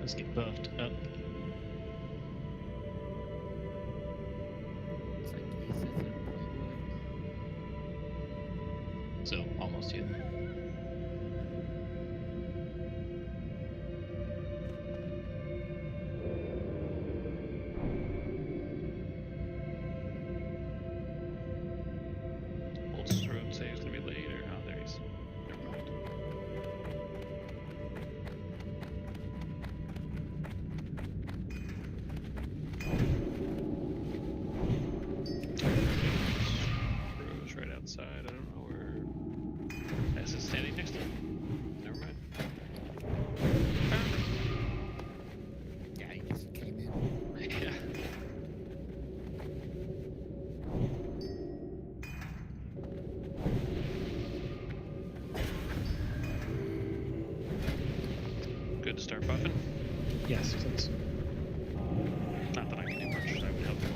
Let's get buffed up. It's like pieces of Playboy. So almost here. Old Strode say it's gonna be later. Oh, there he's. Never mind. Rose right outside. I don't know where. S is standing next to him. Never mind. Yeah, he just came in. Yeah. Good to start buffing. Yes, please. Not that I can do much, I would help you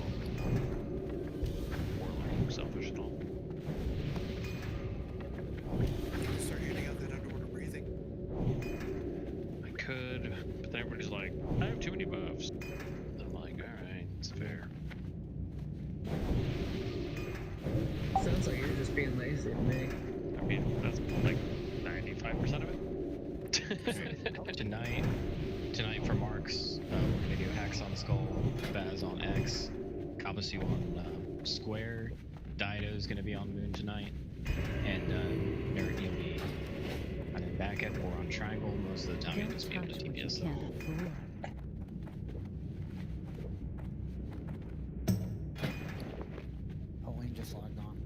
all. Or learning selfish and all. Start handing out that underwater breathing. I could, but then everybody's like, I have too many buffs. I'm like, alright, it's fair. Sounds like you're just being lazy to me. I mean, that's like 95% of it. Tonight for Marks, we're gonna do Hacks on Skull, Baz on X, Kabasu on Square, Dido's gonna be on Moon tonight, and Merit you'll be either back at or on Triangle. Most of the time you'll just be able to TPS though. Pauline just logged on.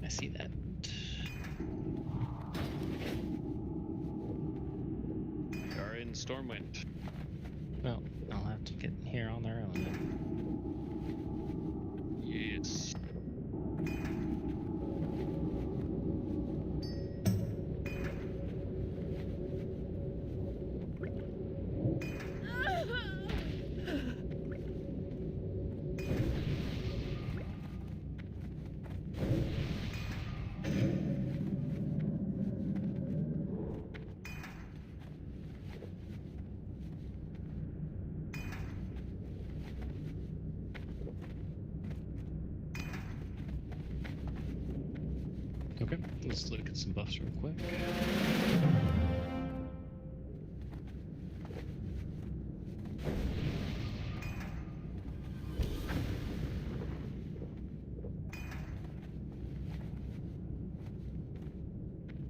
I see that. We are in Stormwind. Well, I'll have to get here on their own then. Yes. Okay, let's look at some buffs real quick.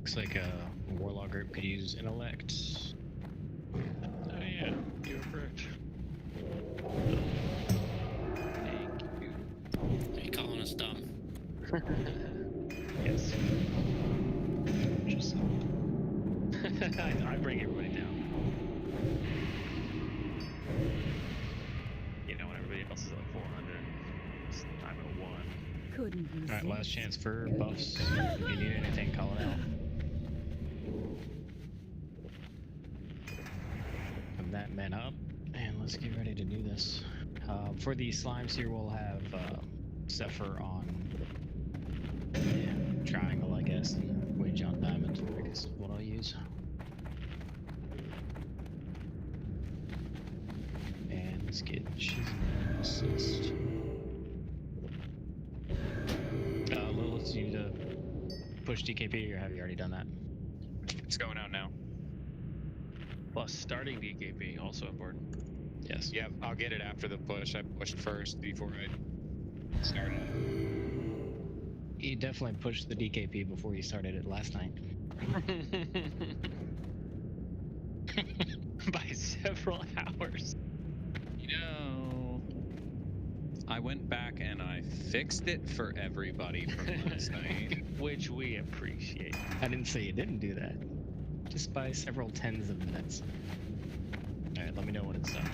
Looks like a warlock group could use intellect. Oh yeah, you were correct. Thank you. Are you calling us dumb? Yes. Just I bring everybody down. You know, when everybody else is at like 400, I'm at 1. Couldn't resist. Alright, last chance for buffs. If you need anything, call it out. Put that man up, and let's get ready to do this. For the slimes here, we'll have Zephyr on Triangle, I guess, and Wedge on Diamond, I guess is what I'll use. And let's get Shizen assist. Lilith, you need to push DKP, or have you already done that? It's going out now. Plus, starting DKP also important. Yes. Yep, I'll get it after the push. I pushed first before I started. You definitely pushed the DKP before you started it last night. By several hours. You know, I went back and I fixed it for everybody from last night. Which we appreciate. I didn't say you didn't do that. Just by several tens of minutes. Alright, let me know when it's done.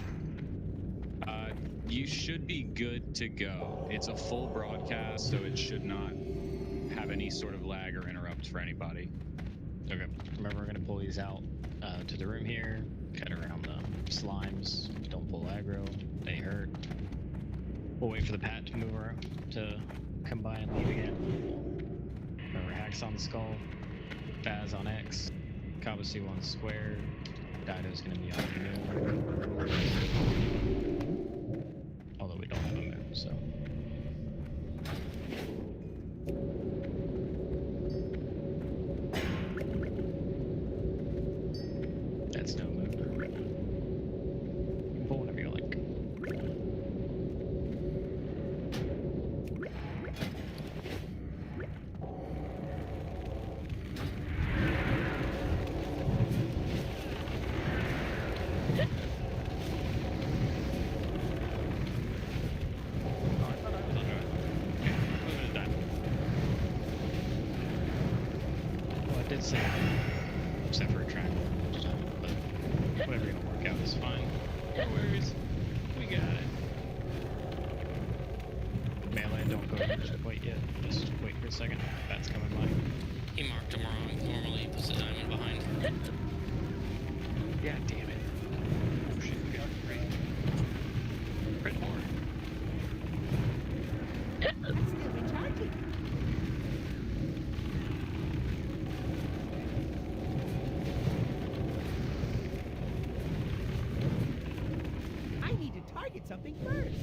You should be good to go. It's a full broadcast, so it should not have any sort of lag or interrupt for anybody. Okay. Remember, we're going to pull these out to the room here, cut around the slimes. Don't pull aggro, they hurt. We'll wait for the pat to move around, to come by and leave again. Remember, Hacks on the Skull, Baz on X, Kabasu on Square, Dido's gonna be on the moon. Although we don't have a moon, so. That's no moon. You can pull whenever you like. Oh, I thought I was under it. Okay, moving it down. Well, I did say, except for a track, but whatever gonna work out is fine. No worries. We got it. Melee, don't go quite yet. Just wait for a second. That's coming by. He marked him wrong. Normally he puts the diamond behind. Yeah, damn it. Oh shit, we got great. Red more. I need to target something first.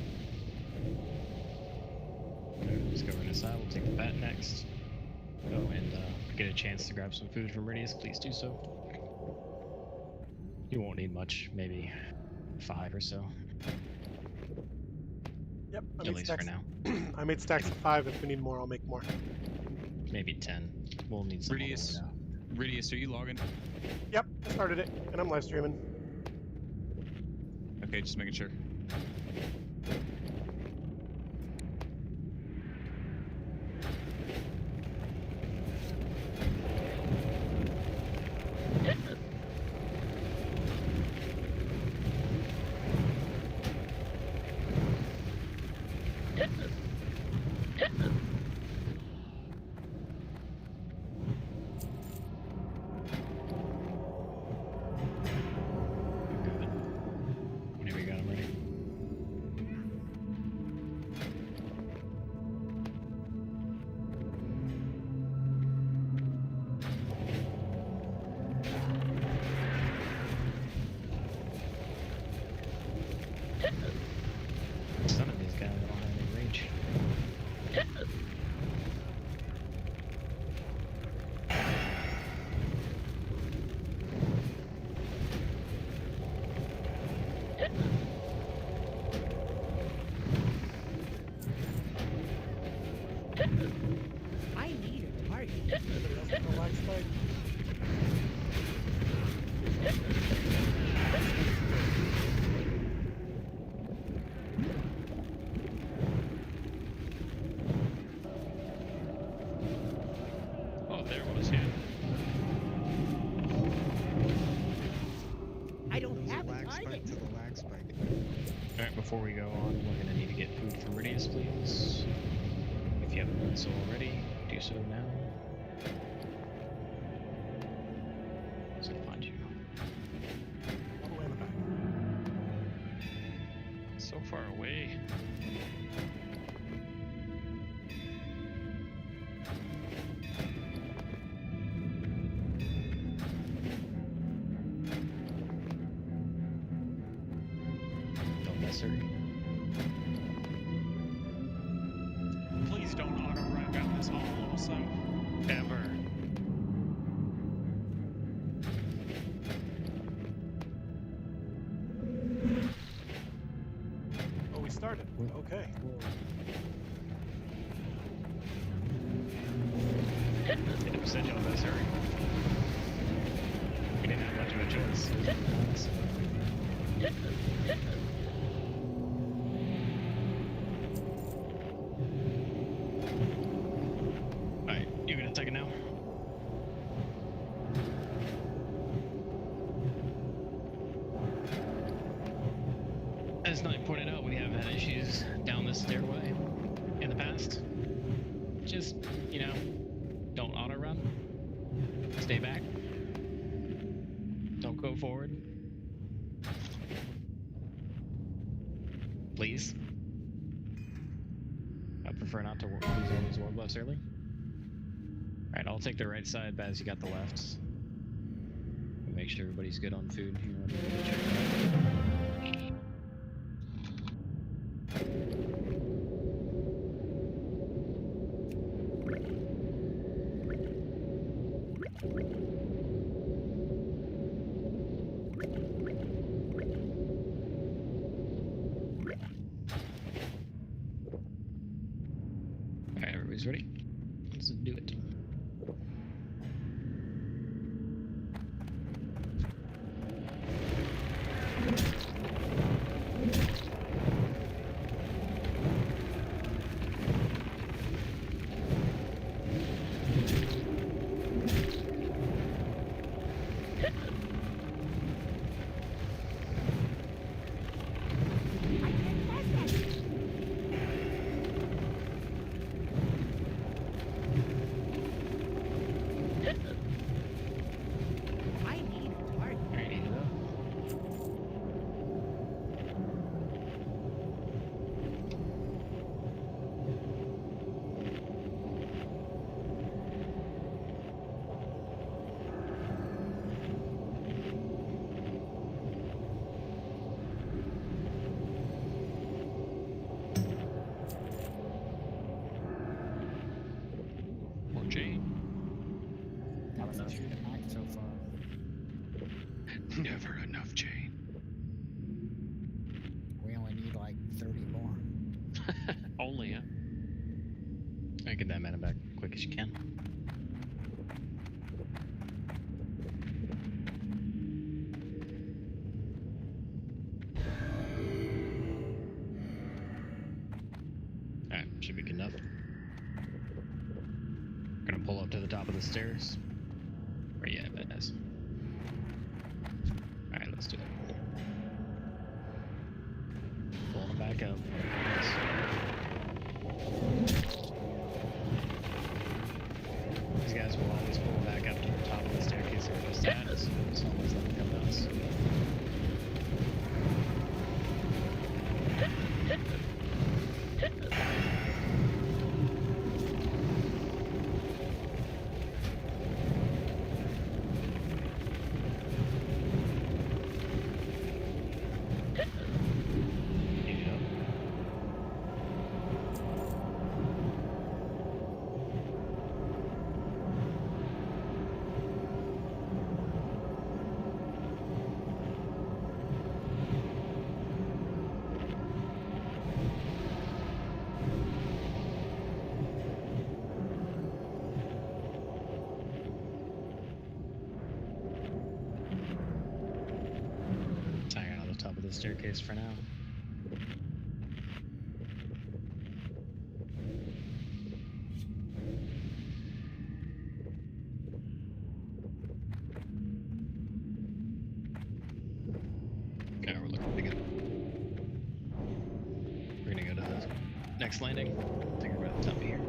Let's go right aside. We'll take the bat next. Oh, and get a chance to grab some food from Radius, please do so. You won't need much, maybe 5 or so, Yep, I at made least for stacks. now. I made stacks of 5. If we need more, I'll make more. Maybe 10. We'll need some more Radius. now. Radius, are you logging? Yep, I started it, and I'm live streaming. Okay, just making sure. Good. Whenever you got them ready. Some of these guys don't have any range. I need a target. Anybody else want a lag spike? Oh, there it was, yeah. I don't There's have a a lag target. spike to the lag spike. Alright, before we go on, we're gonna need to get food from Radius, please. If you haven't done so already, do so now. So find you. All the way in the back. So far away. Don't mess her. Please don't auto run down this hall also. Ever. Oh, we started. Okay. It said y'all mess her. We didn't have much of a choice. Alright, you gonna take it now? As Knight pointed out, we have had issues down this stairway in the past. Just, you know, don't auto run. Stay back. Don't go forward. Please. I prefer not to lose all those ward buffs early. Alright, I'll take the right side, Baz, you got the left. make sure everybody's good on food here. Let me go check that out. Alright, everybody's ready? Let's do it. I need a target. Alright, here we go. More Jane. That was a shoot tonight so far. Never enough Jane. We only need like 30 more. Only, huh? Alright, get that mana back quick as you can. Alright, should be good enough. Gonna pull up to the top of the stairs. Where you at, badass? Alright, let's do it. Pulling them back up. These guys will always pull back up to the top of the staircase they're just at, so it's always let them come to us. Yep. Let's hang out on the top of the staircase for now. Yeah, we're looking pretty good. We're gonna go to the next landing. I think we're about the top here.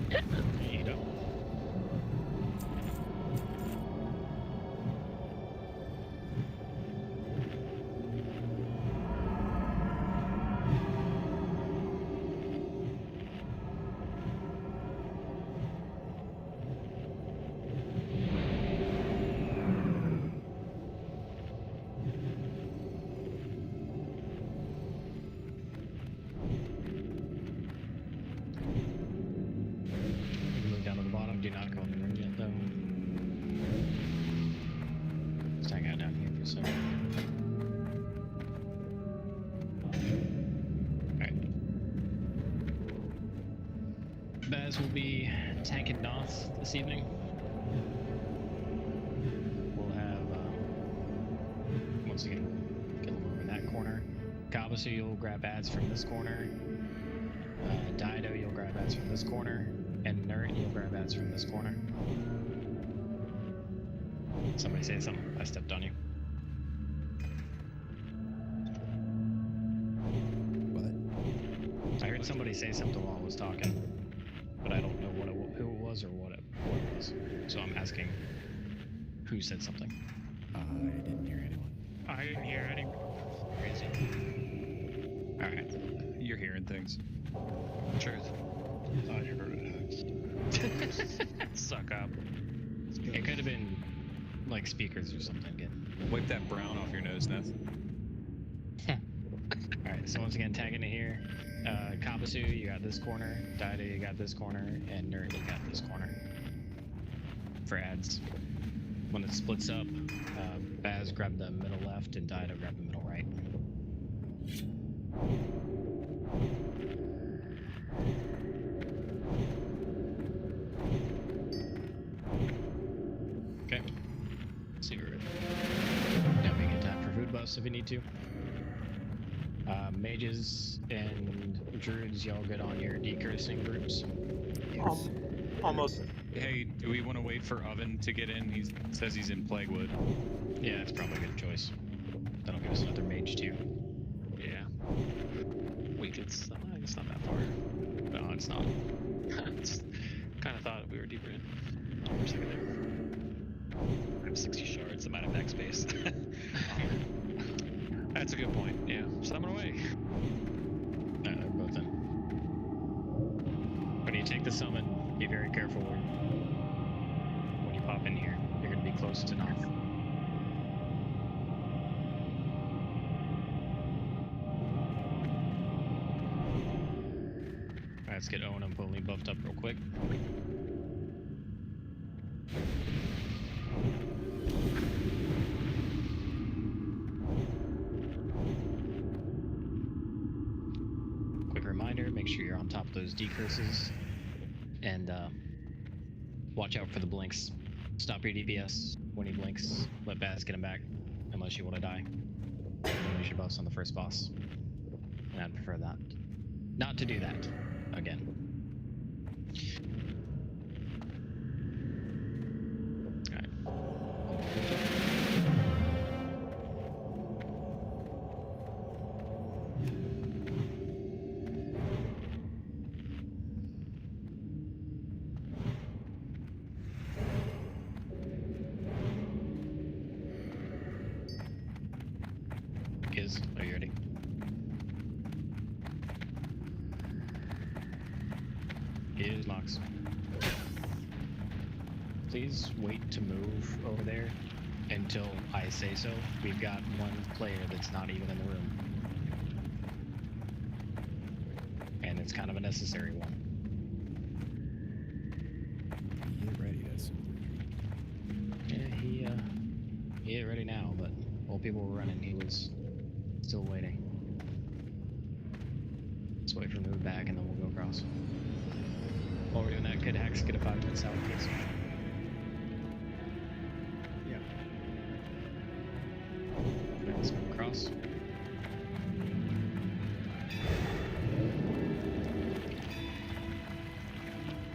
There you go. We can move down to the bottom. Do not go in the room yet, though. Let's hang out down here for a second. Alright. Baz will be tanking Noth this evening. We'll have, once again, kill him over in that corner. Kabasu, you'll grab ads from this corner. Dido, you'll grab ads from this corner. And Nert, you'll grab ads from this corner. Somebody say something. I stepped on you. What? I heard somebody say something while I was talking, but I don't know who it was or what it was. So I'm asking who said something. I didn't hear anyone. I didn't hear any. Crazy. All right. You're hearing things. Truth. I heard it. Suck up. It could have been like speakers or something. Again. Wipe that brown off your nose, Noth. All right. So once again, tagging it here. Kabasu, you got this corner. Dida, you got this corner, and Nerd, you got this corner. For ads. When it splits up, Baz grab the middle left, and Dida grab the middle right. Okay. See you. Now we can tap for food buffs if you need to. Mages and druids, y'all good on your decursing groups? Almost. Hey, do we want to wait for Oven to get in? He says he's in Plaguewood. Yeah, it's probably a good choice. That'll give us another mage too. Yeah. It's not that far. No, it's not. Kind of thought we were deeper in for a second there. I have 60 shards. I'm out of back space. That's a good point. Yeah. Summon away. No, they're both in. When you take the summon, be very careful when you pop in here. You're going to be close to Noth. Alright, let's get Owen and Poli buffed up real quick. Quick reminder, make sure you're on top of those decurses. And watch out for the blinks. Stop your DPS when he blinks. Let Baz get him back, unless you want to die. Use your buffs on the first boss. And I'd prefer that. Not to do that again. Are you ready? Is Noxx. Please wait to move over there until I say so. We've got one player that's not even in the room. And it's kind of a necessary one. Get ready, that's Yeah, he ain't ready now, but while people were running, he was still waiting. Let's wait for him to move back and then we'll go across. While we're doing that, could Hax get a 5-minute salad, please? Yeah. Let's move across.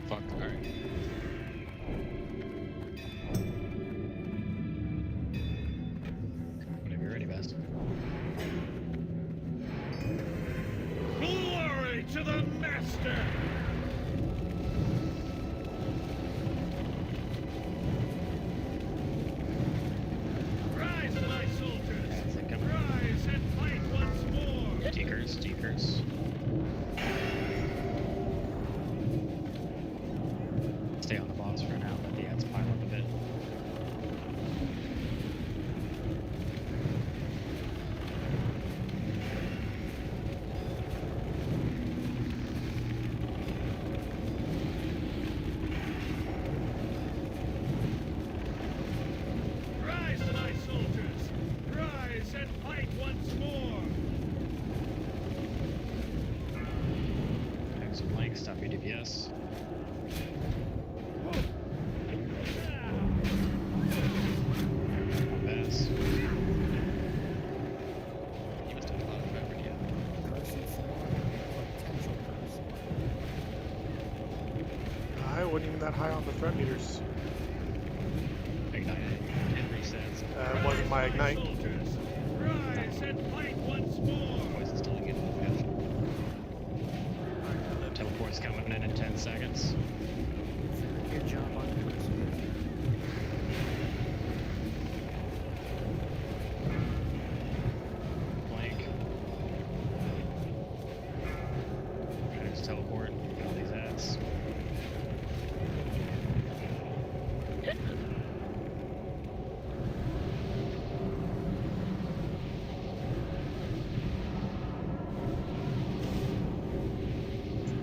Fuck, alright. Whenever you're ready, Baz. Glory to the Master! Rise, my soldiers! Is it coming? Rise and fight once more! Decurs. Stay on the boss for now, let the ads pile up a bit. Rise, my soldiers! Rise and fight once more! Have some blank, stop your DPS. Baz. You must have a lot of effort, yeah. Cursing floor, potential curse. I wasn't even that high on the threat meters. Ignite it. using my ignite. Soldiers, rise and fight once more. Poison's still getting Teleport's coming in 10 seconds. Good job on the person. Blank. There's teleport. Get all these ads.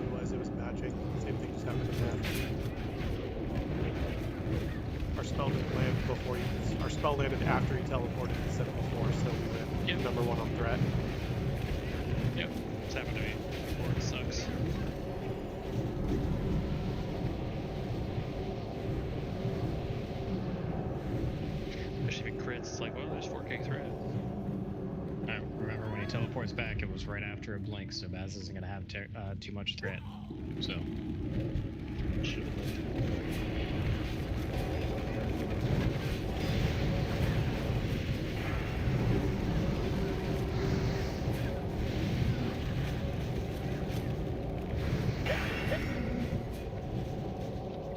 Realized it was matching. Same thing just happened to that. Our spell didn't land before you. Our spell landed after he teleported instead of before, so we went Yep. number one on threat. Yep, it's happened to me before. It sucks. Especially if it crits, it's like, well, there's 4K threat. I remember when he teleports back, it was right after a blink, so Baz isn't going to have too much threat. So.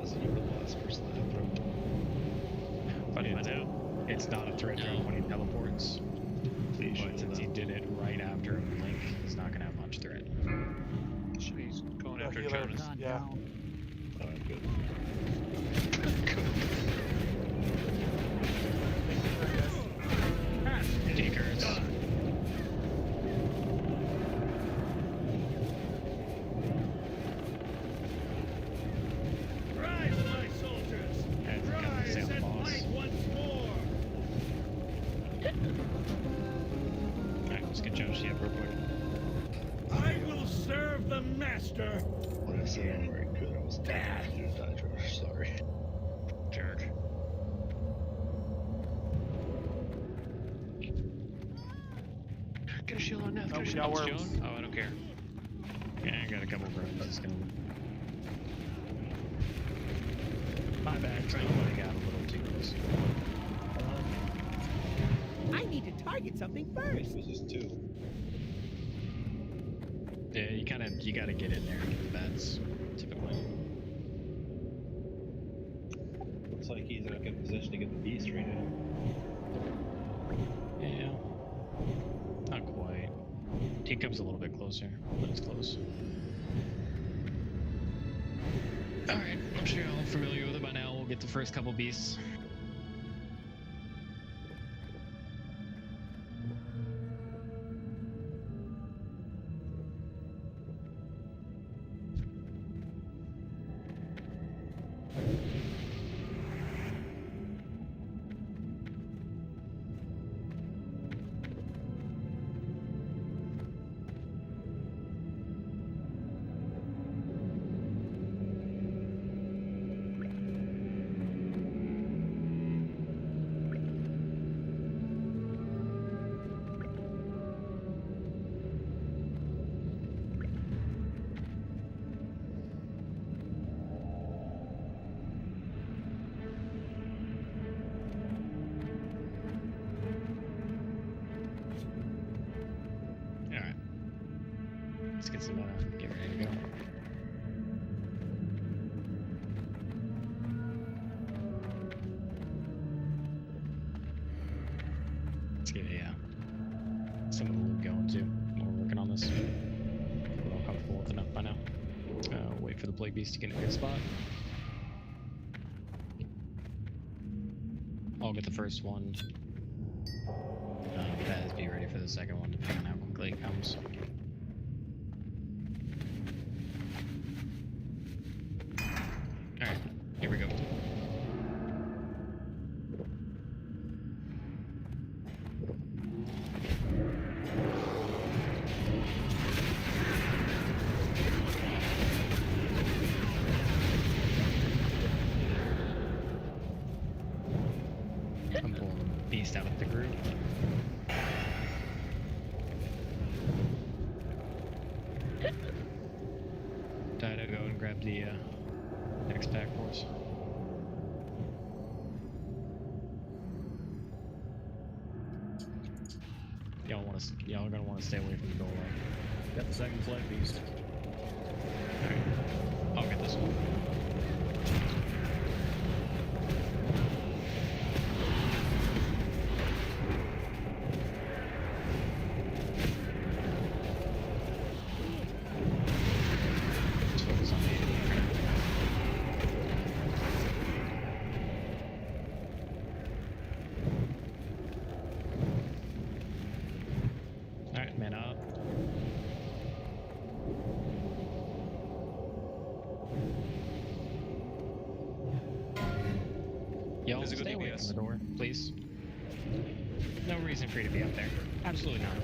Doesn't even the last person that had thrown. But I know. it's not a threat drone when he teleports. But since he did it right after a blink, he's not going to have much threat. Should be going No after healer. Jonas. Gone Yeah. down. Good. Takers. Rise, my soldiers. That's the kind of Rise sound and boss. fight once more. Alright, let's get Joshi up real quick. I will serve the master. What I said all right, good. I was dead. You died, Josh. Sorry. Jerk. Get a shield on Noth. Oh, Get a we shield got on worms. Joan. Oh, I don't care. Yeah, I got a couple of rooms. It's gonna. My bad. Trying to let it out a little too close. I need to target something first. This is 2. Yeah, you gotta get in there and get the bats, typically. Looks like he's in a good position to get the beast right now. Yeah. Not quite. Teacup's a little bit closer, but it's close. Alright, I'm sure you're all familiar with it by now. We'll get the first couple beasts. Alright. Let's get some get ready to go. Let's get some of the loot going too. While we're working on this. We're all comfortable with enough by now. Wait for the plague beast to get in a good spot. I'll get the first one. Baz, be ready for the second one, depending on how quickly it comes. Alright, here we go. I'm pulling the beast out of the group. Dido, go and grab the next pack for us. y'all are gonna want to stay away from the doorway. Got the second flag beast. Alright. I'll get this one. Let's focus on the enemy. Alright, man up. Y'all Physical stay away DPS. from the door, please. No reason for you to be up there. Absolutely not.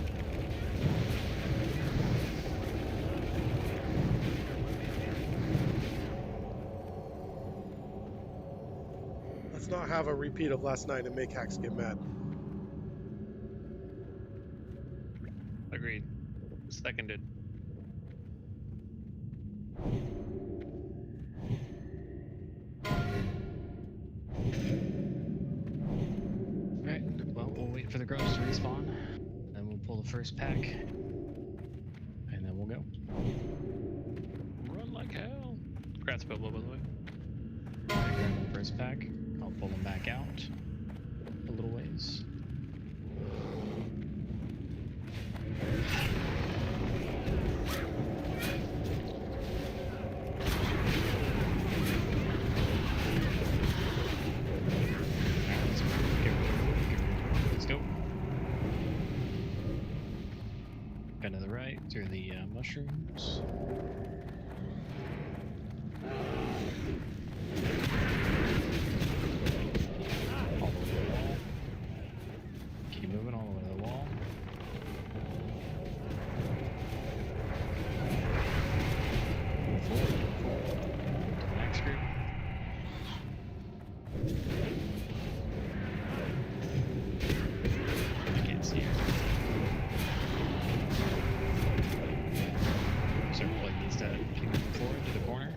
Let's not have a repeat of last night and make Hacks get mad. Agreed. Seconded. Alright, well, we'll wait for the grows to respawn. Then we'll pull the first pack. And then we'll go. Run like hell. Congrats, Bilbo, by the way. Alright, grab the first pack. I'll pull them back out a little ways. Let's go. Bend to the right through the mushrooms. All the way to the wall. Keep moving all the way to the wall. Move forward. To the next group. I can't see her. So like needs to keep moving forward to the corner.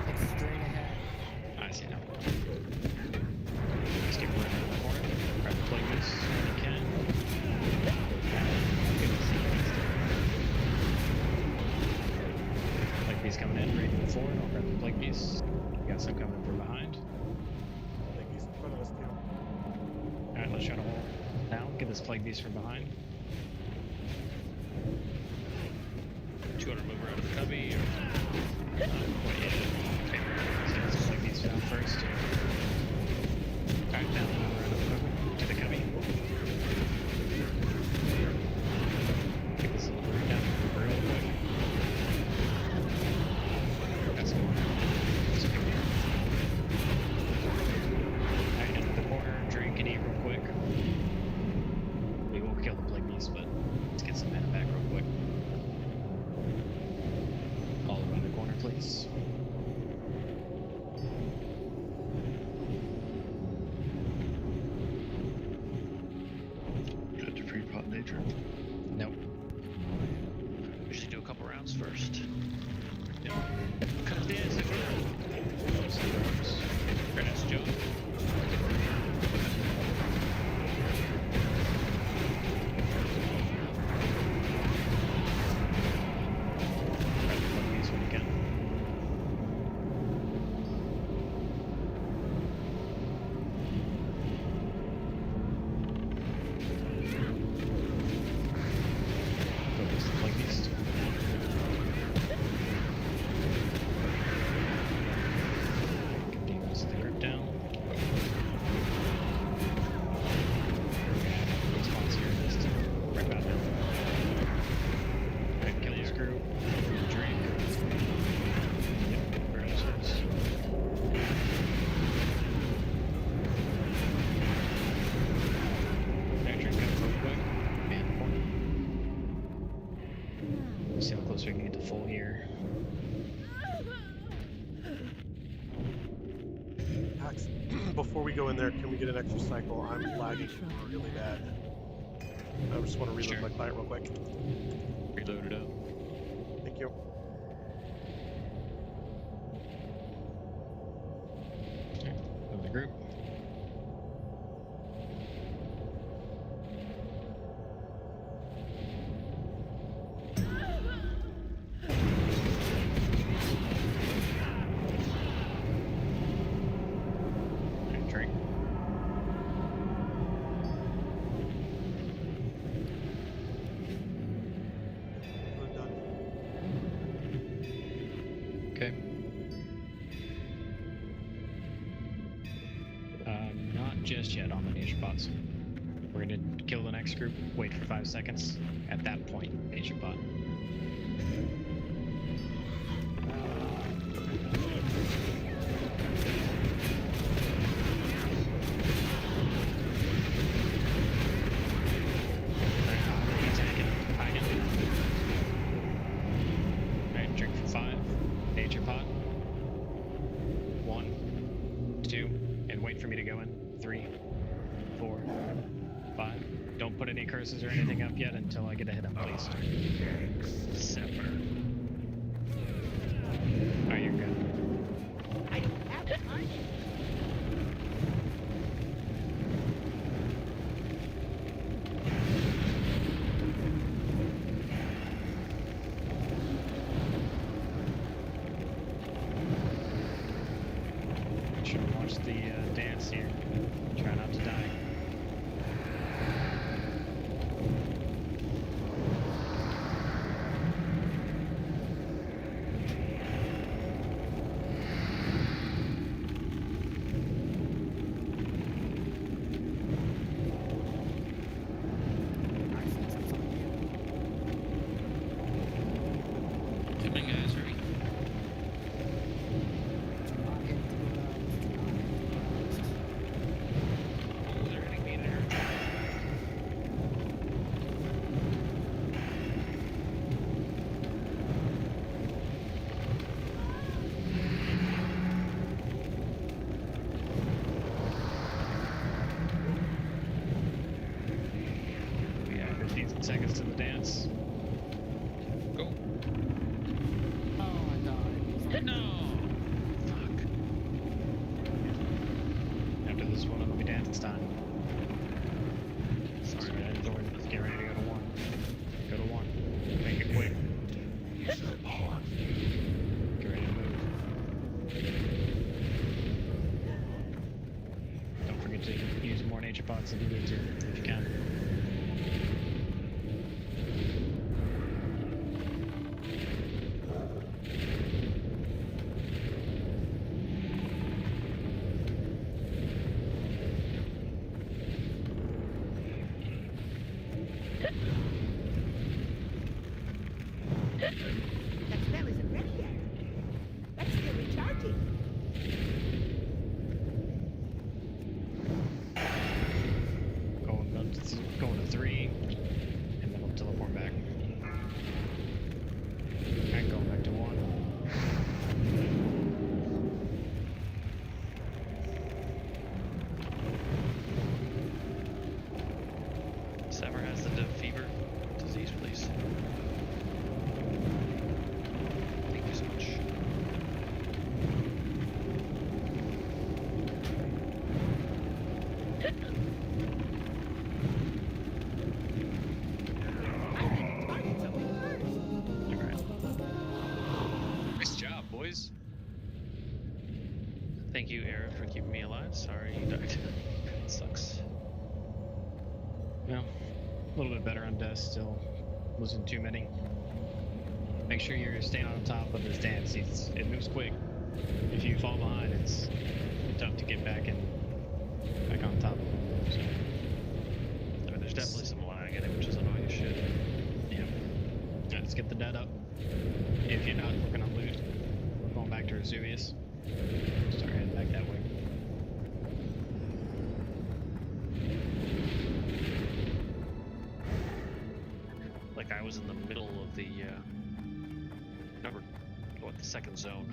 It's straight ahead. I see now. Just keep running in the corner. Grab the plague beast when you can. Good to see you. Plague beast coming in, ready to move forward. I'll grab the plague beast. We got some coming in from behind. I think he's in front of us too. Alright, let's try to hold now. Get this plague beast from behind. 200 move around the cubby. Or... Not quite yet. Okay, let's get this plague beast down first. Alright, now move around to the cubby. Get this little root down real quick. That's going on. Alright, into the corner, drink and eat real quick. We will kill the plague beast, but let's get some mana back real quick. All around the corner, please. Got to free pot nature. Nope. We should do a couple rounds first. Yep. Come dance with me. Close the doors. Grass Joe. Grab the plague beast when you can. Focus the plague beast. Continues the grip down. Response here in this right about now. Alright, kill this group. Drink. Yep, burn ourselves. Alright, drink up real quick. Man, corner. See how close we can get to full here. Hacks, before we go in there, can we get an extra cycle? I'm lagging really bad. I just want to reload Sure. my client real quick. Reload it up. Thank you. Move the group. on the nature bots. We're gonna kill the next group, wait for 5 seconds. At that point, nature bot. Alright, drink for 5. Nature pot. 1, 2, and wait for me to go in. 3, 4, 5. Don't put any curses or anything up yet until I get a hit up, please. Sever. Alright, you're good. I don't have a target. Should have watched the dance here. Try not to die. Come in, guys, hurry. Oh, they're hitting me there. We have 15 seconds to the dance. Go. Oh, I died. No. Fuck. After this one, it'll be dance time. Sorry. Let's get ready to go to 1. Go to 1. Make it quick. Get ready to move. Don't forget to use more nature pots if you need to, if you can. That spell isn't ready yet. That's still recharging. Going to 3, and then we'll teleport back. And going back to 1. Sever has the fever disease, please. Thank you so much. I need to target something first. Alright. Nice job, boys. Thank you, Era, for keeping me alive. Sorry you died. It sucks. Yeah, a little bit better on death still. Losing too many. Make sure you're staying on top of this dance. It moves quick. If you fall behind, it's tough to get back on top of it. So, I mean, there's definitely some lag in it, which is annoying as shit. yeah. Let's get the dead up. If you're not, we're gonna loot. We're going back to Razuvious. Start heading back that way. Like I was in the middle of the the second zone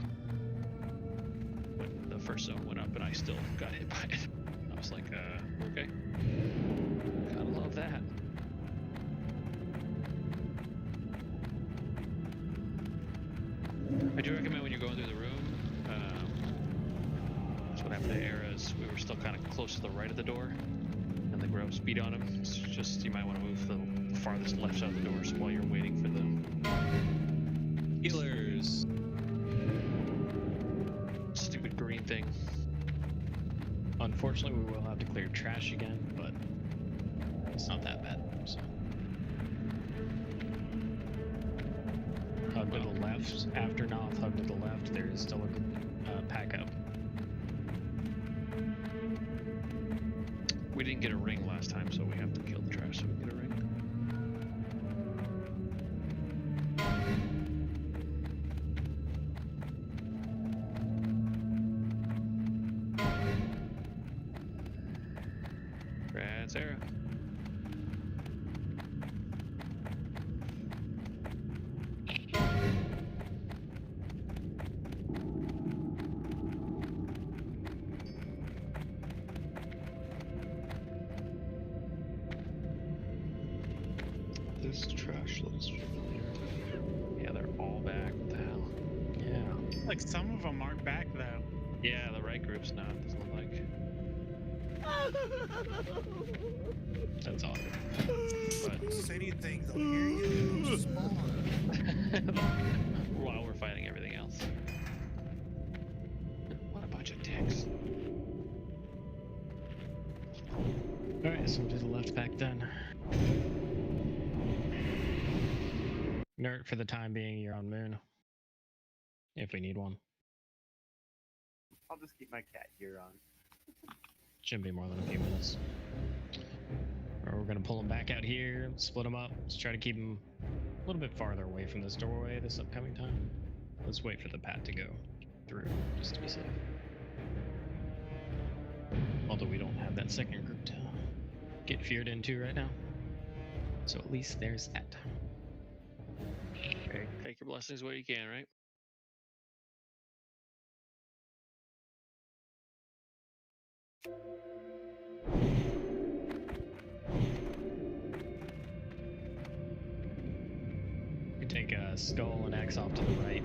when the first zone went up, and I still got hit by it. I was like, okay, gotta love that. I do recommend when you're going through the room. That's what happened to Era. Is we were still kind of close to the right of the door, and the grubs beat on him. It's just you might want to move the farthest left side of the doors while you're waiting for the Healers. stupid green thing. Unfortunately, we will have to clear trash again, but it's not that bad. So. Hug to the left. After Noth, hug to the left. There is still a pack up. We We didn't get a ring last time, so we have to kill the trash so we get a ring. Brad's arrow. This trash looks familiar. Yeah, they're all back. What the hell? Yeah. Like some of them aren't back though. Yeah, the right group's not. Doesn't look like. That's awesome. But Say anything, they'll hear you and they'll spawn. while we're fighting everything else. What a bunch of dicks. Alright, so to the left back then. Nerd, for the time being, you're on Moon. If we need one. I'll just keep my cat here on. Shouldn't be more than a few minutes. Or we're gonna pull them back out here, split them up. Let's try to keep them a little bit farther away from this doorway this upcoming time. Let's wait for the path to go through, just to be safe. Although we don't have that second group to get feared into right now. So at least there's that. Okay, take your blessings where you can, right? You take a skull and axe off to the right.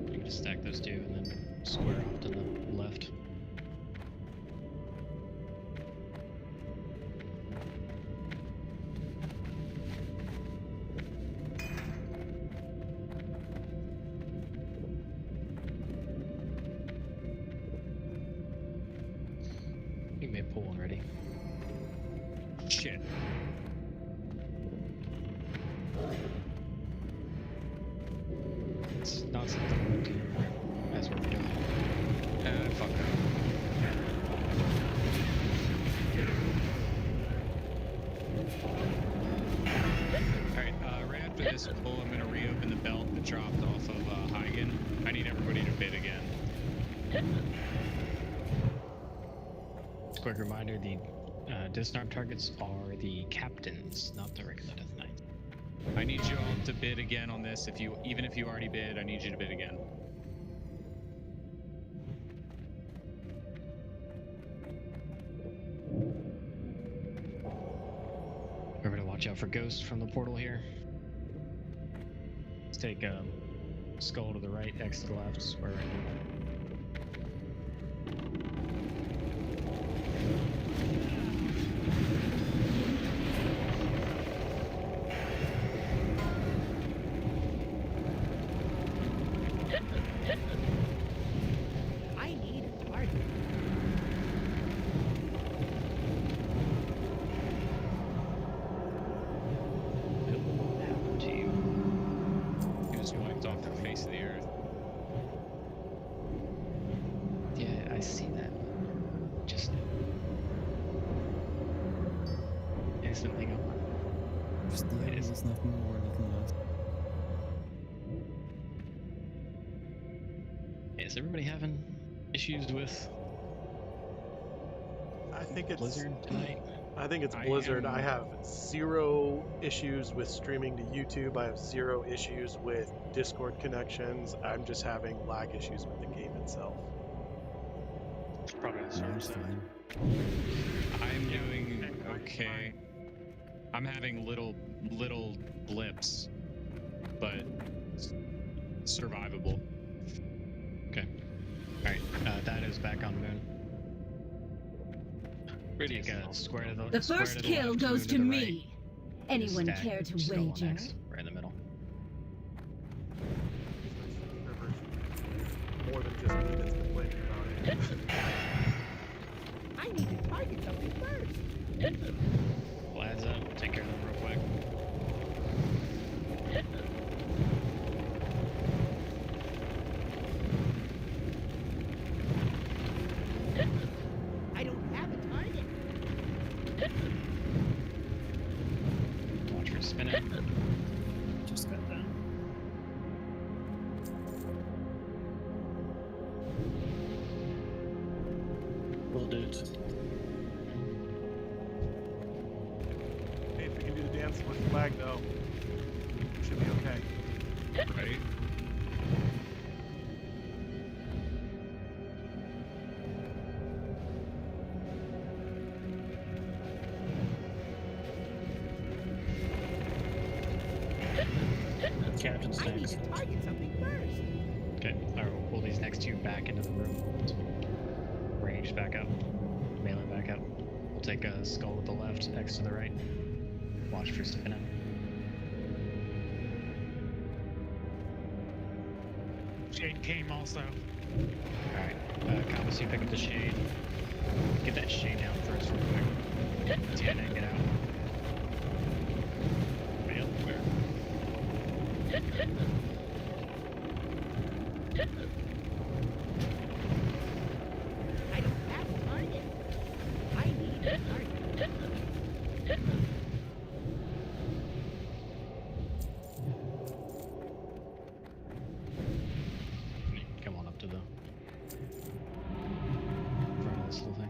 You can just stack those two and then square off to the left. You may pull one ready. Shit. It's not something we do as we're doing. Fuck up. Alright, right after this pull, I'm gonna reopen the belt that dropped off of Heigan. I need everybody to bid again. Quick reminder, the disarm targets are the captains, not the regular Death Knights. I need you all to bid again on this. Even if you already bid, I need you to bid again. Remember to watch out for ghosts from the portal here. Let's take skull to the right, X to the left, square right. I need a target. What happened to you? He was wiped off the face of the earth. Yeah, I see that. Just instantly gone. Just the It is. there's nothing more, nothing less. Is everybody having issues with I think it's Blizzard tonight? I think it's I Blizzard. am- I have 0 issues with streaming to YouTube. I have 0 issues with Discord connections. I'm just having lag issues with the game itself. It's probably on the server Mine's side. fine. I'm doing okay. I'm having little blips, but survivable. Okay. Alright, that is back on Moon. Really Take a square to the The square first to the kill left, goes Moon to the me. right. Anyone Stack care to skull and wager? axe right in the middle. More than just me that's complaining about it. I need to target something first. Lads up, take care of them real quick. I don't have a target. Watch for spinning. Just got done. Will do it. Hey, if we can do the dance with the flag, though, should be okay. Ready? Captain's I need next. to target something first. Okay, alright, we'll pull these next two back into the room. Range back up. Melee back up. We'll take a skull with the left, X to the right. Watch for spinning. Shade came also. Alright, Compass, you pick up the shade. Get that shade down first real quick. Get it, get out. Bail, where? I don't have a target. I need a target. Come on up to the front of this little thing.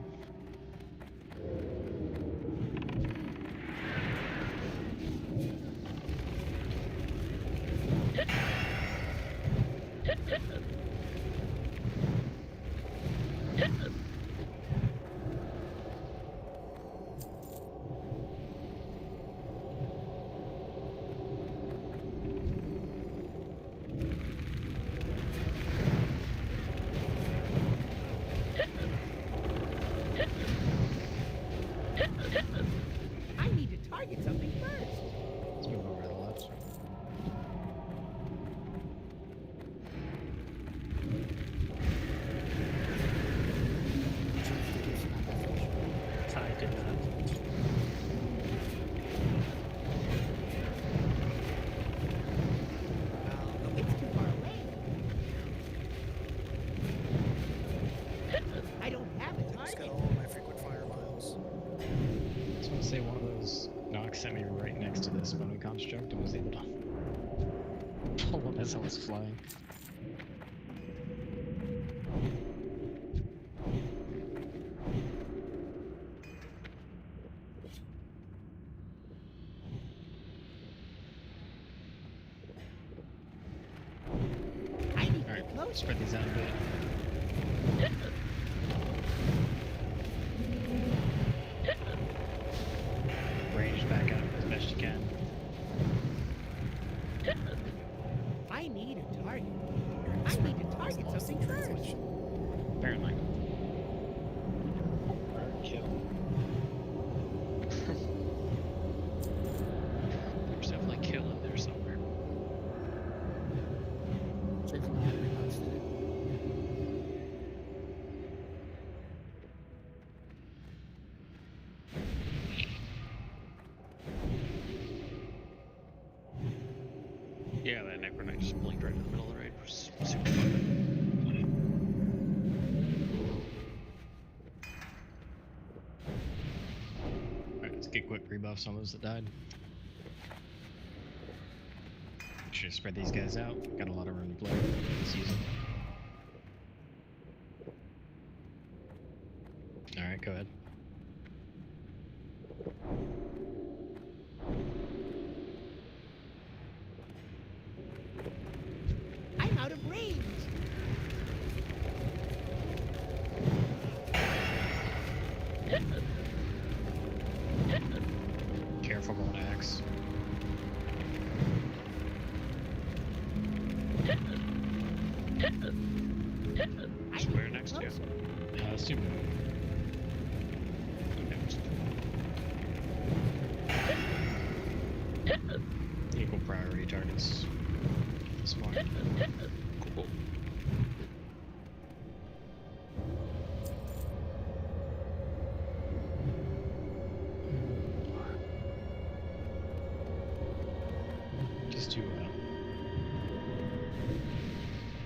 I need to target something first. Let's move over to the left. Ty did that. It's too far away. I don't have a It's got target. all my frequent fire miles. I just want to say one of those Noxx sent me right next to this bone construct and was able to pull it as I was flying. I need to Alright, get closer. spread these out a bit. Range back up as best you can. I need a target. I need to target something first. Apparently. Kill. There's definitely kill in there somewhere. Yeah, that Necro Knight just blinked right in the middle of the raid. Super fun. Alright, let's get quick rebuffs on those that died. Make sure to spread these guys out. Got a lot of room to play. Let's use them. Alright, go ahead. I'm out of range. Careful going axe. I Square need to next to you. closer. Super. Equal priority targets. Smart. Cool. Just to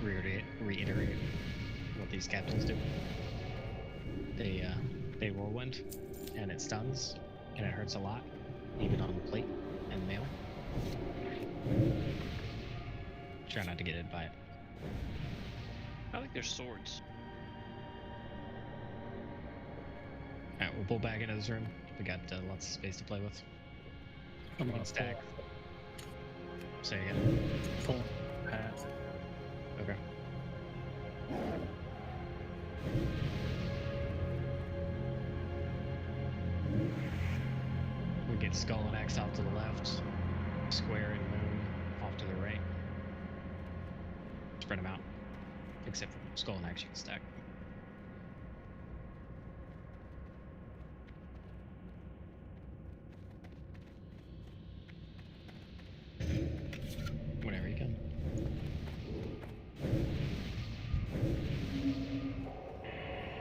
reiterate what these captains do. They whirlwind, and it stuns, and it hurts a lot, even on plate and mail. Try not to get hit by it. I think there's swords. Alright, we'll pull back into this room. We got lots of space to play with. I'm We gonna can stack. Say again. pull path. Okay. We get Skull and X off to the left, Square and Moon off to the right. Spread them out, except for Skull and X you can stack. Whenever you can.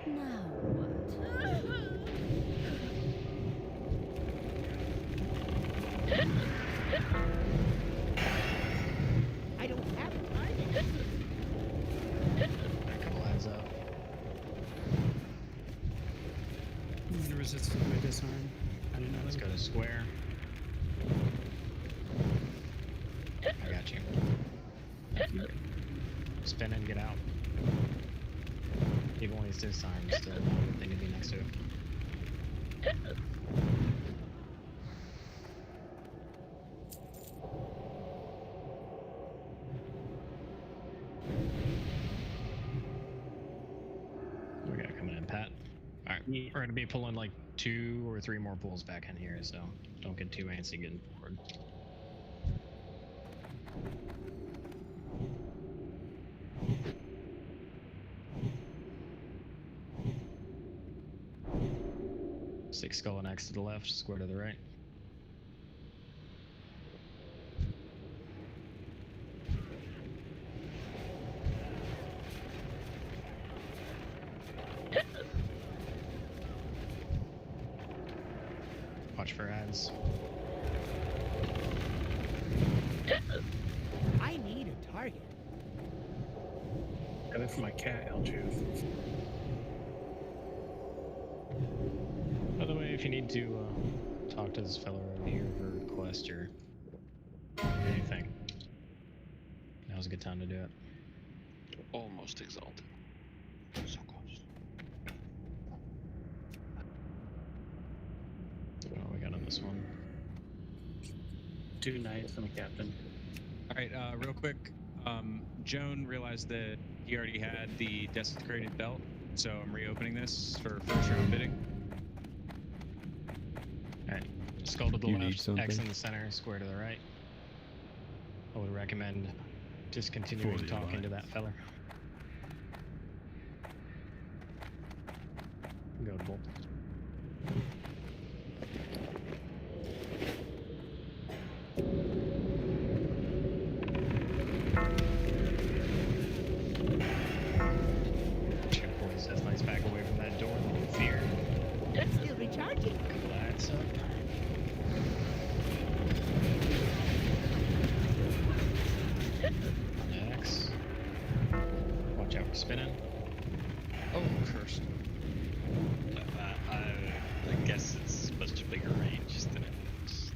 Now what? I don't have a target. A couple heads up. Resistance to disarm. I didn't know. Let's go to Square. I got you. Spin and get out. Even when he's disarmed, still a good thing to be next to it. We gotta come in, Pat. Alright, Yeah. we're gonna be pulling like 2 or 3 more pulls back in here, so don't get too antsy getting forward. Six Skull and X to the left, Square to the right. Watch for ads. I need a target. Got it for my cat, Helltooth. By the way, if you need to talk to this fellow over here for a request or anything, now's a good time to do it. Almost exalted. So close. What do we got on this one? 2 knights and a captain. All right, real quick. Joan realized that he already had the desecrated belt, so I'm reopening this for first round bidding. Alright, Skull to the You need left, something? X in the center, Square to the right. I would recommend discontinuing 40 talking lines. to that feller. Go to Bolt. Should pull his Death Knights back away from that door in fear. Still recharging. Couple ads up. X. Watch out for spinning. Oh, cursed. I guess it's much bigger range than it looks.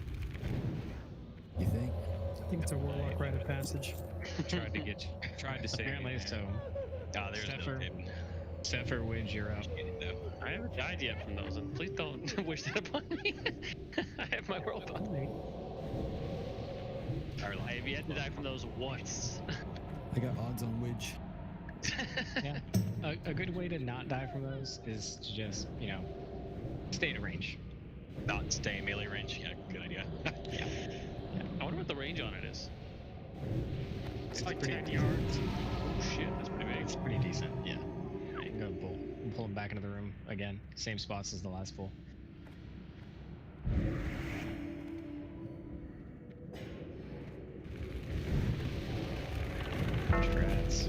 You think? I think it's a warlock rite of passage. Tried to get you. Tried to save you. Apparently so. Ah, there's Zephyr. no tip. Zephyr, Widge, you're up. I haven't died yet from those, and please don't wish that upon me. I have my world on. I have yet to die from those once. I got odds on Widge. Yeah. A good way to not die from those is to just, you know, stay at range. Not stay in melee range. Yeah, good idea. Yeah. I wonder what the range on it is. It's like pretty 10 decent. yards. Oh shit, that's pretty big. It's pretty decent, yeah. Alright, you can go to Bull. And pull him back into the room again. Same spots as the last pull. Watch for ads.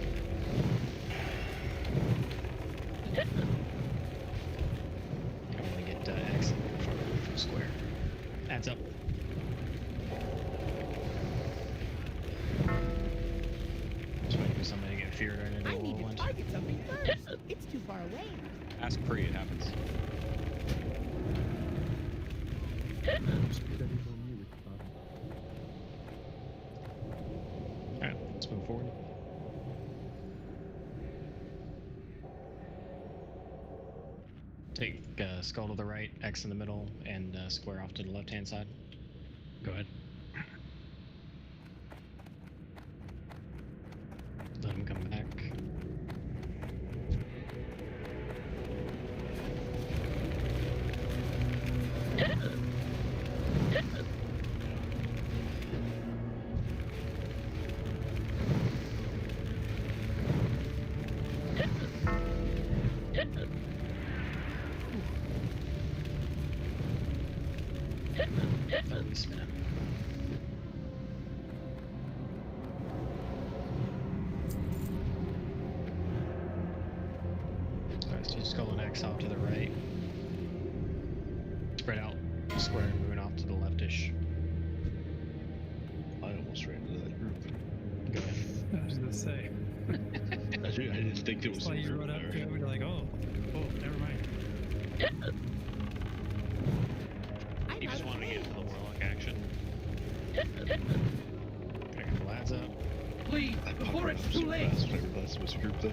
You don't want to get X from Square. Ads up. Just waiting for somebody to get feared right into I a need to whirlwind. target something first. It's too far away. Ask Pri, it happens. Alright, let's move forward. Take skull to the right, X in the middle, and square off to the left-hand side. Go ahead. Let him come back. Spin it. Alright, so skull and X off to the right. Spread out, square and moving off to the leftish. I almost ran into that group. Go ahead. I was gonna say. I didn't think there was That's why a you group run up to there. him and you're like, oh, never mind. He just wanted to get into the warlock action. Gonna get the lads up. Please, I before popped it's around too super late. fast when I realized there was a group there.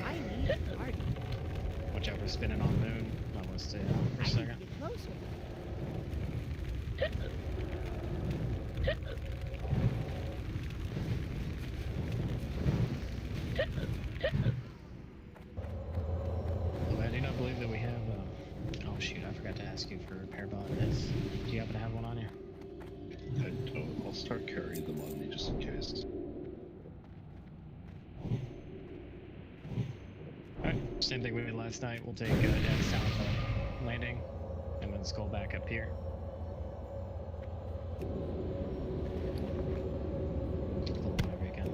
I need a target. Watch out for spinning on the moon. I want to stay out for a I need second. to get closer. Oh, I do not believe that we have. Oh shoot! I forgot to ask you for a repair bot. Do you happen to have one on you? I don't. I'll start carrying them on me just in case. Alright, same thing we did last night. We'll take X down to the landing, and then skull back up here. Whenever you can.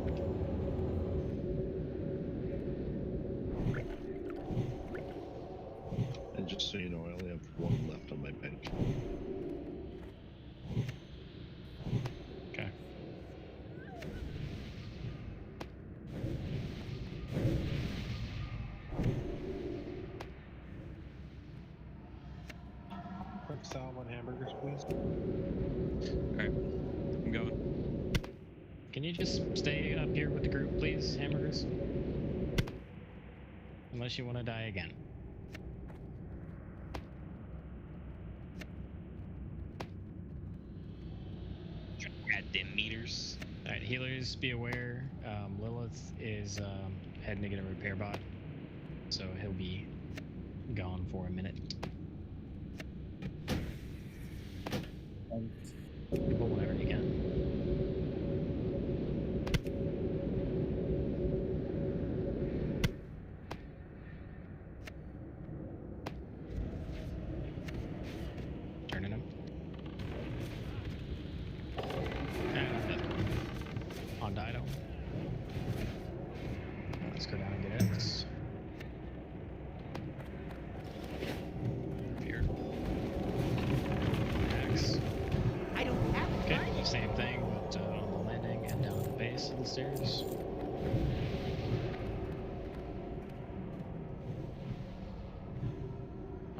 And just so you know, I only have one left on my bench. Okay. Quick salad on hamburgers, please. Alright, I'm going. Can you just stay up here with the group, please, hamburgers? Unless you want to die again. Add them meters. Alright, healers, be aware. Lilith is heading to get a repair bot, so he'll be gone for a minute. Pull whenever you can. Turning him. And on Dido. Let's go down and get X. Here. X. I don't have a Okay, target. same thing, but on the landing and down at the base of the stairs.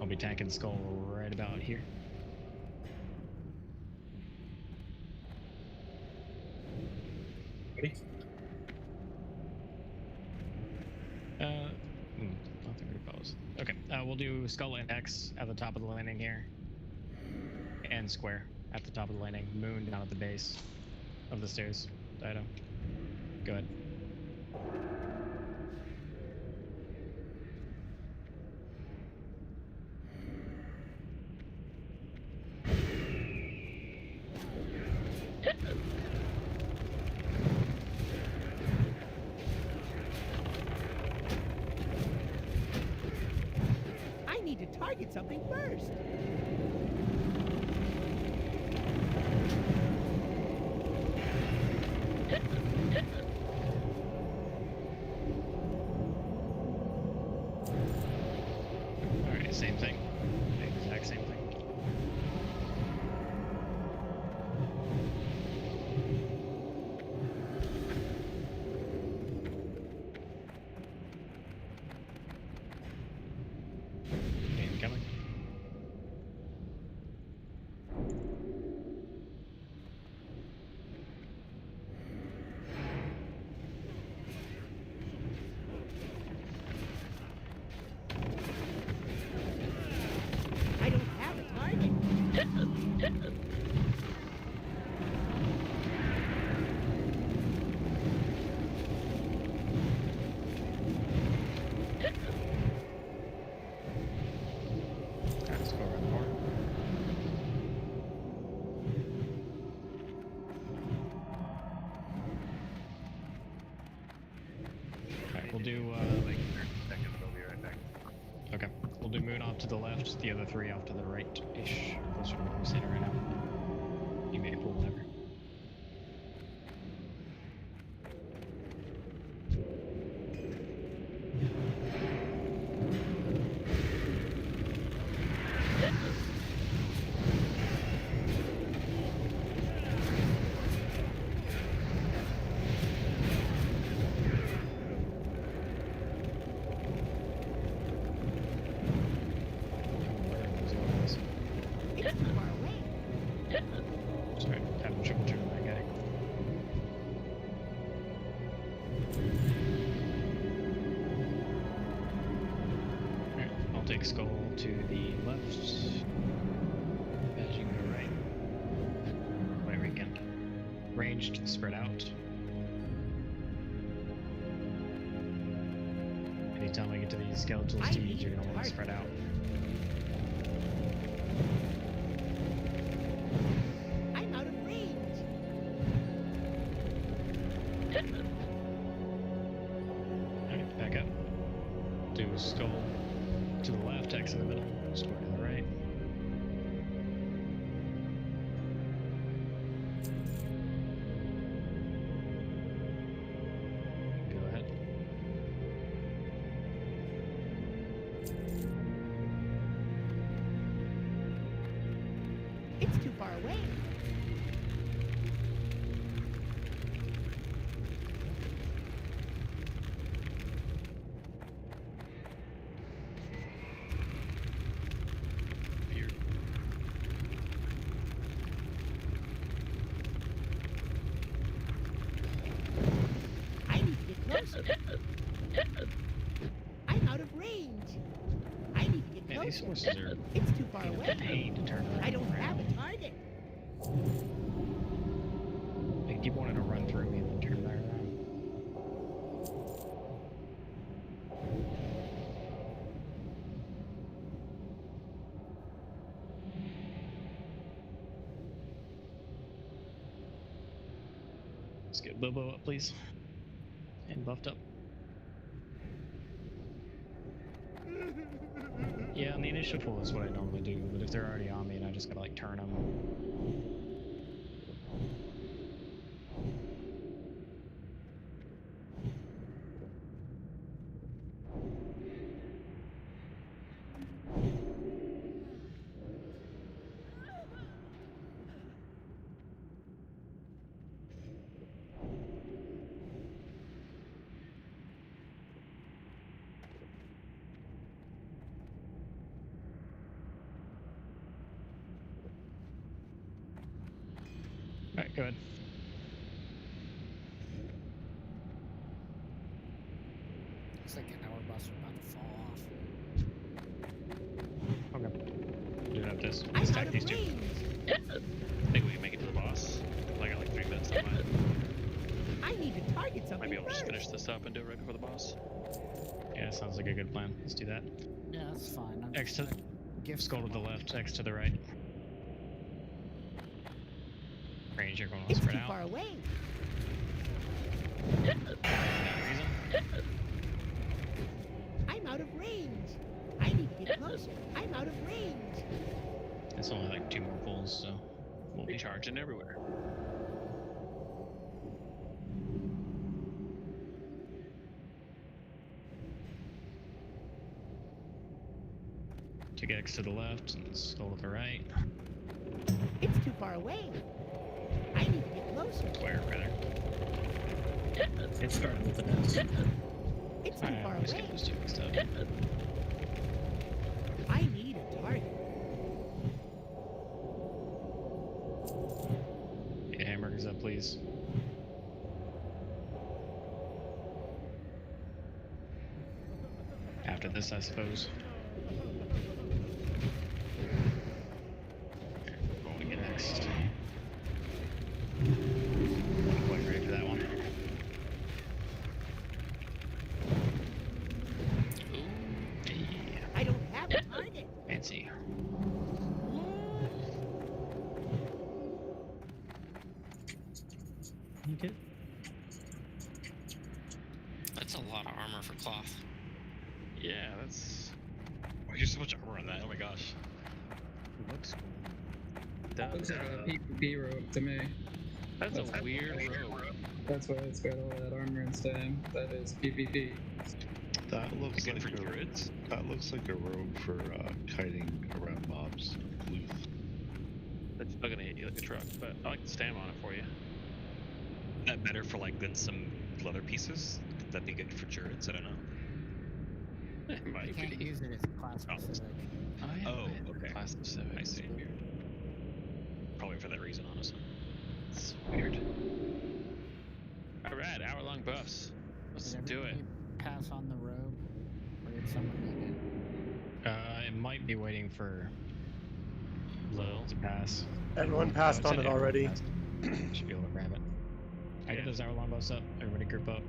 I'll be tanking skull right about here. Ready? Nothing repose. Okay, we'll do skull and X at the top of the landing here. And square at the top of the landing. Moon down at the base of the stairs. Dido. Go ahead. I need to target something first. Alright, same thing. Exact same thing. Incoming. Alright, let's go around the horn. Alright, we'll do Like 30 seconds, I'll be right back. okay. We'll do moon off to the left, the other three off to the right-ish, closer to where we're standing right now. You may pull whatever. It's too far away. Sorry, having trouble turning that guy. Alright, I'll take skull to the left. As you can go right. Wait, we can. Ranged, spread out. Anytime I get to these skeletal I steeds, need you're gonna want target. to spread out. I'm out of range. Alright, back up. Do skull to the left, X in the middle, square to the right. Go ahead. It's too far away. Here. I need to get closer. I'm out of range. I need to get Man, these closer. horses are It's too far a away. pain to turn around. I don't have a target. They keep wanting to run through me and then turn back around. Let's get Bobo up, please. And buffed up. Yeah, on the initial pull is what I normally do, but if they're already on me and I just gotta like turn them. Alright, go ahead. Looks like an hour bus are about to fall off. Okay. Do it up this. I'm Stack out these of two. range. I think we can make it to the boss. I got like 3 minutes on mine. I need to target something Might be able to just first. finish this up and do it right before the boss. Yeah, sounds like a good plan. Let's do that. Yeah, that's fine. I'm X to just gonna gift skull to the them all. left, X to the right. Range, you're going to It's spread too out. far away. No reason. I'm out of range. I need to get closer. I'm out of range. It's only like 2 more pulls, so we'll Be be charging everywhere. Take X to the left and skull to the right. It's too far away. I need to get closer. Square, rather. It started with an S. It's too I far always away. get those two mixed up. I need a target. Get hamburgers up, please. After this, I suppose. Going again. blanket. That's a lot of armor for cloth. Yeah, that's. Why there's so much armor on that? Oh my gosh. Looks cool. Looks like a PvP robe to me. That's a weird robe. That's why it's got all that armor and stam. That is PvP. That looks Good like for a, druids. that looks like a robe for kiting around mobs. Blue. That's still gonna hit you like a truck, but I like the stam on it for you. Is that better for like than some leather pieces? Could that be good for druids? I don't know. It You might can't be. use it as class specific. Oh, yeah. Oh, man. okay. Class specific. I That's see. weird. Probably for that reason, honestly. It's weird. Alright, hour-long buffs. Let's Did do it. everybody pass on the robe? Or did someone need it? It might be waiting for Lil. Lil to pass. Everyone Oh, passed it on said it everyone already. passed. Should be able to grab it. I Yeah. get those hour-long buffs up. Everybody group up.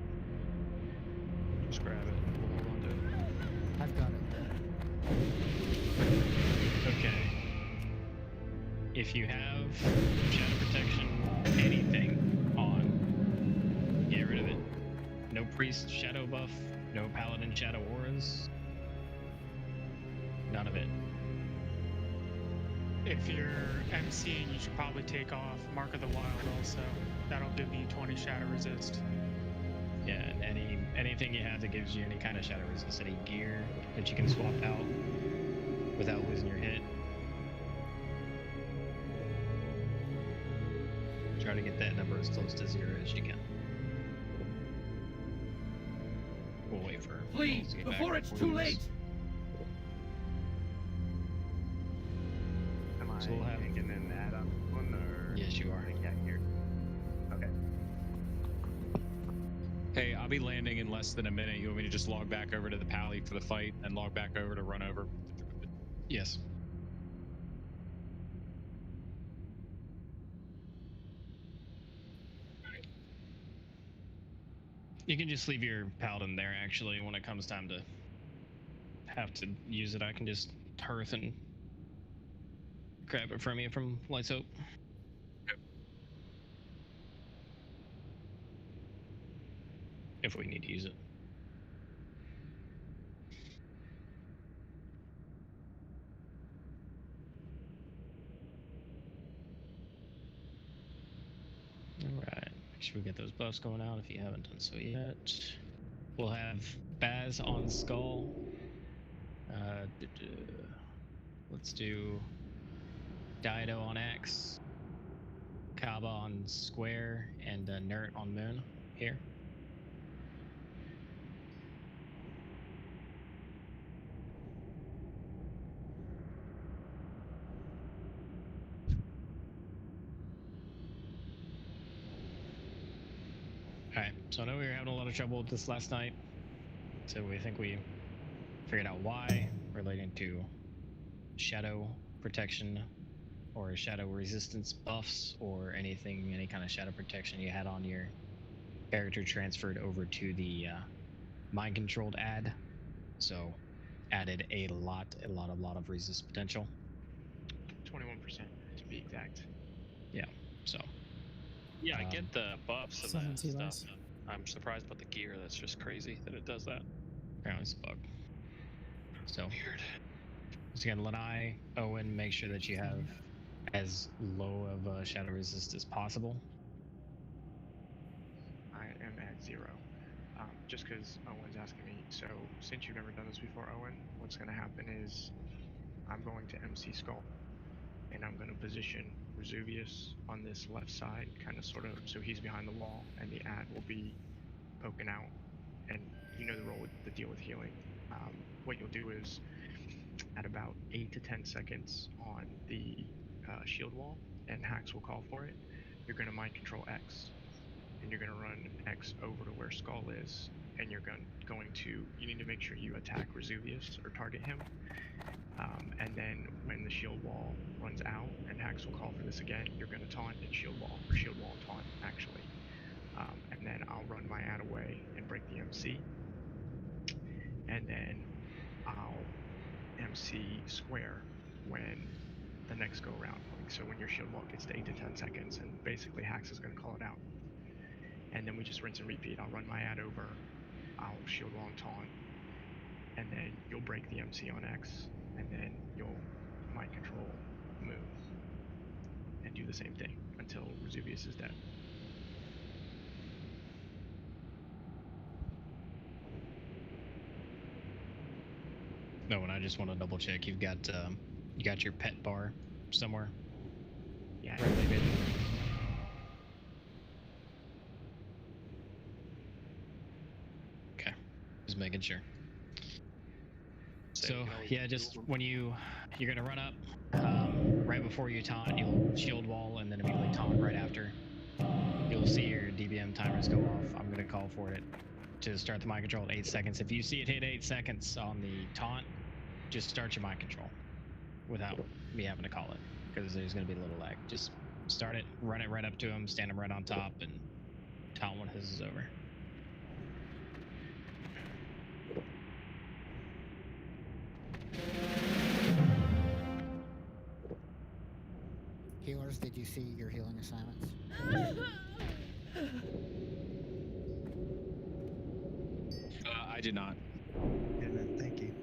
Just grab it. We'll hold on to it. I've got it. Okay. If you have shadow protection, anything on, get rid of it. No priest shadow buff, no paladin shadow auras. None of it. If you're MCing, you should probably take off Mark of the Wild also. That'll give you 20 shadow resist. Yeah, and anything you have that gives you any kind of shadow resist, any gear that you can swap out without losing your hit. Try to get that number as close to 0 as you can. We'll wait for Flee to get back before it's before too this. late. Am I So we'll have- taking an add-on one or? Yes, you are. Yeah, here. Okay. Hey, I'll be landing in less than a minute. You want me to just log back over to the pally for the fight and log back over to run over? Yes. You can just leave your paladin there, actually, when it comes time to have to use it. I can just hearth and grab it from you from Lights Hope. If we need to use it. Alright, make sure we get those buffs going out if you haven't done so yet. We'll have Baz on Skull. Let's do Dido on X, Kaba on Square, and Nert on Moon here. Alright, so I know we were having a lot of trouble with this last night. So we think we figured out why, relating to shadow protection or shadow resistance buffs or anything, any kind of shadow protection you had on your character transferred over to the mind controlled ad. So added a lot of resist potential. 21% to be exact. Yeah, so. Yeah, I get the buffs and Summon that sea stuff. lice. I'm surprised about the gear. That's just crazy that it does that. Apparently it's a bug. So Weird. just gonna let Owen make sure that you have as low of a shadow resist as possible. I am at 0. Just because Owen's asking me. So, since you've never done this before, Owen, what's going to happen is I'm going to MC Skull. And I'm going to position Razuvious on this left side, kind of sort of, so he's behind the wall, and the ad will be poking out. And you know the role with the deal with healing. What you'll do is, at about 8 to 10 seconds on the shield wall, and Naxx will call for it, you're going to mind control X. And you're going to run X over to where Skull is, and you're going to, you need to make sure you attack Razuvious or target him. And then when the shield wall runs out and Naxx will call for this again, you're going to taunt and shield wall, or shield wall and taunt, actually. And then I'll run my ad away and break the MC. And then I'll MC Square when the next go around. Like, so when your shield wall gets to 8 to 10 seconds, and basically Hax is going to call it out. and then we just rinse and repeat. I'll run my ad over, I'll shield wall and taunt, and then you'll break the MC on X, and then you'll mind control Moon, and do the same thing until Razuvious is dead. No, and I just want to double check. You got your pet bar somewhere. Yeah. Right, David. Okay, just making sure. So yeah, just when you're gonna run up, right before you taunt, you'll shield wall and then immediately taunt right after. You'll see your DBM timers go off. I'm gonna call for it to start the mind control at 8 seconds. If you see it hit 8 seconds on the taunt, just start your mind control without me having to call it, because there's gonna be a little lag. Just start it, run it right up to him, stand him right on top, and taunt when his is over. Healers, did you see your healing assignments? I did not. Good, man. Thank you.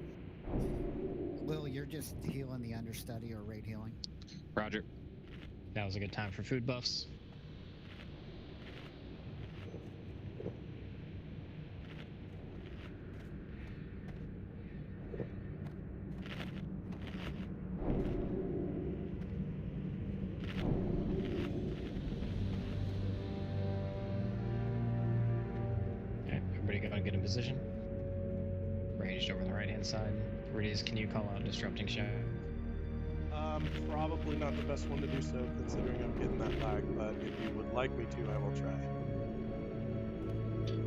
Lil, you're just healing the understudy or raid healing? Roger. That was a good time for food buffs. Okay, everybody go and get in position. Ranged over the right-hand side. Radius, can you call out Disrupting Shadow? Probably not the best one to do so, considering I'm getting that lag, but if you would like me to, I will try.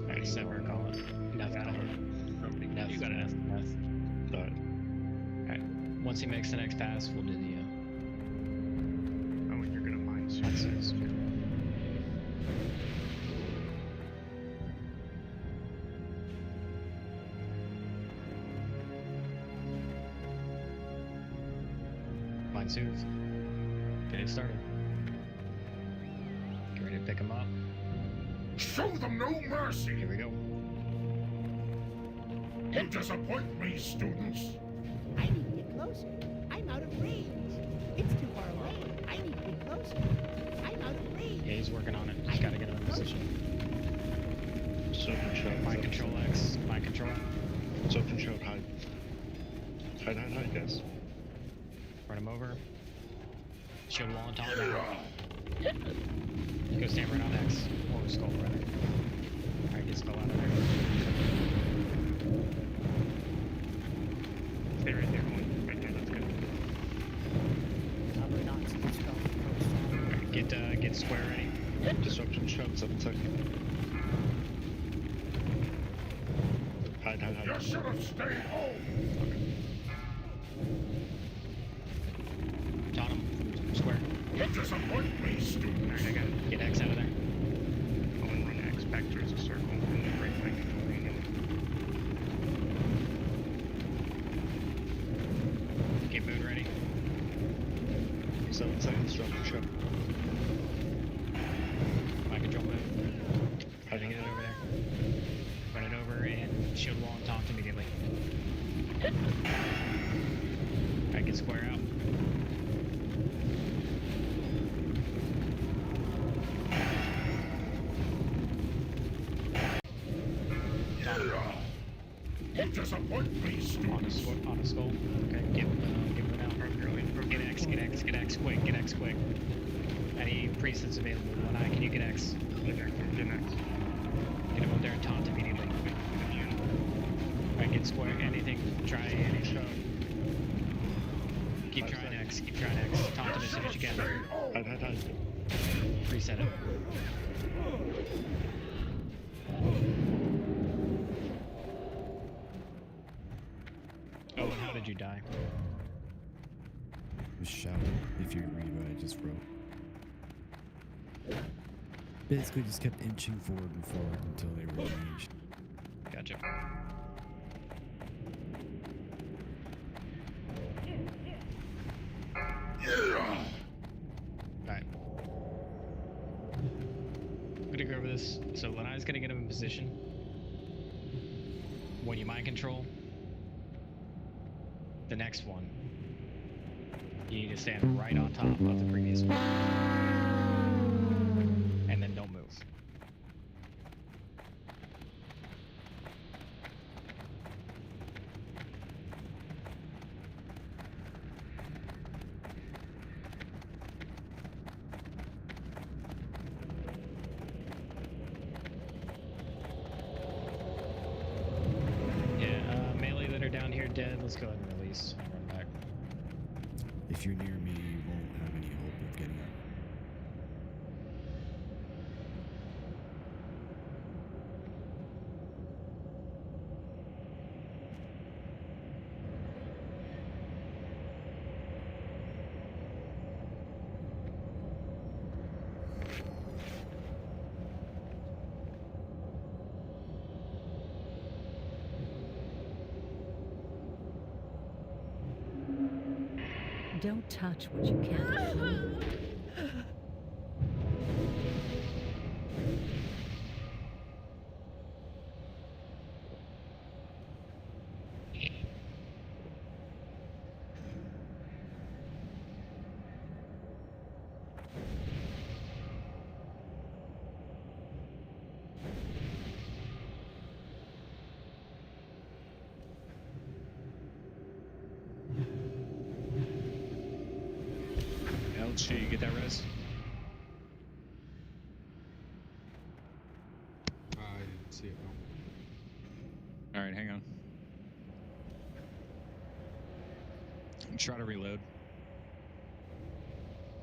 Alright, Sever, call it. Noth, call it. Noth. You got it. Noth. Alright. Alright, once he makes the next pass, we'll do the, Oh, and you're gonna mind suits. Mind soothe. Get it started. Get ready to pick him up. Show them no mercy! Here we go. You disappoint me, students! I need to get closer. I'm out of range. It's too far away. I need to get closer. I'm out of range. Yeah, he's working on it. Just gotta get him in position. Serpent shot. Mind control X. Mind control. Serpent shot, hide. Hide, guys. Run him over. Shield wall on top now. Go stand right on X. Or skull, rather. Alright, get skull out of there. Stay right there, one. Right there, that's good. Probably not to get spelled first time. Alright, get square ready. Disruption shot, 7 seconds. Hide. You should have stayed home! Taunt him from square. You disappoint me, students! Alright, I got it. Get X out of there. Oh, and run X back towards the circle, and then break mind control manually. Get Moon ready. 7 seconds, disruption shot. Mind control Moon. Get it over there. Run it over and shield wall and taunt immediately. Alright, get square out. You disappoint me, students! On a skull. Okay, get one out. Get X quick, get X quick. Any presets available? One eye, can you get X? Get X. Get him up there and taunt immediately. Alright, get square, anything, try any shot. Keep trying X, taunt him as soon as you can. Hide. Reset it. Oh, and how did you die? Was shouting, if you read what I just wrote. Basically just kept inching forward and forward until they were engaged. Gotcha. Alright. I'm gonna go over this. So Lanai's gonna get him in position. When you mind control, the next one, you need to stand right on top of the previous one. And then don't move. Down here dead. Let's go ahead and release and run back. If you're near me, you won't have any hope of getting up. Don't touch what you can't afford. You get that res? I didn't see it. No. Alright, hang on. Try to reload.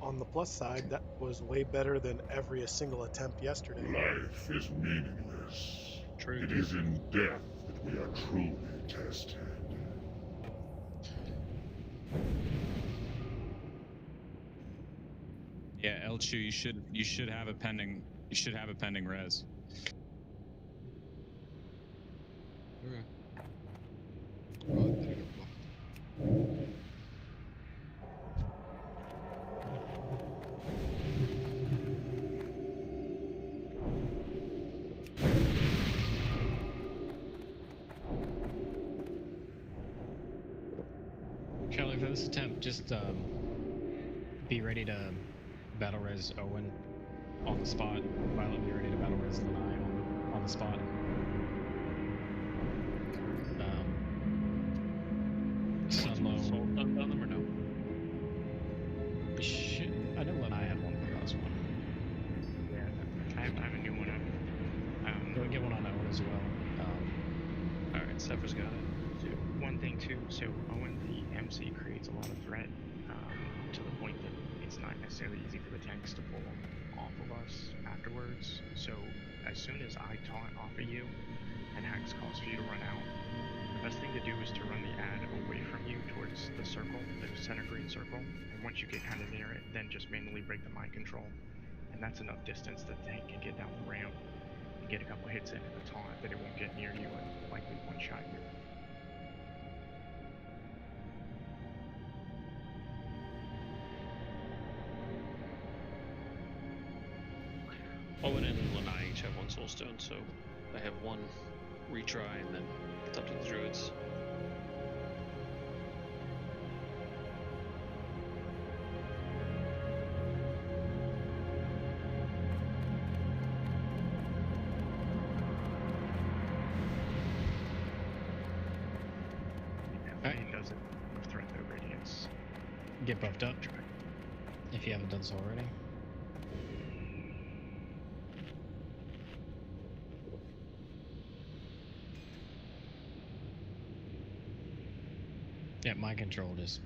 On the plus side, that was way better than every single attempt yesterday. Life is meaningless. True. It is in death that we are truly tested. Yeah, Elchu, you should have a pending res. Okay. Oh, there you go. Charlie, for this attempt, just be ready to battle res Owen on the spot. Violet, be ready to battle res Lanai on the spot. Sunlow. On them or no? I know Lanai had one for the last one. Yeah, I have a new one up. Go get one on Owen as well. Alright, Zephyr's got it. So one thing too, so Owen the MC creates a lot of threat to the point that it's not necessarily easy for the tanks to pull them off of us afterwards. So as soon as I taunt off of you and Hax calls for you to run out, the best thing to do is to run the ad away from you towards the circle, the center green circle. And once you get kind of near it, then just manually break the mind control. And that's enough distance that the tank can get down the ramp and get a couple hits into the taunt that it won't get near you and likely one-shot you. Owen and Lanai each have one soul stone, so I have one retry and then it's up to the druids. It doesn't threat no radiance. Get buffed up if you haven't done so already. Yeah, mind control just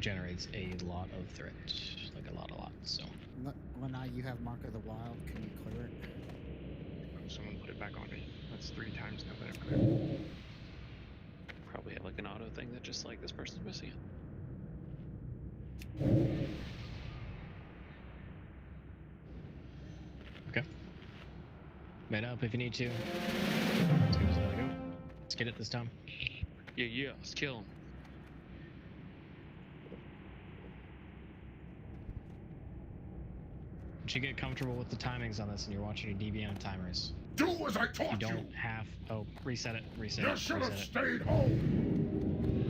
generates a lot of threat, like a lot. So. Lanai, you have Mark of the Wild. Can you clear it? Someone put it back on me. That's 3 times now that I've cleared. Probably have like an auto thing that just like this person's missing it. Okay. Man up if you need to. Let's go. Let's get it this time. Yeah, let's kill him. once you get comfortable with the timings on this and you're watching your DBM timers, Do as I taught you don't have. Oh, reset it. Reset You it. should reset have it. stayed home.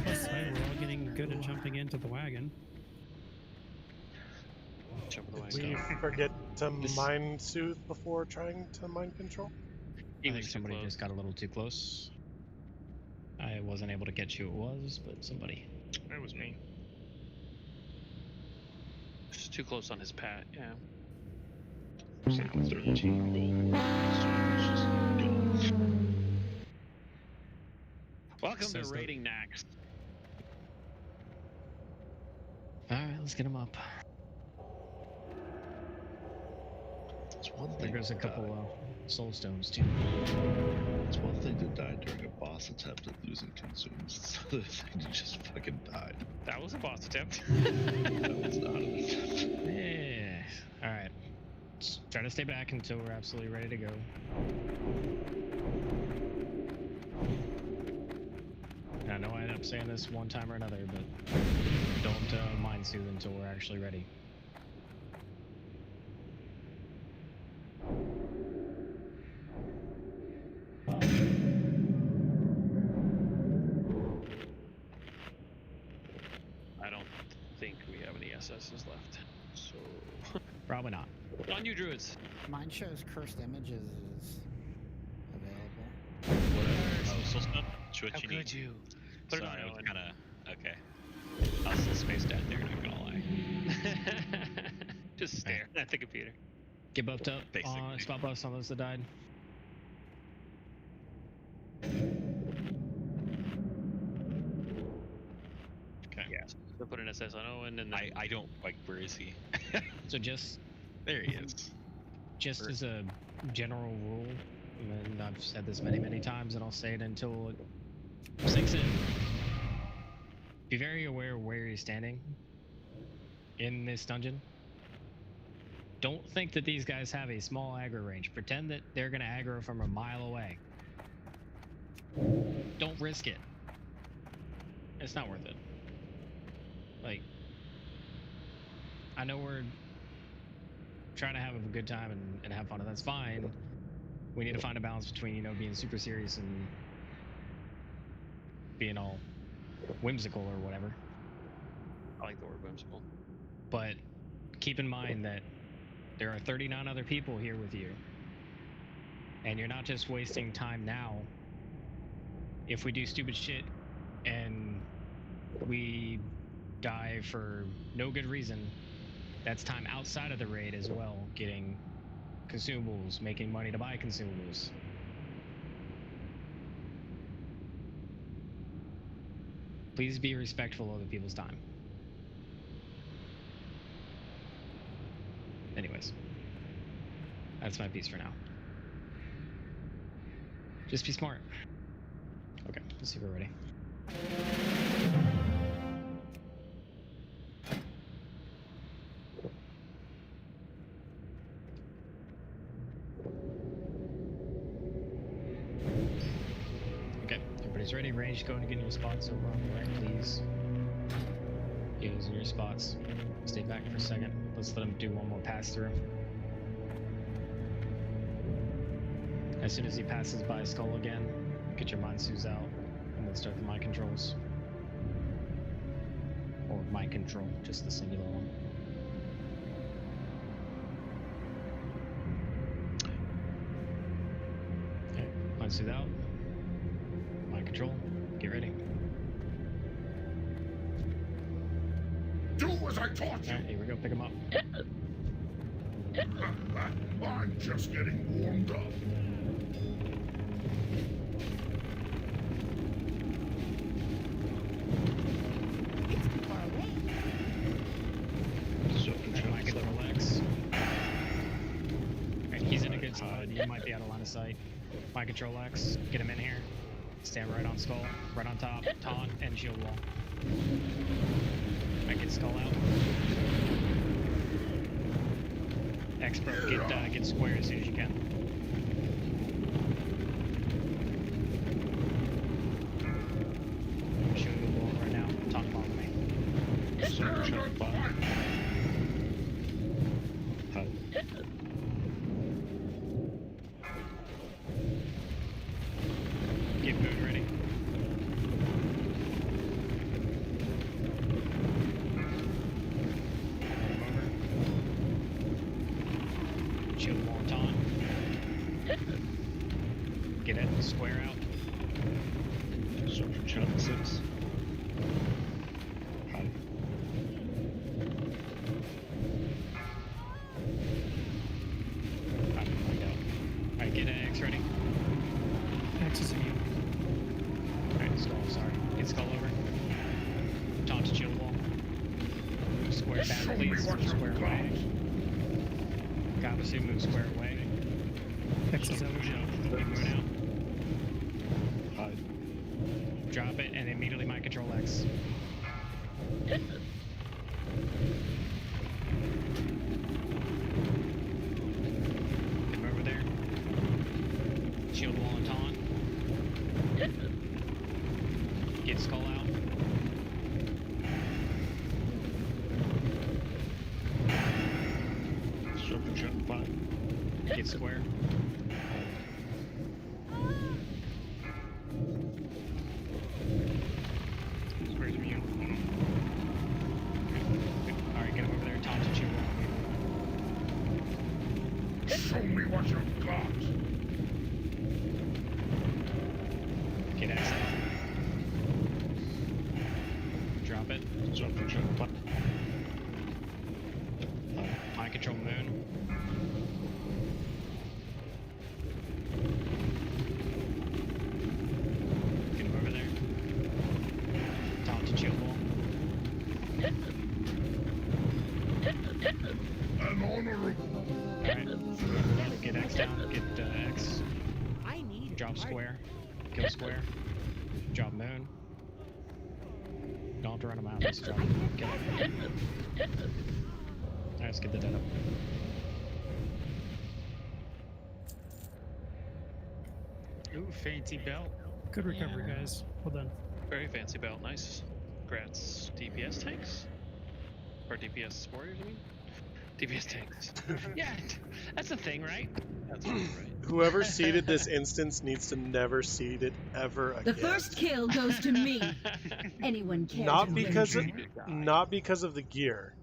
Plus, hey, we're all getting good at jumping into the wagon. Jump in the Did wagon. we forget to mind soothe before trying to mind control? I think somebody just got a little too close. I wasn't able to catch who it was, but somebody. It was me. Just too close on his pat, yeah. 13 gold. Welcome Says to the- raiding Naxx. Alright, let's get him up. It's one There thing. goes a to couple die. soul stones too. It's one thing to die during a boss attempt at losing consumes. It's another thing to just fucking die. That was a boss attempt. That was not an attempt. Yeah. Alright. Try to stay back until we're absolutely ready to go. And I know I end up saying this one time or another, but don't mind soothe until we're actually ready. I don't think we have any SSs left. So. Probably not. On you, druids. Mine shows cursed images is available. Oh, Soulstone? What How you could need? you? Put it Sorry, on I was Owen. kinda... Okay. I was a little spaced out there, not gonna lie. Just stare at the computer. Get buffed up. Basically. Spot buffs on those that died. Okay. Yeah. So put an SS on Owen, and then I don't... Like, where is he? So just There he is. just as a general rule, and I've said this many times, and I'll say it until it sinks in. Be very aware of where you're standing in this dungeon. Don't think that these guys have a small aggro range. Pretend that they're gonna aggro from a mile away. Don't risk it. It's not worth it. Like, I know we're trying to have a good time and have fun, and that's fine. We need to find a balance between, you know, being super serious and being all whimsical or whatever. I like the word whimsical. But keep in mind that there are 39 other people here with you. And you're not just wasting time now. If we do stupid shit and we die for no good reason, that's time outside of the raid as well, getting consumables, making money to buy consumables. Please be respectful of other people's time. Anyways, that's my piece for now. Just be smart. Okay, let's see if we're ready. Okay, everybody's ready. Range, go and get in your spots over on the right, please. Heals in your spots. Stay back for a second. Let's let him do one more pass through. As soon as he passes by Skull again, get your mind soothes out, and then start the mind controls. Or mind control, just the singular one. Okay, mind soothe out. Mind control, get ready. Do as I taught you. Alright, here we go, pick him up. I'm just getting warmed up. It's too far away. I can relax. Alright, he's in a good spot. You might be out of line of sight. My control X. Get him in here. Stand right on Skull. Right on top. Taunt and shield wall. Alright, get Skull out. X-Pro, get square as soon as you can. 6. Alright, get an X ready. X is immune. Alright, skull, sorry. Get skull over. Taunt to shield wall. Square back, please. Square away. Kabasu, move square away. X is over. Move out. Drop it and immediately mind control X. Come over there. Shield wall and taunt. Get skull out. Circle jump 5. Get square. Square's immune. Alright, get him over there. Taunt to shield wall. Show me what you've got. Get X out. Drop it. Circle jump 5. Mind control moon. Get him over there. Taunt to shield wall. An honorable. Alright. Get X down. Get X. I need Drop square. Kill square. Drop moon. Don't have to run him out. Just drop him. Kill him. Alright, let's get the dead up. Ooh, fancy belt. Good recovery, guys. Well done. Very fancy belt, nice. Congrats, DPS tanks? Or DPS warriors, I mean? DPS tanks. Yeah, that's a thing, right? That's right. Whoever seeded this instance needs to never seed it ever again. The first kill goes to me. Anyone care Not to because of, venture? not because of the gear,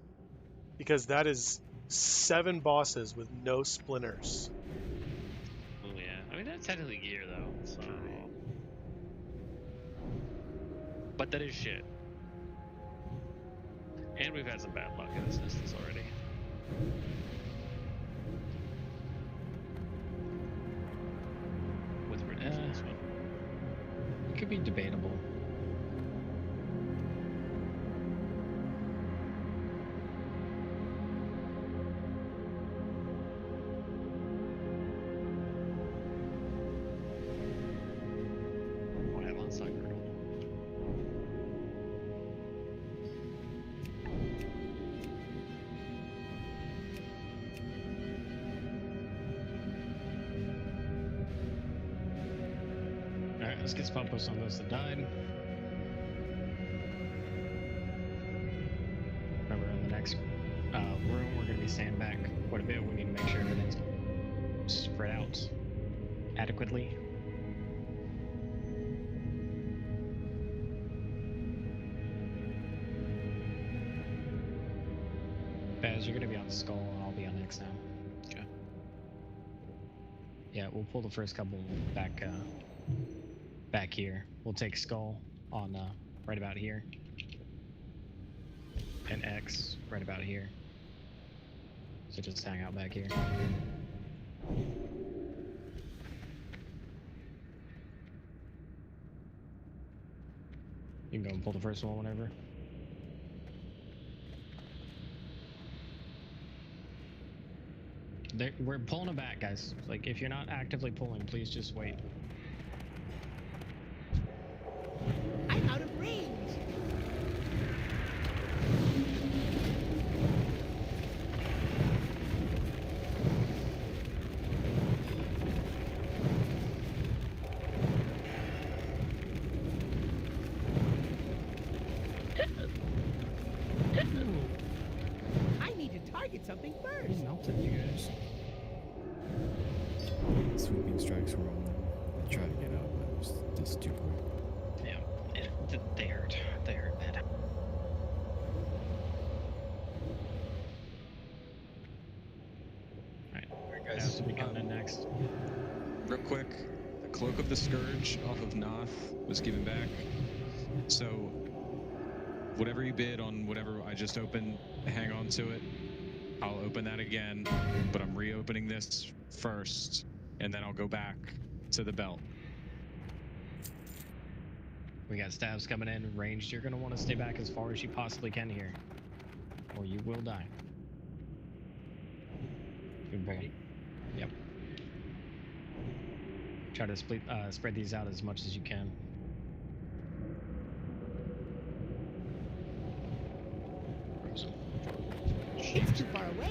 because that is 7 bosses with no splinters. Oh yeah, I mean that's technically gear though, so... But that is shit. And we've had some bad luck in this instance already. With ridiculous one. It could be debatable. Oh, I have on side girdle. Alright, let's get spot posts on those that died. Remember, in the next room, we're going to be standing back quite a bit. We need to make sure everything's spread out adequately. Baz, you're going to be on Skull, and I'll be on X now. Okay. Yeah, we'll pull the first couple back back here. We'll take Skull on right about here. And X right about here. So just hang out back here. You can go and pull the first one whenever. We're pulling them back, guys. Like, if you're not actively pulling, please just wait. I'm out of range. I need to target something first. Melted you guys. Sweeping strikes were on them. I tried to get out, but it was just too quick. Yeah, they hurt. They hurt bad. Alright, guys. Will be coming in next. Real quick, the Cloak of the Scourge off of Noth was given back. So, whatever you bid on whatever I just opened, hang on to it. I'll open that again, but I'm reopening this first, and then I'll go back to the belt. We got stabs coming in. Ranged, you're going to want to stay back as far as you possibly can here, or you will die. Good boy. Yep. Try to spread these out as much as you can. It's too far away.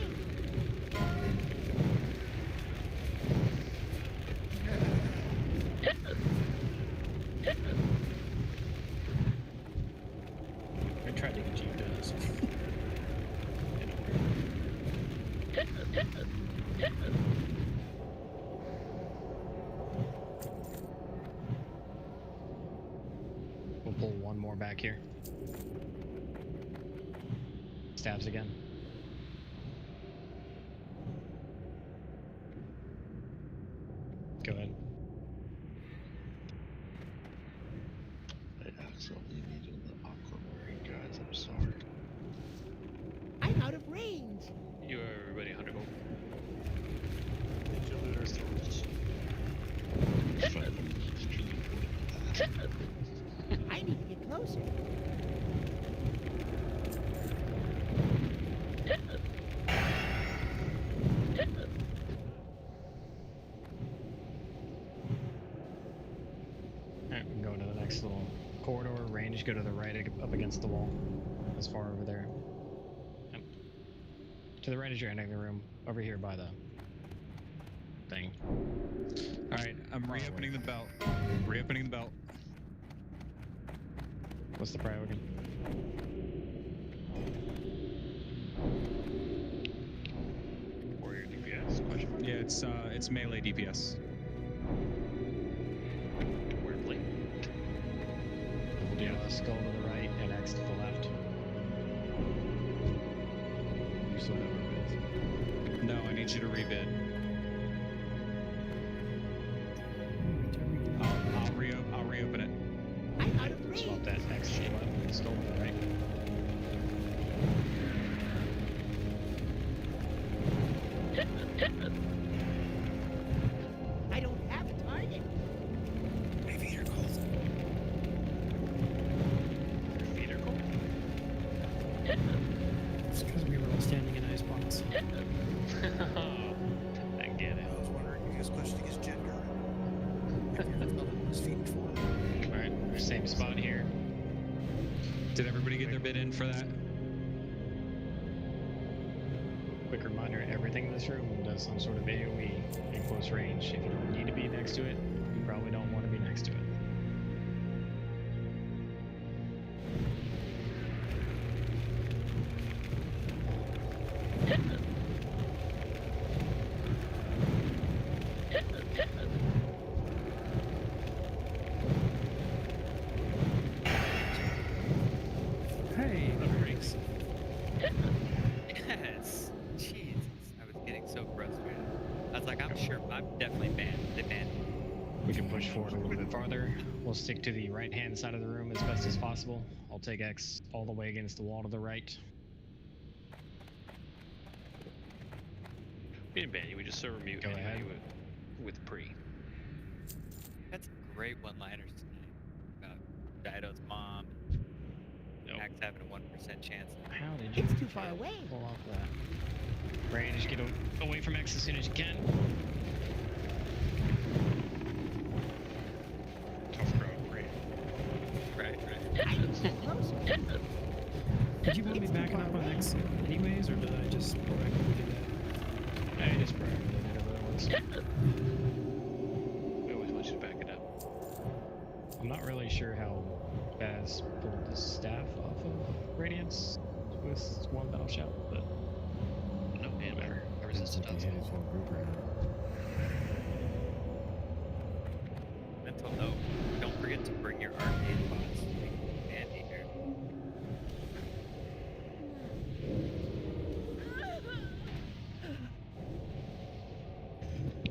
I tried to get you guys. We'll pull one more back here. Stabs again. Go ahead. I accidentally needed the aquamarine, guys. I'm sorry. I'm out of range. You are everybody 100 gold. Ninja looters. I need to get closer. Alright, we can go into the next little corridor. Range, go to the right up against the wall. As far over there. Yep. To the right as you're entering the room. Over here by the thing. Alright, I'm reopening the belt. Reopening the belt. What's the prio again? Warrior DPS question mark. Yeah, it's melee DPS. Word plate. We'll do the skull to the right and X to the left. You still have our bids? No, I need you to rebid. I'll reopen it. I'm out of range. Swap that X to the left and skull to the right. I don't have a target. My feet are cold. Your feet are cold. It's because we were all standing in ice box. I get it. I was wondering if he was questioning his gender. If you're telling his feet for. Alright, same spot here. Did everybody get their bid in for that? Quick reminder, everything in this room does some sort of AoE in close range. If you don't need to be next to it, you probably don't want to be next to it. Hey, Riggs. Yes. Jesus. I was getting so frustrated. I was like, I'm sure I'm definitely banned. They banned me. We can push forward a little bit farther. We'll stick to the right-hand side of the room as best as possible. I'll take X all the way against the wall to the right. We didn't ban you, we just server mute Go anyway ahead. with pre. That's great one-liners tonight about Dido's mom. Naxx having a 1% chance. How did you It's too far away. pull off that? Range, get away from X as soon as you can. Tough crowd, great. Right. I need to get closer. Did you want me backing up on X anyways, or did I just proactively do that? I just proactively did it once. We always want you to back it up. I'm not really sure how Baz pulled the staff off of Radiance with one battle shout, but No, and better. Ever since Depends it if does. you hit his whole group or not. Mental note. Don't forget to bring your arcade bots. Handy here.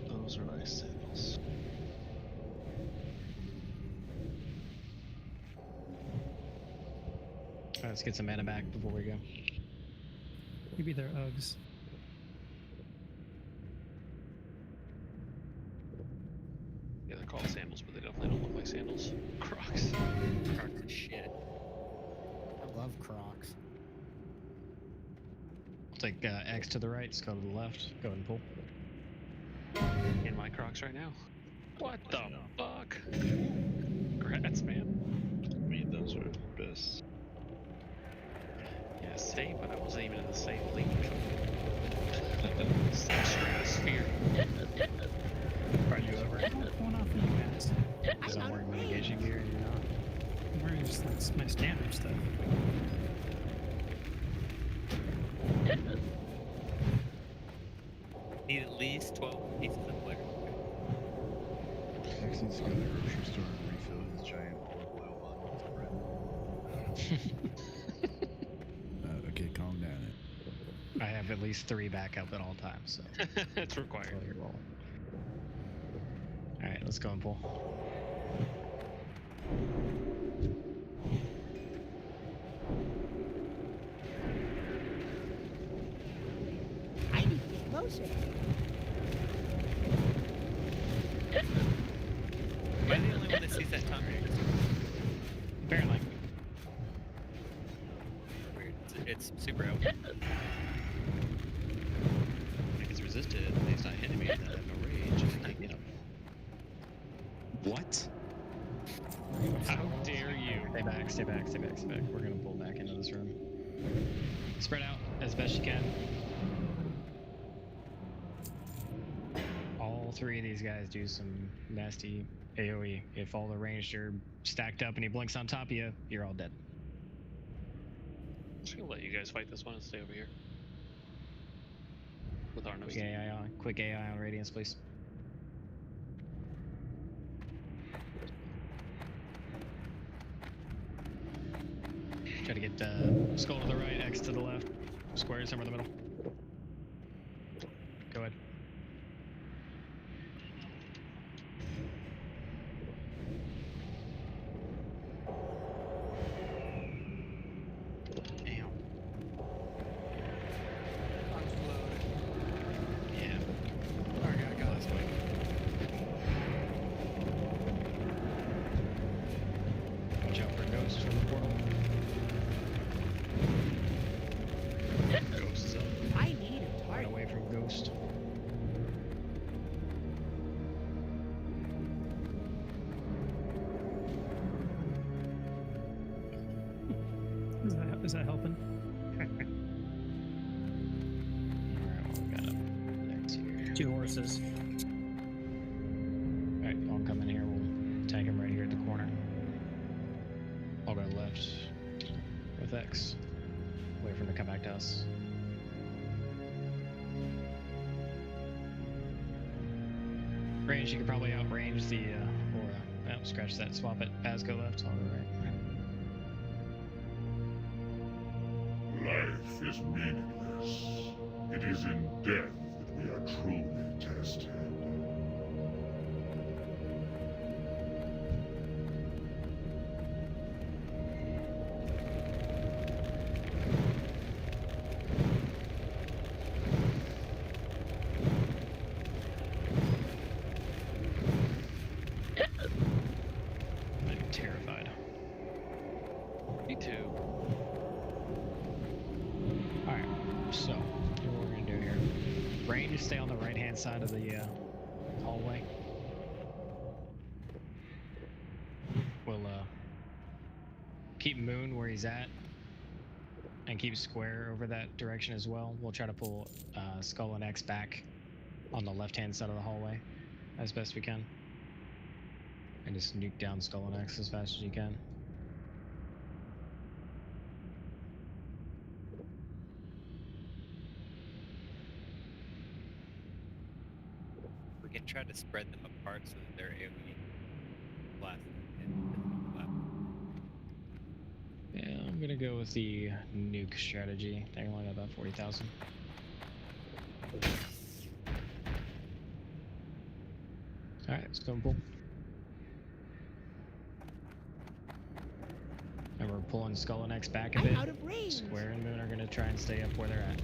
Those are nice sandals. Alright, let's get some mana back before we go. Maybe they're Uggs. Yeah, they're called sandals, but they definitely don't look like sandals. Crocs. Crocs is shit. I love Crocs. I'll take X to the right, let's go to the left. Go ahead and pull. In my Crocs right now. What the fuck? Congrats, man. I mean, those are best. Yeah, same, but I wasn't even in the same league. Same stratosphere. Are you over? What's going on for you guys? Because I'm wearing mitigation gear and you're not. I'm wearing just like my standard stuff. Need at least 12 pieces of player. Next needs to go to the grocery store and refill his giant olive oil bottle with bread. Okay, calm down. I have at least 3 backup at all times, so. It's required. Alright, let's go and pull. I need to get closer. Am I the only one that sees that tongue? Apparently. Weird. It's super open. If it's resisted, it's not hitting me, and I have no rage. I can't get him. What? How dare you? Stay back, stay back, stay back, stay back. We're gonna pull back into this room. Spread out as best you can. All 3 of these guys do some nasty AoE. If all the ranged are stacked up and he blinks on top of you, you're all dead. I'm just gonna let you guys fight this one and stay over here. With our Quick AI on, Radiance, please. Try to get skull to the right, X to the left, square somewhere in the middle. Go ahead. Damn. Yeah. Alright, I got this way. Watch out for ghosts from the portal. Ghosts up. I need a Run target. away from ghost. Is that helping? Alright, what we got up next here? 2 horses. Alright, I'll come in here. We'll tank him right here at the corner. I'll go left with X. Wait for him to come back to us. Range, you could probably outrange the aura. Oh, scratch that. Swap it. Paz, go left. I'll go right. Life is meaningless. It is in death that we are truly tested. I'm terrified. Me too. Alright, so what we're gonna do here. Range, stay on the right hand side of the hallway. We'll keep Moon where he's at. And keep Square over that direction as well. We'll try to pull Skull and X back on the left hand side of the hallway as best we can. And just nuke down Skull and X as fast as you can. We can try to spread them apart so that they're AoE blast. Yeah, I'm gonna go with the nuke strategy. They're only got about 40,000. Alright, let's go and pull. And we're pulling Skull and X back a I'm bit. out of range. Square and Moon are gonna try and stay up where they're at.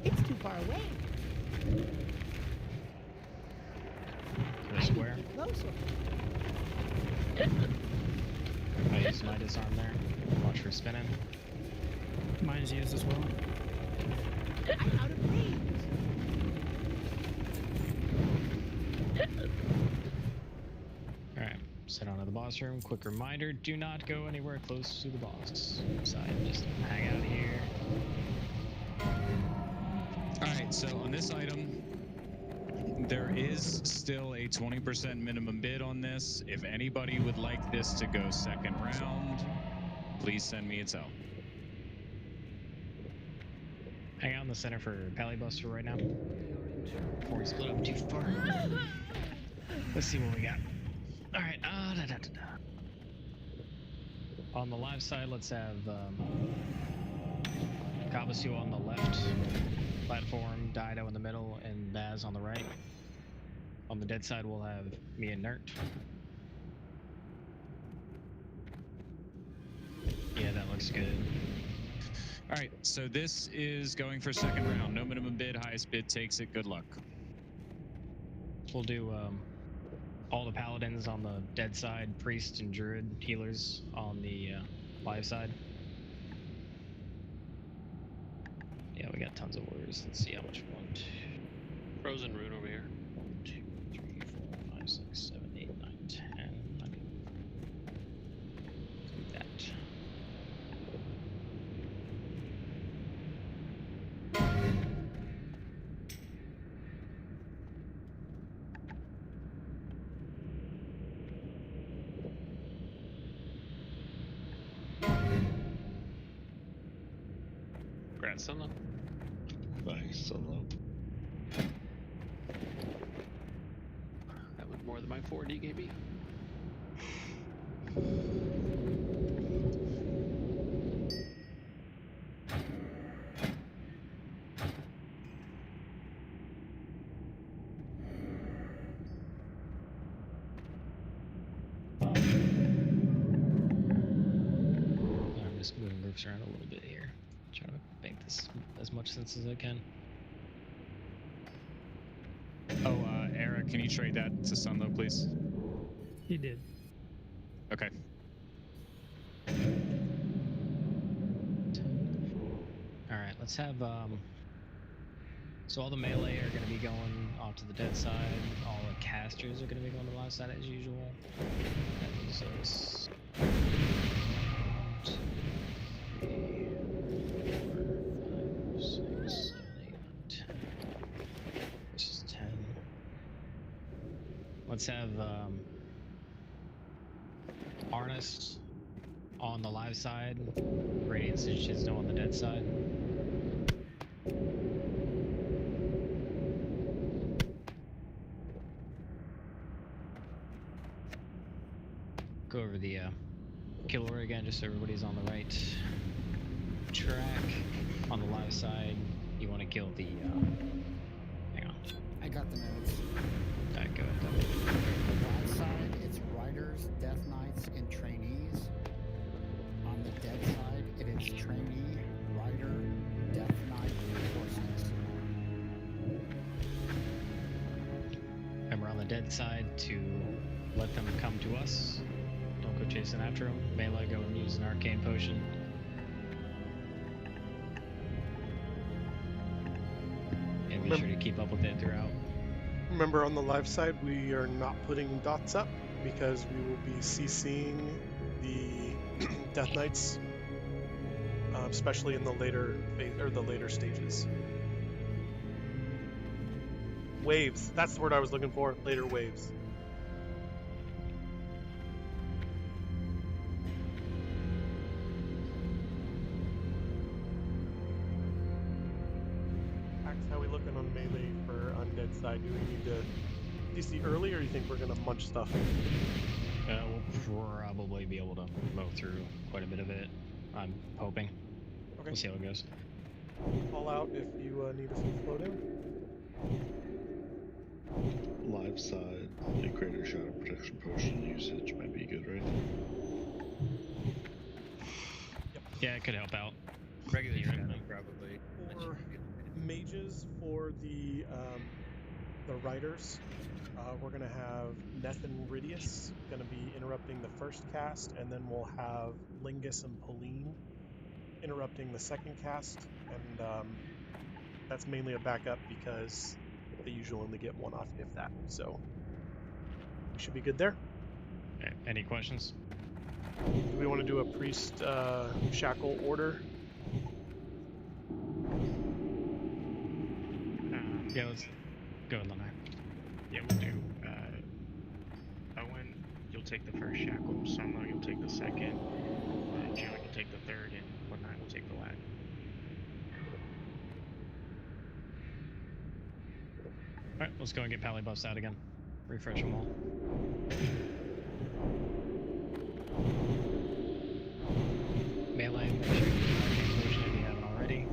It's too far away. Go Square. Closer. I use my disarm there. Watch for spinning. Mine is used as well. I'm out of range. Alright, sit on to the boss room. Quick reminder, do not go anywhere close to the boss side. Just hang out here. Alright, so on this item, there is still a 20% minimum bid on this. If anybody would like this to go second round, please send me a tell. Hang out in the center for Palibuster right now. Before we split up too far. Let's see what we got. Alright, on the live side, let's have Kabasu on the left platform, Dido in the middle, and Baz on the right. On the dead side, we'll have me and Nert. Yeah, that looks good. All right, so this is going for second round. No minimum bid, highest bid takes it. Good luck. We'll do all the paladins on the dead side, priest and druid healers on the live side. Yeah, we got tons of warriors. Let's see how much we want. Frozen rune over here. 1, 2, 3, 4, 5, 6, 7, 8, 9, 10. Okay. Do that. Congrats, Solo. Nice, Solo. That was more than my 4D gave me. I'm just moving groups around a little bit here. Trying to make this as much sense as I can. Oh, Eric, can you trade that to Sunlow, please? He did. Okay. Alright, let's have so all the melee are gonna be going off to the dead side. All the casters are gonna be going to the left side as usual. That leaves us 1, 2, 3, 4, 5, 6, 7, 8, 9, 10. This is 10. Let's have Arnis on the live side, Radiance and Shizno on the dead side. Go over the Killor again, just so everybody's on the right track. On the live side, you want to kill the. Hang on. I got the notes. Alright, go ahead. On the live side, it's riders, death knights, and trainees. On the dead side, it is trainee, rider, death knight, and horses. Remember on the dead side to let them come to us. Don't go chasing after them. Melee, go and use an arcane potion. And be sure to keep up with it throughout. Remember, on the live side, we are not putting dots up because we will be CCing the Death Knights, especially in the later stages. Waves. That's the word I was looking for. Later waves. Axe, how we looking on melee for undead side? Do we need to DC early, or do you think we're gonna munch stuff? We'll probably be able to mow through quite a bit of it. I'm hoping. Okay. We'll see how it goes. Call out if you need us to slow down. live side, a greater shadow protection potion usage might be good, right? Yeah, it could help out. Regular You're in shadow, there. probably. That For should be okay. mages, for the riders, we're gonna have Noth the Plaguebringer gonna be interrupting the first cast, and then we'll have Lingus and Pauline interrupting the second cast, and that's mainly a backup because they usually only get one off, if that. So we should be good there. Okay, any questions? Do we want to do a priest shackle order? Yeah, let's go with Lanai. Yeah, we'll do. Owen, you'll take the first shackle. Sunlow, you'll take the second. John, you'll take the third, and Lanai will take the last. Alright, let's go and get pally buffs out again. Refresh them all. Melee, make sure you keep that potion if you haven't already.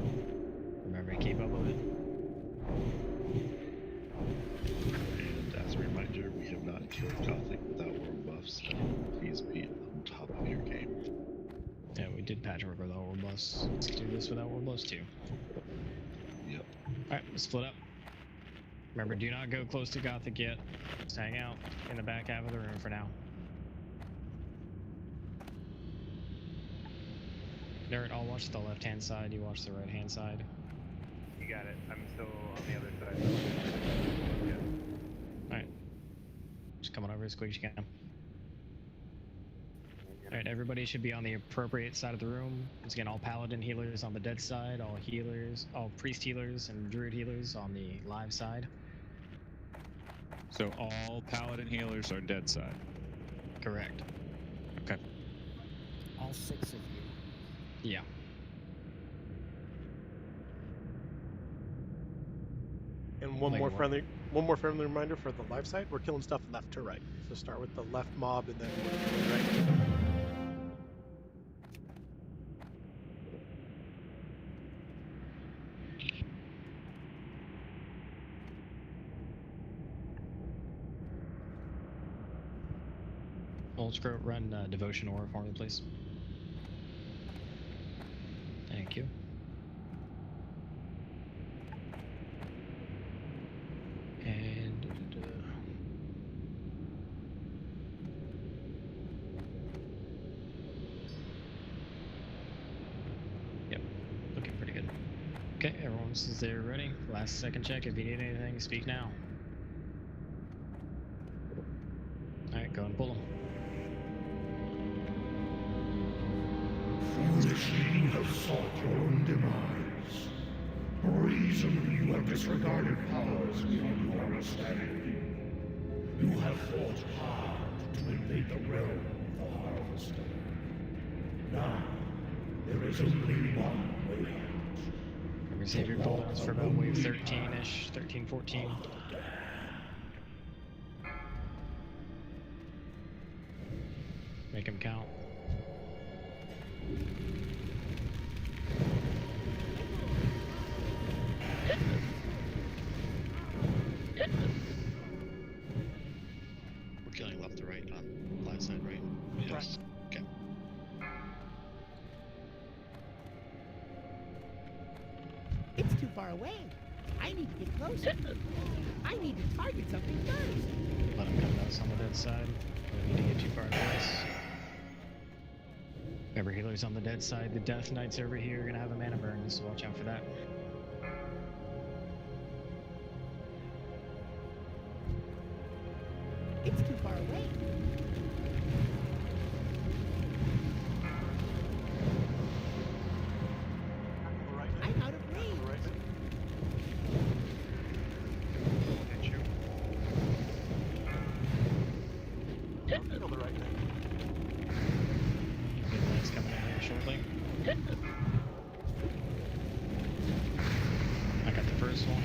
Remember to keep up with it. And as a reminder, we have not killed Gothic without world buffs, so please be on top of your game. Yeah, we did patchwork without world buffs. Let's do this without world buffs too. Yep. Alright, let's split up. Remember, do not go close to Gothic yet. Just hang out in the back half of the room for now. Nerd, I'll watch the left-hand side, you watch the right-hand side. You got it. I'm still on the other side. Yeah. Alright. Just come on over as quick as you can. Alright, everybody should be on the appropriate side of the room. Once again, all paladin healers on the dead side, all healers, all priest healers and druid healers on the live side. So all paladin healers are dead side. Correct. Okay. All 6 of you. Yeah. And one more friendly reminder for the live side: we're killing stuff left to right. So start with the left mob and then work to the right. Old Scroat, run Devotion Aura for me, please. Thank you. And yep, looking pretty good. Okay, everyone says they're ready. Last second check. If you need anything, speak now. Alright, go and pull them. Foolishly you have sought your own demise. Reasonably you have disregarded powers beyond your understanding. You have fought hard to invade the realm of the Harvester. Now, there is only one way out. Receive your cooldowns for about wave 13-ish, 13, 14. Make them count. We're killing left to right on live side, right? Yes. Okay. It's too far away. I need to get closer. I need to target something first. Let them come to us on the dead side. We don't need to get too far advice. Remember, healers on the dead side. The Death Knights over here are gonna have a mana burn, so watch out for that. It's too far away. I'm out of range. Kill the right thing. Good knights coming in here shortly. I got the first one.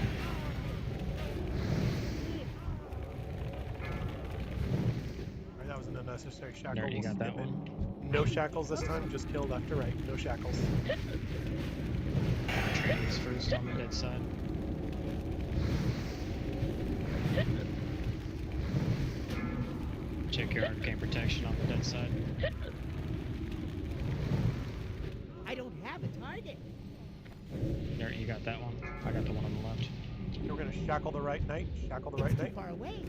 Alright, that was an unnecessary shackle. Nerd, you got that skip it. one. No shackles this time, just kill left to right. No shackles. Trainees first on the dead side. Check your arcane protection on the dead side. I don't have a target. There, you got that one. I got the one on the left. We're gonna shackle the right knight. Shackle the right It's too knight. far away.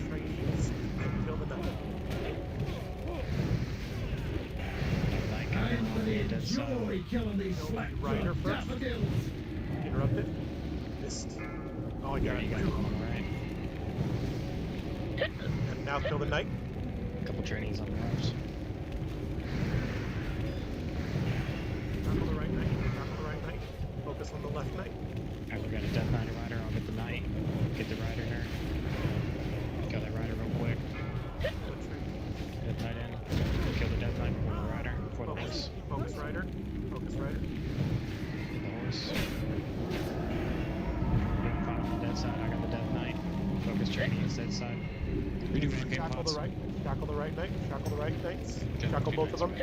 Trainees. Kill the knight. Knight coming on the dead side. killing these Rider first. Interrupted. Missed. Oh, I got There, it. you got the one on the right. And now kill the knight. A couple trainees on the left. Shackle the right knight. Shackle the right knight. Focus on the left knight. Alright, we got a Death Knight and Rider. I'll get the Knight. Get the Rider here. Kill that Rider real quick. Death Knight in. Kill the Death Knight before the Rider. Before the horse. Focus rider. Focus rider. Get the horse. Fight on the dead side. I got the Death Knight. Focus trainees dead side. Redo arcane Shackle pots. the right. Shackle the right knight. Shackle the right knights. Shackle both of them.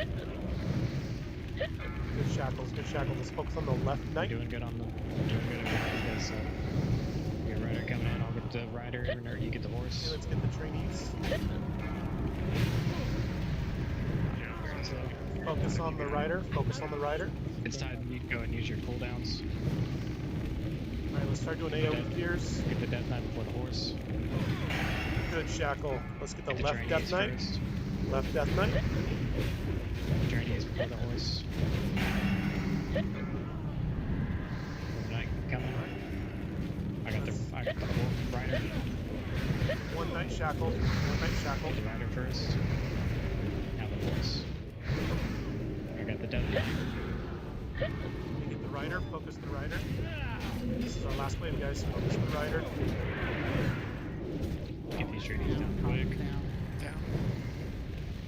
Good shackles. Good shackles. Let's focus on the left knight. Doing good on the dead side. Get Rider coming in. I'll get the Rider. You get the horse. Okay, let's get the trainees. Focus on the rider. Focus on the rider. It's time to go and use your cooldowns. Alright, let's start doing AoE fears. Get the Death Knight before the horse. Good shackle. Let's get the Get left Death trainees Knight. first. Left Death Knight. Trainees before the horse. Knight coming. I got the Rider. One knight shackled. One knight shackled. Get the Rider first. Now the horse. I got the Death Knight. We get the rider. Focus the rider. This is our last wave, guys. Focus the rider. Get these trainees down quick.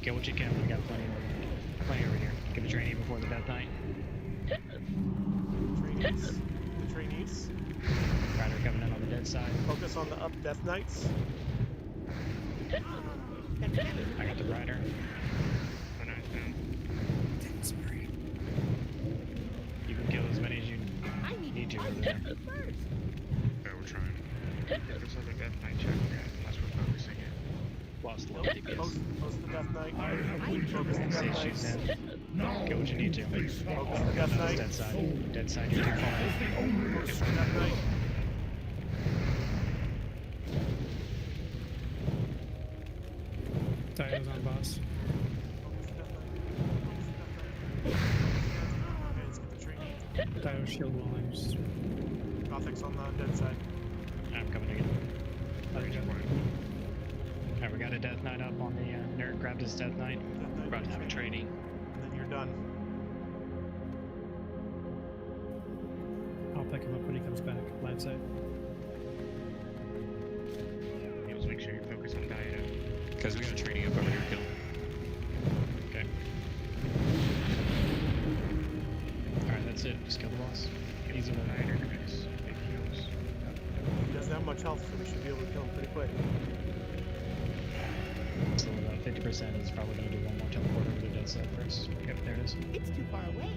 Get what you can. We got plenty over here. Get the trainee before the Death Knight. Trainees. The trainees. Rider coming in on the dead side. Focus on the up Death Knights. I got the Rider. You can kill as many as you need to over there. Yeah, we're trying. Get this other Death Knight check, unless we're focusing it. Lost a little DPS. Post the Death Knight. Focus the Say Death shoots Knight. in. Get what you need to. Focus the Death Knight. Dead side. Dead side, you're too far. Focus the Death Knight. Dio's on boss. Okay, let's get the trainee. Dio shield wall. I'm just. Gothik's on the dead side. I'm coming again. Alright, we got a Death Knight up on the nerd. Grabbed his Death Knight. We're about to have a trainee. And then you're done. I'll pick him up when he comes back. Live side. Yeah, let's make sure you focus on Dido. Because we got a trainee up over here, kill. Okay. Alright, that's it. Just kill the boss. Easy one. Dido, guys. Big heals. He doesn't have much health, so we should be able to kill him pretty quick. So about 50% is probably going to do one more teleport over the dead side first. Yep, there it is. It's too far away.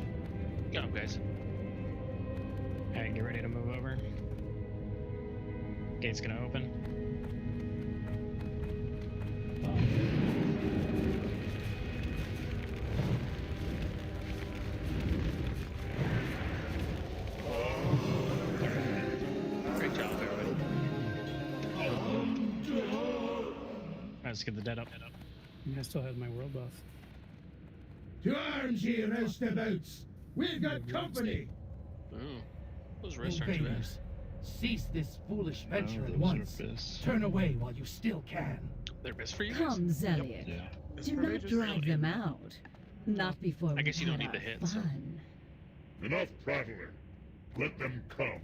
Got him, guys. Alright, get ready to move over. Gate's going to open. Great job, everybody. Let's get the dead up. I still have my world buff. To arms, ye roustabouts! We've got company! Ooh. Those wrists aren't too bad. Invaders, cease this foolish venture those at are once. fists. Turn away while you still can. They're best for you guys? Come, Zeliek. Yeah. It's Do for not mages. drive them out. Not before I guess we you don't have need the our hit, so. fun. Enough prattling. Let them come.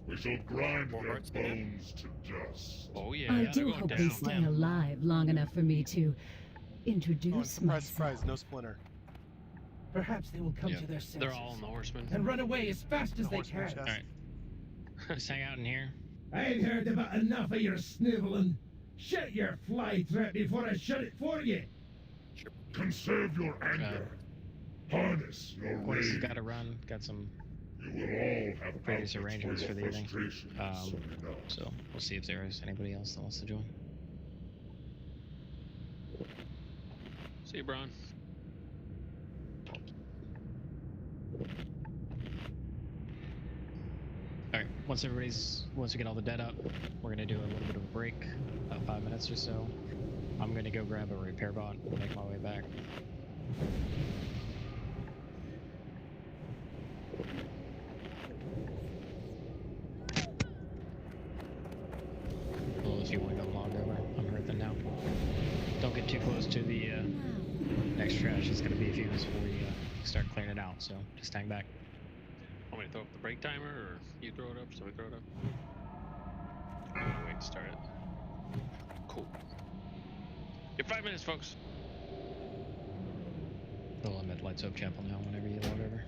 We shall grind More their hearts to hit. bones to dust. Oh yeah, I they're do going hope down. they stay alive long enough for me to introduce Oh, and surprise, myself. surprise, no splinter. Perhaps they will come Yeah, to their senses they're all in the Horsemen. and run away as fast as The they horseman can. chest. Alright. Just hang out in here. I've heard about enough of your sniveling. Shut your fly trap before I shut it for you. Conserve your anger. Harness your Cordy's rage. got to run. Got some You will all have previous outlets arrangements for your the evening. frustrations soon enough. So we'll see if there is anybody else that wants to join. See you, Bron. Alright, once we get all the dead up, we're gonna do a little bit of a break, about 5 minutes or so. I'm gonna go grab a repair bot and make my way back. Well, if you want to go log over, I'm earthing now. Don't get too close to the next trash. It's gonna be a few minutes before we start clearing it out, so just hang back. Want me to throw up the break timer, or you throw it up? So we throw it up. Wait to start it. Cool. Get 5 minutes, folks. Well, I'm at Light Soap Chapel now. Whenever you log over.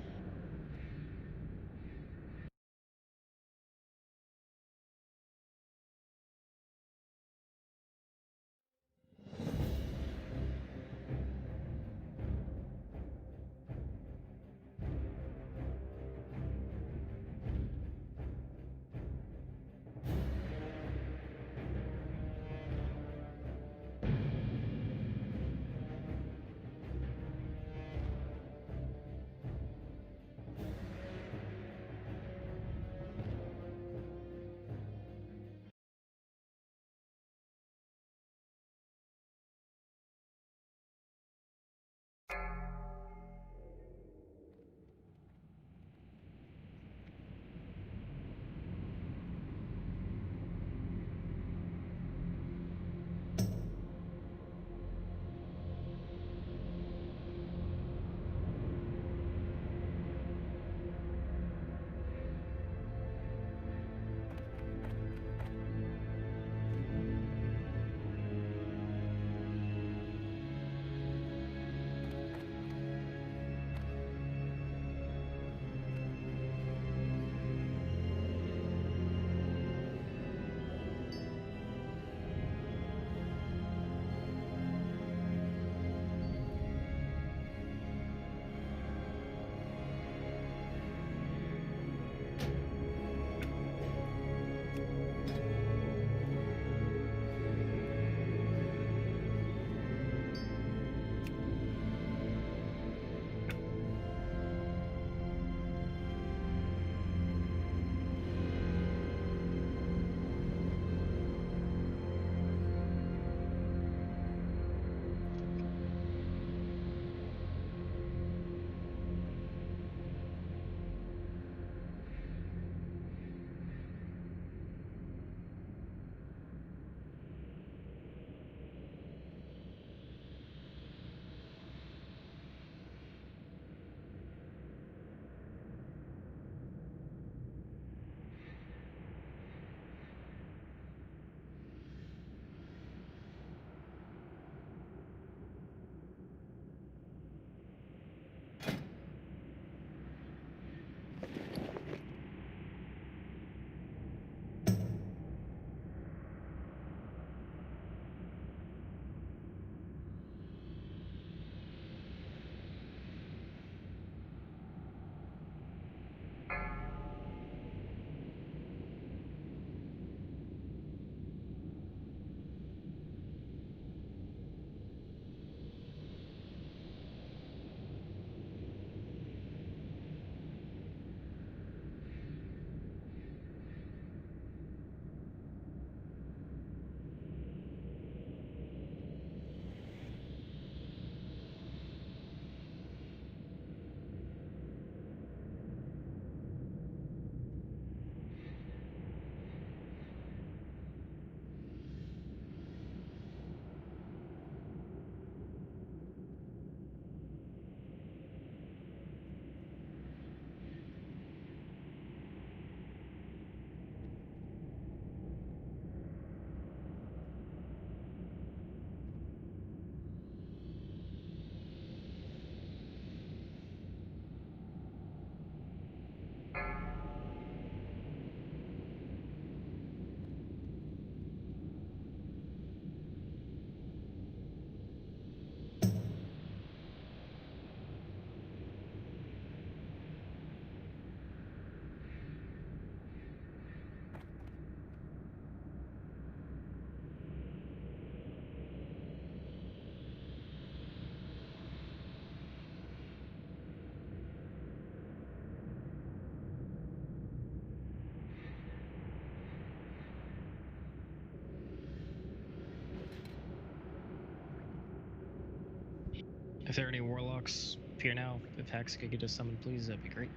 If there are any warlocks here now, if Hex could get us summoned, please, that'd be great.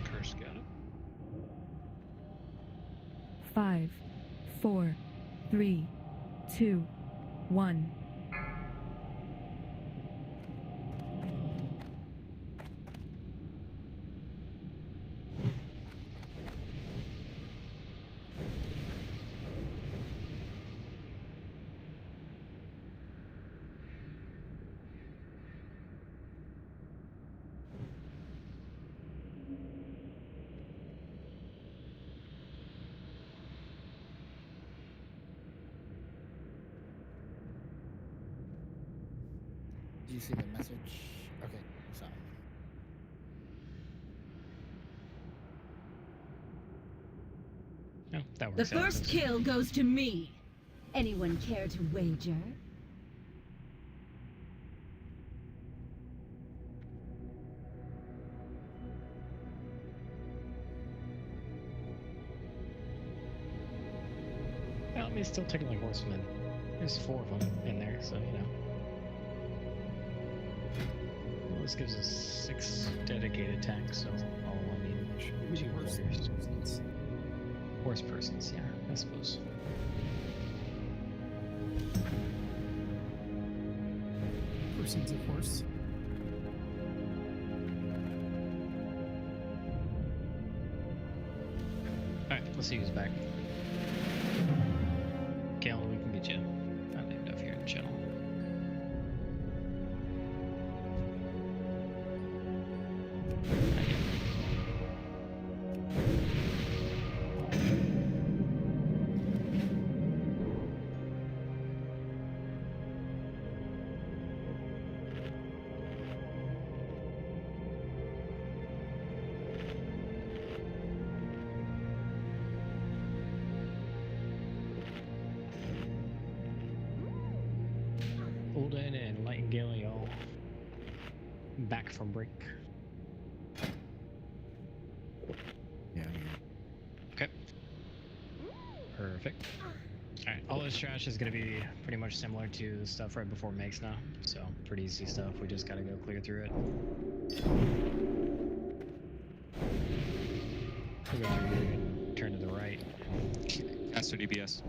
Curse got it. 5, 4, 3, 2, 1. Do you see the message? Okay, sorry. No, that The works out. first kill goes to me. Anyone care to wager? Well, I mean, it's still technically horsemen. There's 4 of them in there, so, you know. Well, this gives us 6 dedicated tanks, so all I need 2 warriors. Horse persons, yeah, I suppose. Persons, of course. Alright, let's see who's back. Kalen, we can get you. I leave it up here in the channel. Olden and Nightingale, y'all back from break. Yeah. Okay. Perfect. Alright, all this trash is going to be pretty much similar to the stuff right before Makes now, so pretty easy stuff. We just got to go clear through it. We'll go through here and turn to the right. Caster DPS.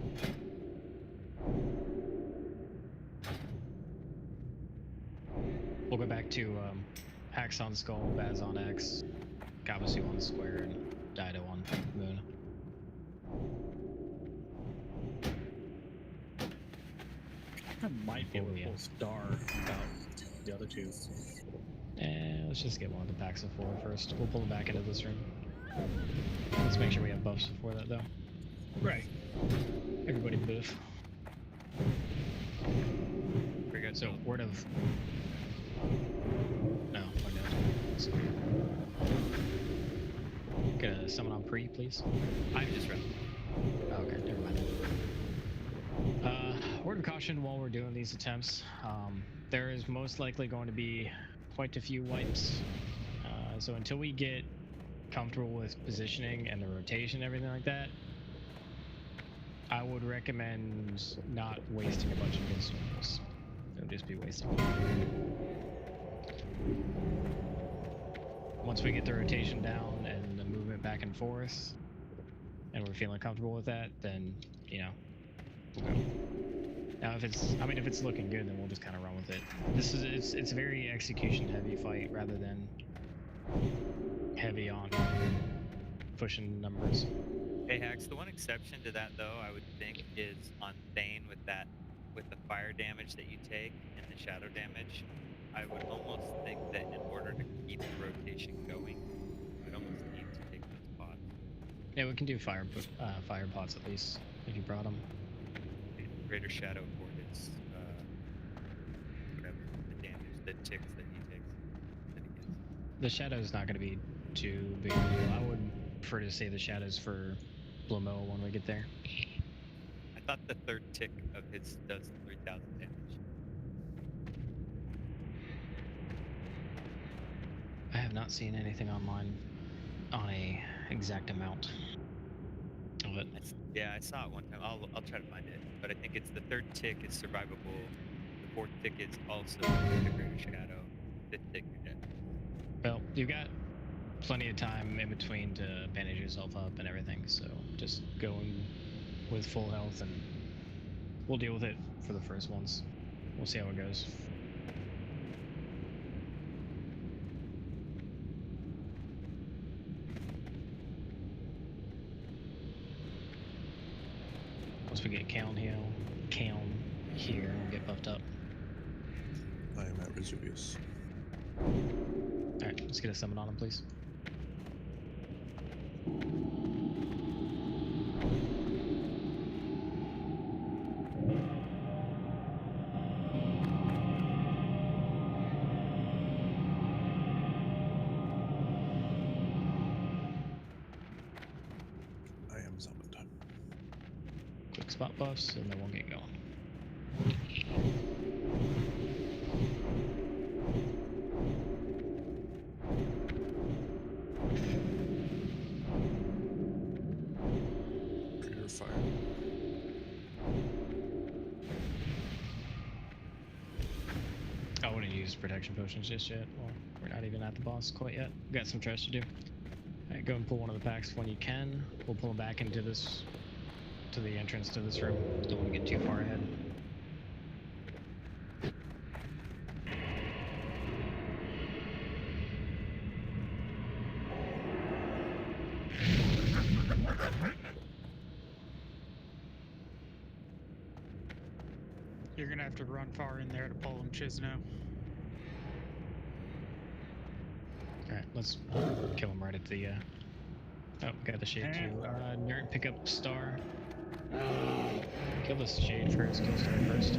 We'll go back to Hax on Skull, Baz on X, Kabasu on Square, and Dido on Moon. I might be able to pull Star about the other two. And let's just get one of the packs of 4 first. We'll pull them back into this room. Let's make sure we have buffs before that, though. Right. Everybody buff. Pretty good. So, word of... No, we're not. So, get a summon on pre, please. I'm just running. Oh, okay, never mind. Word of caution while we're doing these attempts. There is most likely going to be quite a few wipes. So until we get comfortable with positioning and the rotation and everything like that, I would recommend not wasting a bunch of consumables. It'll just be wasting. Once we get the rotation down and the movement back and forth, and we're feeling comfortable with that, then, you know, we'll go. Now, if it's looking good, then we'll just kind of run with it. It's a very execution heavy fight rather than heavy on pushing numbers. Hey Hax, the one exception to that though, I would think, is on Thane with the fire damage that you take and the shadow damage. I would almost think that in order to keep the rotation going, you'd almost need to take those pots. Yeah, we can do fire pots at least if you brought them. Greater shadow for his whatever the damage, the ticks that he takes. That he gets. The shadow's not going to be too big a deal. I would prefer to save the shadows for Blomo when we get there. I thought the 3rd tick of his does 3,000 damage. I have not seen anything online on a exact amount. Oh, of it. Yeah, I saw it one time. I'll try to find it, but I think it's the third tick is survivable. The fourth tick is also the greater shadow. Fifth tick, you're dead. Well, you've got plenty of time in between to bandage yourself up and everything, so just go in with full health and we'll deal with it for the first ones. We'll see how it goes. Once we get Caln here, we'll get buffed up. I am at Razuvious. Alright, let's get a summon on him, please. I am summoned. Quick spot buffs, and then we'll get going. Trigger fire. I wouldn't use protection potions just yet. Well, we're not even at the boss quite yet. We've got some trash to do. Alright, go and pull one of the packs when you can. We'll pull them back into this, to the entrance to this room. Don't want to get too far ahead. You're gonna have to run far in there to pull him, Chisno. Alright, let's kill him right at the, oh, we got the shade too. Nerd, pick up Star. Kill this shade first, kill Star first.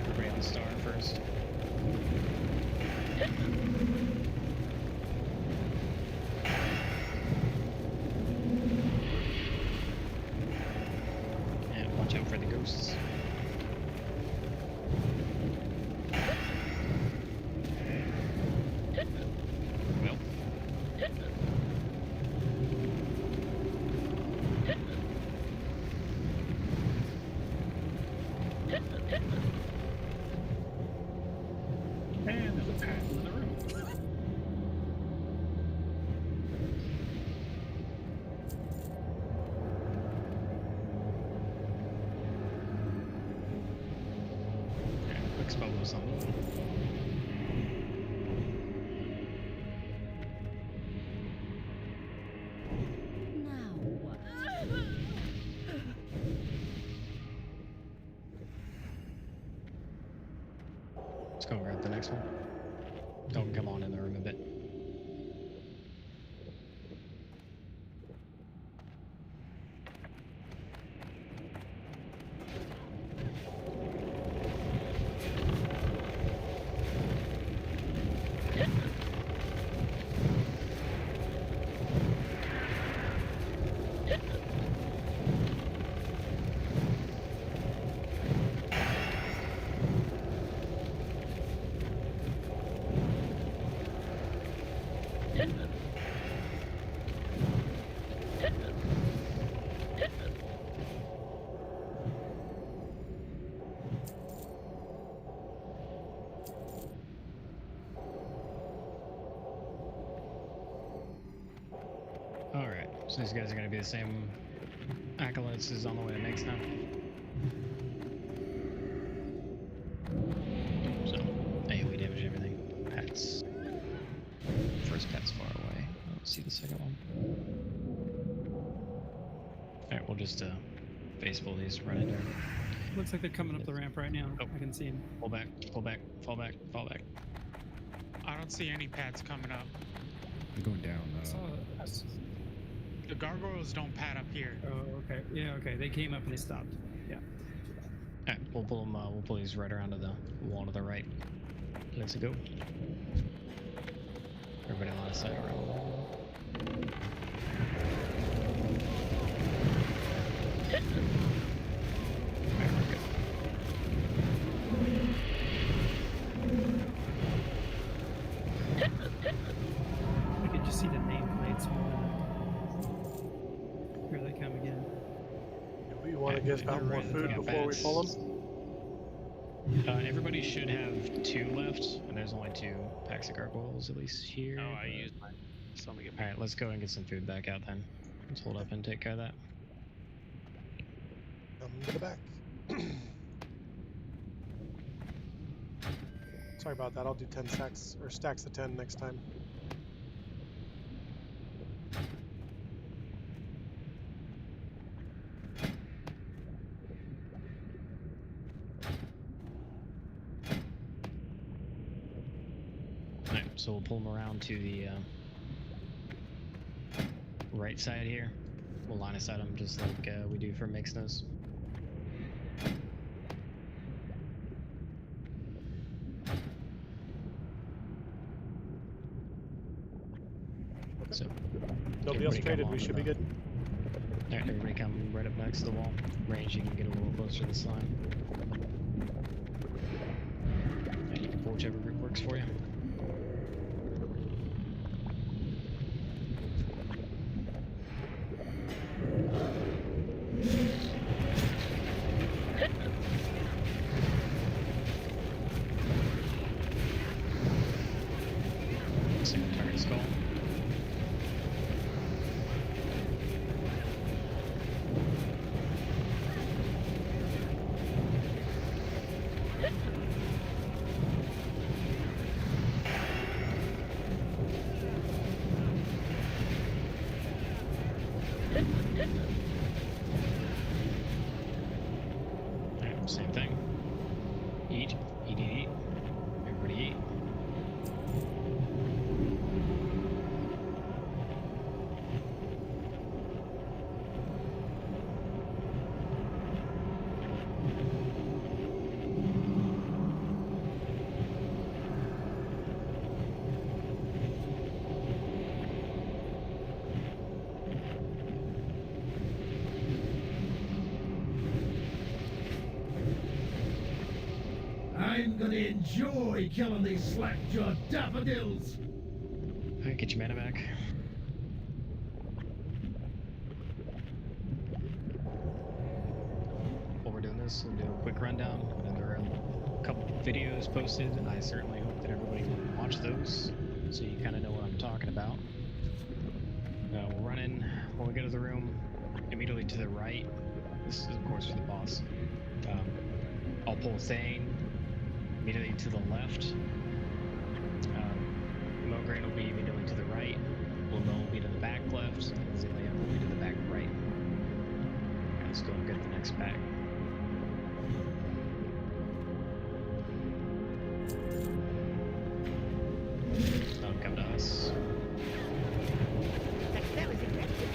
Everybody on the Star first. And watch out for the ghosts. Well. And there's a path in the room. Quick spell or something. Now what? Let's go grab the next one. Don't come on in the room a bit. Alright, so these guys are going to be the same acolytes as on the way to Naxx now. So, AoE damage and everything. Pets. First pet's far away. I don't see the second one. Alright, we'll just face pull these right in there. Looks like they're coming up the ramp right now. Oh. I can see them. Pull back, pull back, fall back, fall back. I don't see any pads coming up. I'm going down. The gargoyles don't pad up here. Oh, okay. Yeah, okay. They came up and they stopped. Yeah. Alright, we'll pull them. We'll pull these right around to the wall to the right. Let's go. Everybody on the side around the wall. Alright, we're good. guys got more food before we pull them? Everybody should have 2 left, and there's only 2 packs of gargoyles at least here. Oh, I used mine. So I'm gonna get. All right, let's go and get some food back out then. Let's hold up and take care of that. Come to the back. Sorry about that. I'll do 10 stacks or stacks of 10 next time. All right, so we'll pull them around to the right side here. We'll line aside them just like we do for Mixness. So nobody else traded. We should be good. All right, everybody come right up next to the wall. Range, you can get a little closer to the slime. And you can pull whichever group works for you. Single target skull. Alright, same thing. Eat, eat, eat, eat. Everybody eat. I'm gonna enjoy killing these slack-jawed daffodils! Alright, get your mana back. While we're doing this, we'll do a quick rundown, and there are a couple videos posted. I certainly hope that everybody will watch those, so you kind of know what I'm talking about. We'll run in, when we go to the room, immediately to the right. This is, of course, for the boss. I'll pull Thane. Immediately to the left. Mograine will be immediately to the right. Wilmo will be to the back left. And Zelia will be to the back right. Alright, let's go and get the next pack. Don't come to us. That was aggressive.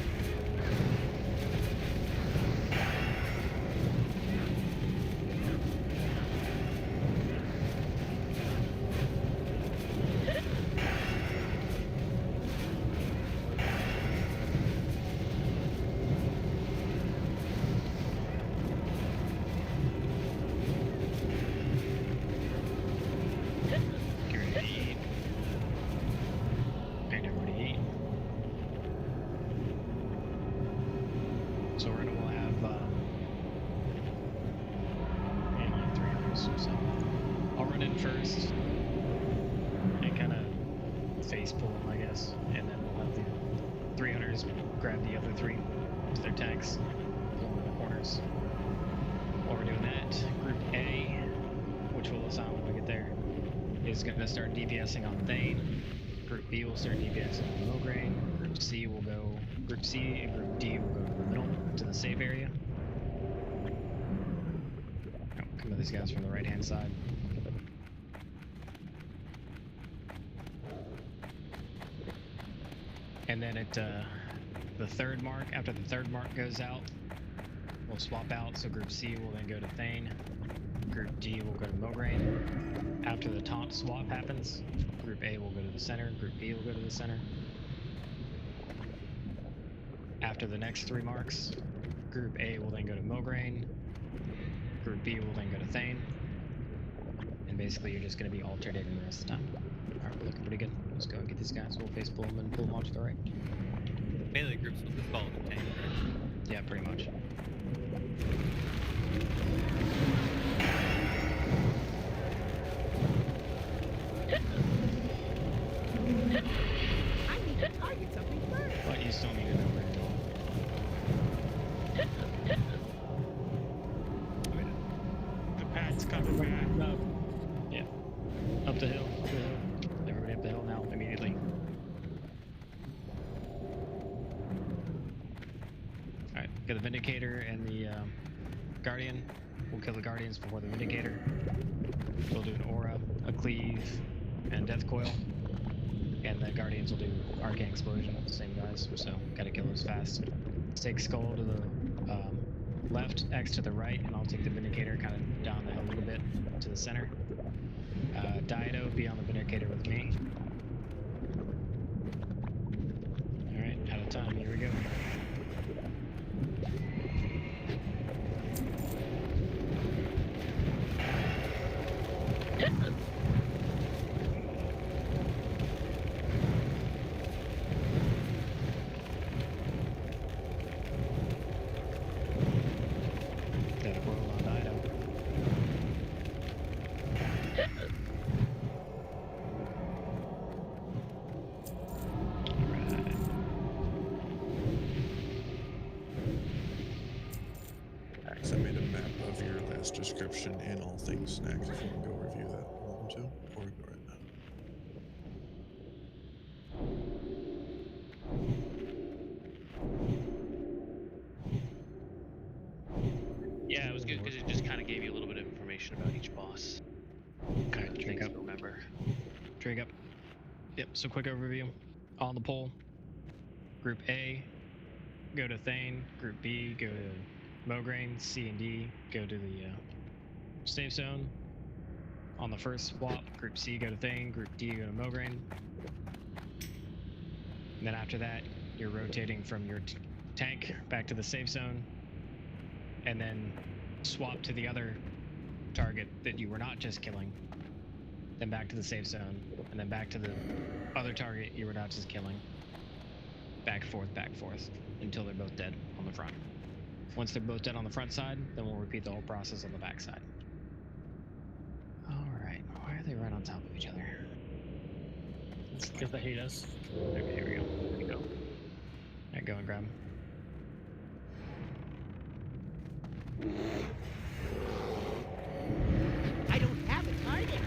So we're gonna have like 3 hours. So I'll run in first and kind of face pull them, I guess, and then we'll have the 300s grab the other 3 to their tags, pull them in the corners. While we're doing that, Group A, which we'll assign when we get there, is gonna start DPSing on Thane. Group B will start DPSing on Mograine. Group C will go. Group C and Group D will go to the middle, to the safe area. Oh, come to these guys from the right-hand side. And then at the third mark, after the third mark goes out, we'll swap out. So Group C will then go to Thane. Group D will go to Mograine. After the taunt swap happens, Group A will go to the center. Group B will go to the center. After the next 3 marks, Group A will then go to Mograine. Group B will then go to Thane. And basically you're just going to be alternating the rest of the time. Alright, we're looking pretty good. Let's go and get these guys. We'll face pull them and pull them off to the right. Melee groups will just follow the tank. Yeah, pretty much. I need to target something first. But you still need to know where you're going. The pad's coming back. Yeah. Up the hill. Up the hill. Everybody up the hill now, immediately. Alright, get the Vindicator and the Guardian. We'll kill the Guardians before the Vindicator. We'll do an Aura, a Cleave, and Death Coil. And the Guardians will do Arcane Explosion, same guys, so gotta kill those fast. Take Skull to the left, X to the right, and I'll take the Vindicator kind of down the hill a little bit to the center. Dido, be on the Vindicator with me. Alright, out of time, here we go. Gotta roll on Dido. I made a map of your last description in all things Naxx, if you want to go review that. Want to? Or ignore it now. Yeah, it was good because it just kind of gave you a little bit of information about each boss. Okay, drink Things up. to remember. Drink up. Yep, so quick overview. On the pole. Group A, go to Thane. Group B, go to Mograine. C and D, go to the safe zone. On the first swap, Group C, go to Thane. Group D, go to Mograine. And then after that, you're rotating from your tank back to the safe zone. And then swap to the other target that you were not just killing. Then back to the safe zone. And then back to the other target you were not just killing. Back, forth, until they're both dead on the front. Once they're both dead on the front side, then we'll repeat the whole process on the back side. Alright, why are they right on top of each other? Because they hate us. Okay, here we go. There we go. Alright, go and grab 'em. I don't have a target.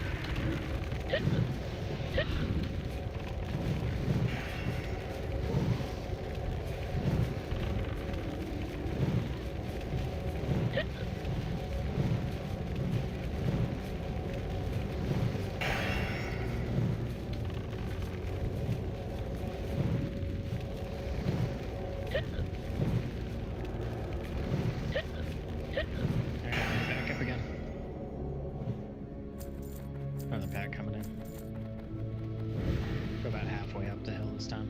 Alright, back up again. Another pack coming in. Go about halfway up the hill this time.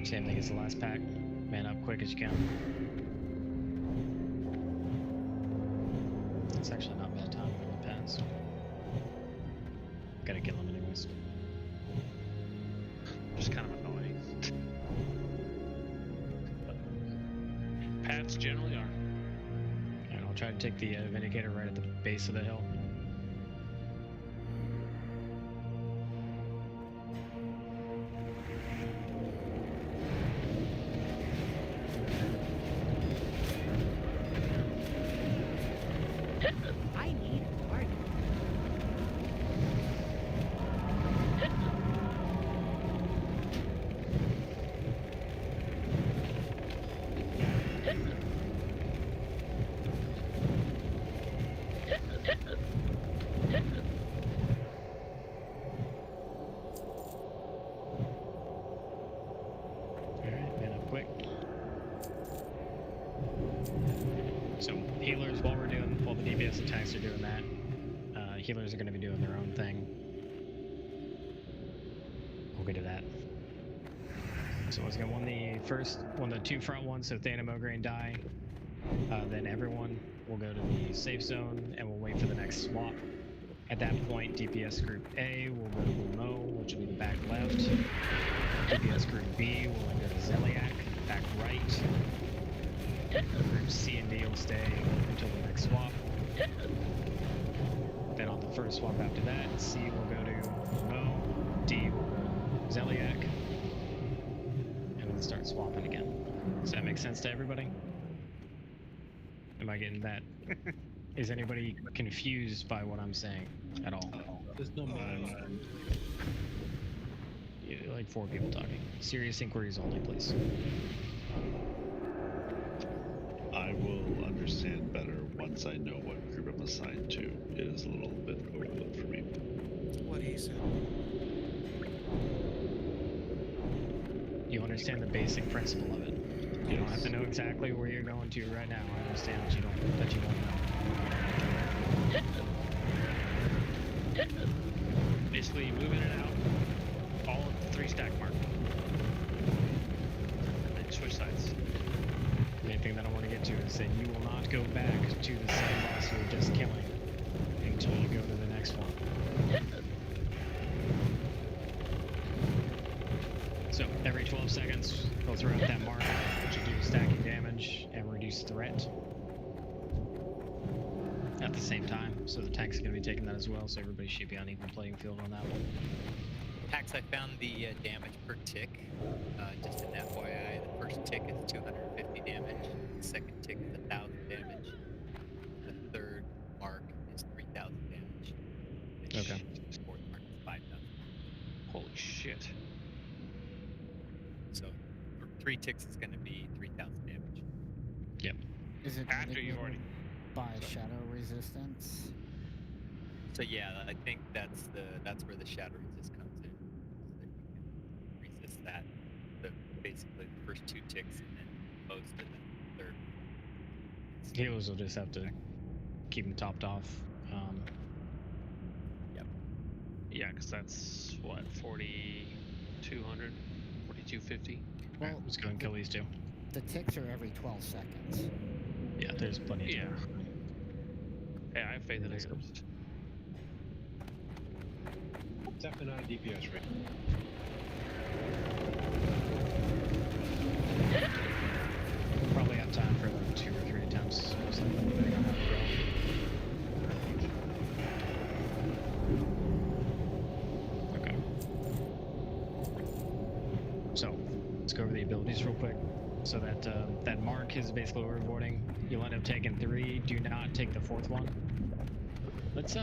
Same thing as the last pack. Man up quick as you can. It's actually not bad time when it pads. Gotta kill him anyways. Just kind of annoying. But pads generally are. And I'll try to take the Vindicator right at the base of the hill. I need a target. Alright, man up quick. So healers, while the DPS attacks are doing that, healers are going to be doing their own thing. We'll get to that. So once again, when the two front ones, so Thane and Mograine die, then everyone will go to the safe zone and we'll wait for the next swap. At that point, DPS Group A will go to Lumo, which will be the back left. DPS Group B will then go to Zeliak, back right. Group C and D will stay until the next swap. Then on the first swap after that, C will go to Mo, D will go to Zeliak, and then start swapping again. Does that make sense to everybody? Am I getting that? Is anybody confused by what I'm saying at all? There's no Yeah, like 4 people talking. Serious inquiries only, please. I will understand better once I know what group I'm assigned to. It is a little bit overload for me. What he said. You understand the basic principle of it. You don't have to know exactly where you're going to right now. I understand that you don't know. Basically, move in and out, all at the 3 stack mark. And then switch sides. The main thing that I want to get to is that you will not go back to the same boss you were just killing until you go to the next one. So, every 12 seconds, go throughout that mark, which will do stacking damage and reduce threat at the same time. So the tank's going to be taking that as well, so everybody should be on even playing field on that one. Hacks, I found the damage per tick. Just an FYI, the first tick is 250 damage, the second tick is 1,000 damage, the third mark is 3,000 damage. Okay. The fourth mark is 5,000. Holy shit. So, for 3 ticks is going to be 3,000 damage. Yep. Is it After you've already... by shadow resistance? So yeah, I think that's where the shadow resist comes in. So that you can resist that. Basically the first 2 ticks and then most of the third. Healers will just have to keep them topped off. Yep. Yeah, because that's, what, 4,200? 4,250? Well, right, let's go and kill these 2. The ticks are every 12 seconds. Yeah, there's plenty of time. Yeah, I have faith in it. It's F9 DPS rate. We'll probably have time for like 2 or 3 attempts, depending on how we go. Okay. So, let's go over the abilities real quick. So that mark is basically what we're avoiding. You'll end up taking 3. Do not take the 4th one. Let's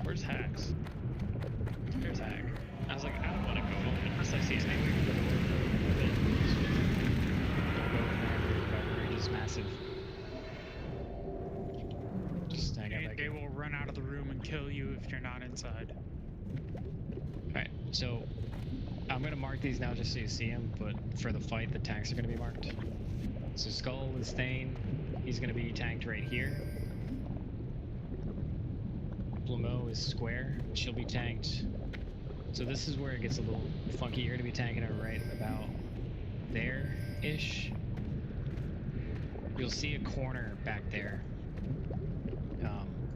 where's Hacks? There's Hack. I was like, I don't want to go unless I see anything. Don't go in there. The range is massive. Just hang out back They here. will run out of the room and kill you if you're not inside. Alright, so I'm going to mark these now just so you see them, but for the fight, the tanks are going to be marked. So Skull is Thane. He's going to be tanked right here. Blamo is Square. She'll be tanked. So this is where it gets a little funky. You're going to be tanking her right about there-ish. You'll see a corner back there.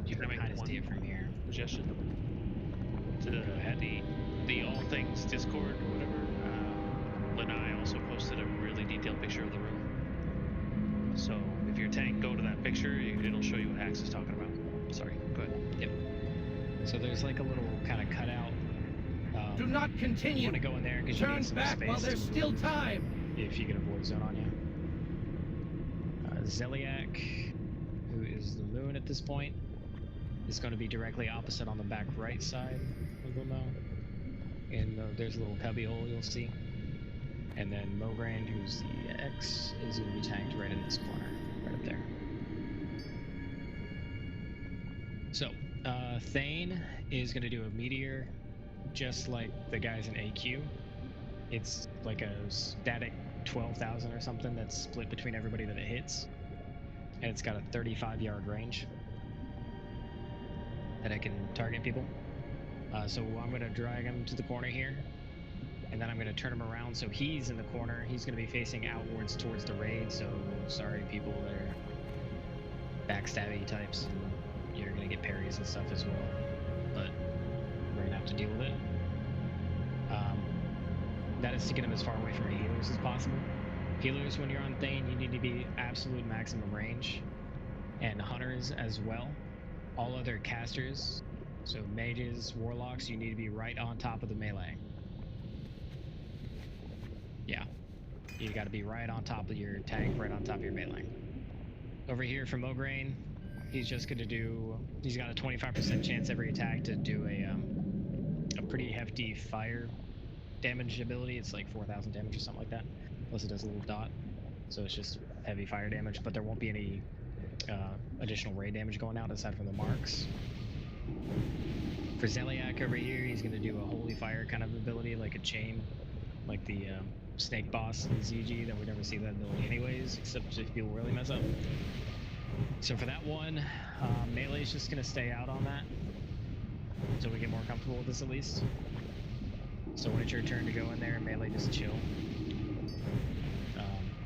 You can kind of see it from here. Suggestion to the All Things Discord or whatever. Lanai also posted a really detailed picture of the room. So if your tank go to that picture, it'll show you what Hacks is talking about. Sorry, go ahead. Yep. So there's like a little kind of cutout. Do not continue. You want to go in there because you Turn need some back space while there's still time. if you get a void zone on you. Zeliak, who is the moon at this point, is going to be directly opposite on the back right side of the moon. And there's a little cubby hole you'll see. And then Mogrand, who's the X, is going to be tanked right in this corner, right up there. So, Thane is going to do a meteor, just like the guys in AQ. It's like a static 12,000 or something that's split between everybody that it hits. And it's got a 35-yard range that I can target people. So I'm going to drag him to the corner here, and then I'm going to turn him around so he's in the corner. He's going to be facing outwards towards the raid, so sorry people that are backstabby types. You're going to get parries and stuff as well, but we're going to have to deal with it. That is to get him as far away from the healers as possible. Healers, when you're on Thane, you need to be absolute maximum range. And hunters as well. All other casters, so mages, warlocks, you need to be right on top of the melee. Yeah. You gotta be right on top of your tank, right on top of your melee. Over here for Mograine, he's just gonna do, he's got a 25% chance every attack to do a pretty hefty fire damage ability. It's like 4,000 damage or something like that. Plus it does a little dot. So it's just heavy fire damage, but there won't be any additional ray damage going out aside from the marks. For Zeliak over here, he's going to do a holy fire kind of ability, like a chain, like the snake boss in ZG, that we never see that ability anyways, except if people really mess up. So for that one, melee is just going to stay out on that, so we get more comfortable with this at least. So when it's your turn to go in there, melee just chill.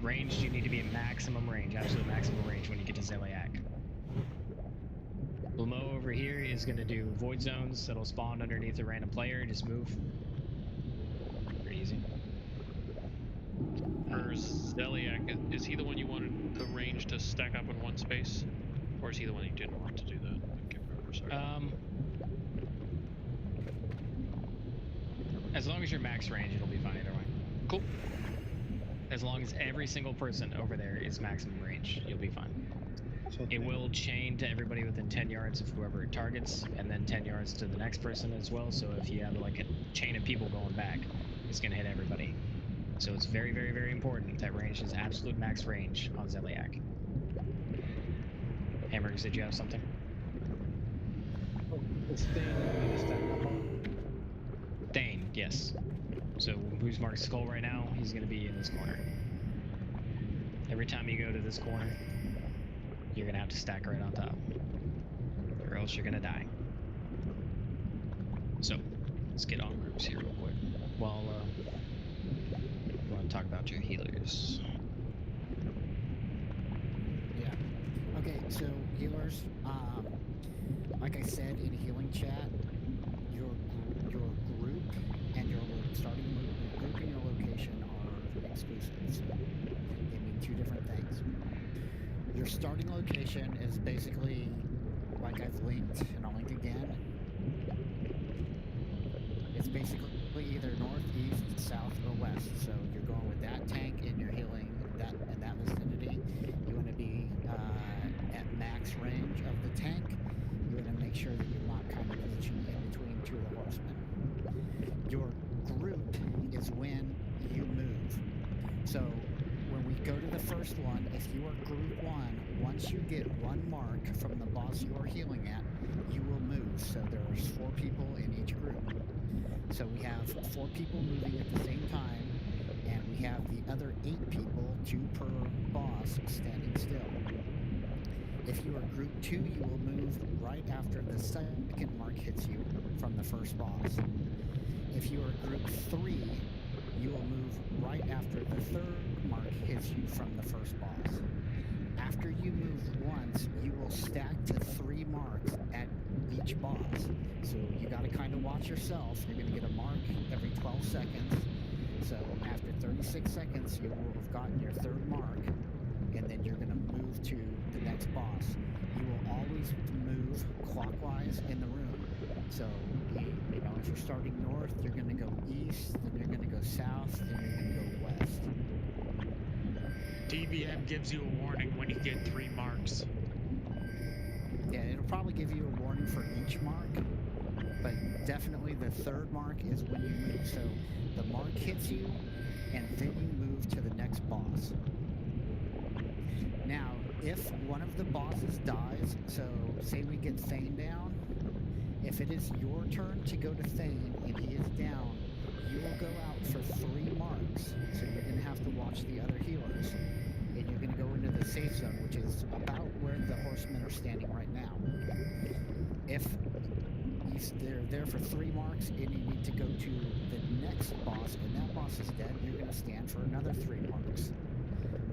Ranged, you need to be in maximum range, absolute maximum range when you get to Zeliak. Blamo over here is going to do void zones that'll spawn underneath a random player. Just move. Pretty easy. For Zeliak, is he the one you wanted the range to stack up in one space? Or is he the one you didn't want to do that? I can't remember, sorry. As long as you're max range, it'll be fine either way. Cool. As long as every single person over there is maximum range, you'll be fine. It will chain to everybody within 10 yards of whoever it targets, and then 10 yards to the next person as well. So if you have like a chain of people going back, it's going to hit everybody. So it's very, very, very important that range is absolute max range on Zeliak. Hamburgers, did you have something? This thing I'm gonna stack up on. Thane, yes. So who's marked skull right now? He's going to be in this corner. Every time you go to this corner, you're going to have to stack right on top, or else you're going to die. So let's get on groups here real quick. Well, you want to talk about your healers? Yeah. Okay, so healers, like I said in healing chat, your group and your starting group and your location are exclusive. So they mean two different things. Your starting location is basically like I've linked, and I'll link again. It's basically either north, east, south, or west. So you're going with that tank and you're healing that in that vicinity. You want to be at max range of the tank. You want to make sure that you're not kind of positioned in between two of the horsemen. Your group is when you move. So when we go to the first one, if you are group one, once you get one mark from the boss you are healing at, you will move. So there's 4 people in each group. So we have 4 people moving at the same time, and we have the other 8 people, 2 per boss, standing still. If you are group 2, you will move right after the second mark hits you from the first boss. If you are group 3, you will move right after the third mark hits you from the first boss. After you move once, you will stack to 3 marks at each boss. So you got to kind of watch yourself. You're going to get a mark every 12 seconds. So after 36 seconds, you will have gotten your 3rd mark, and then you're going to move to the next boss. You will always move clockwise in the room. So, you know, if you're starting north, you're going to go east, then you're going to go south, then you're going to go west. DBM gives you a warning when you get 3 marks. Yeah, it'll probably give you a warning for each mark, but definitely the 3rd mark is when you move. So the mark hits you, and then you move to the next boss. Now, if one of the bosses dies, so say we get Thane down, if it is your turn to go to Thane and he is down, you will go out for 3 marks. So you're going to have to watch the other healers. And you're going to go into the safe zone, which is about where the horsemen are standing right now. If they're there for 3 marks and you need to go to the next boss and that boss is dead, you're going to stand for another 3 marks.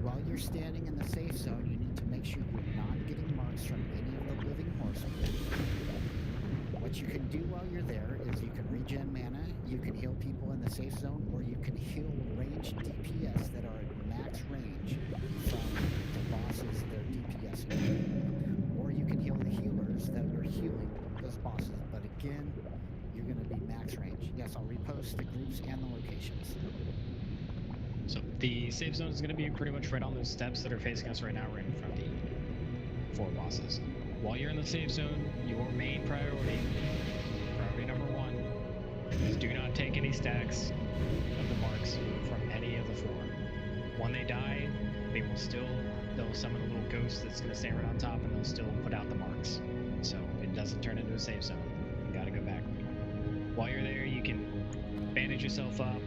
While you're standing in the safe zone, you need to make sure you're not getting marks from any of the living horsemen. What you can do while you're there is you you can regen mana, you can heal people in the safe zone, or you can heal ranged DPS that are at max range from the bosses they're DPSing. Or you can heal the healers that are healing those bosses. But again, you're going to be max range. Yes, I'll repost the groups and the locations. So the safe zone is going to be pretty much right on those steps that are facing us right now, right in front of the 4 bosses. While you're in the safe zone, your main priority number 1, is do not take any stacks of the marks from any of the 4. When they die, they'll summon a little ghost that's going to stand right on top, and they'll still put out the marks. So it doesn't turn into a safe zone. You gotta go back. While you're there, you can bandage yourself up,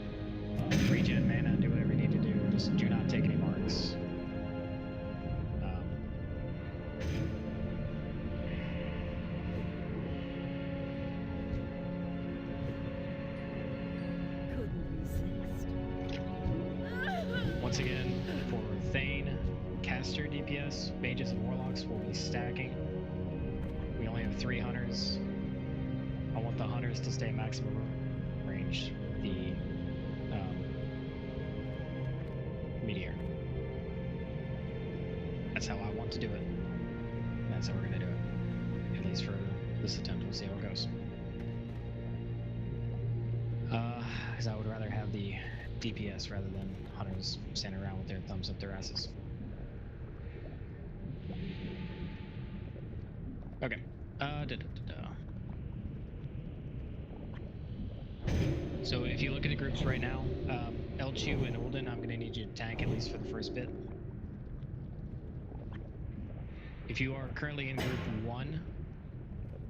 regen mana, do whatever you need to do. Just do not take any marks. Once again, for Thane, caster DPS, mages and warlocks will be stacking. We only have 3 hunters. I want the hunters to stay maximum range. The meteor. That's how I want to do it. And that's how we're gonna do it. At least for this attempt, we'll see how it goes. Because I would rather have the DPS rather than hunters standing around with their thumbs up their asses. Okay. So if you look at the groups right now, Elchu and Olden, I'm gonna need you to tank at least for the first bit. If you are currently in group 1,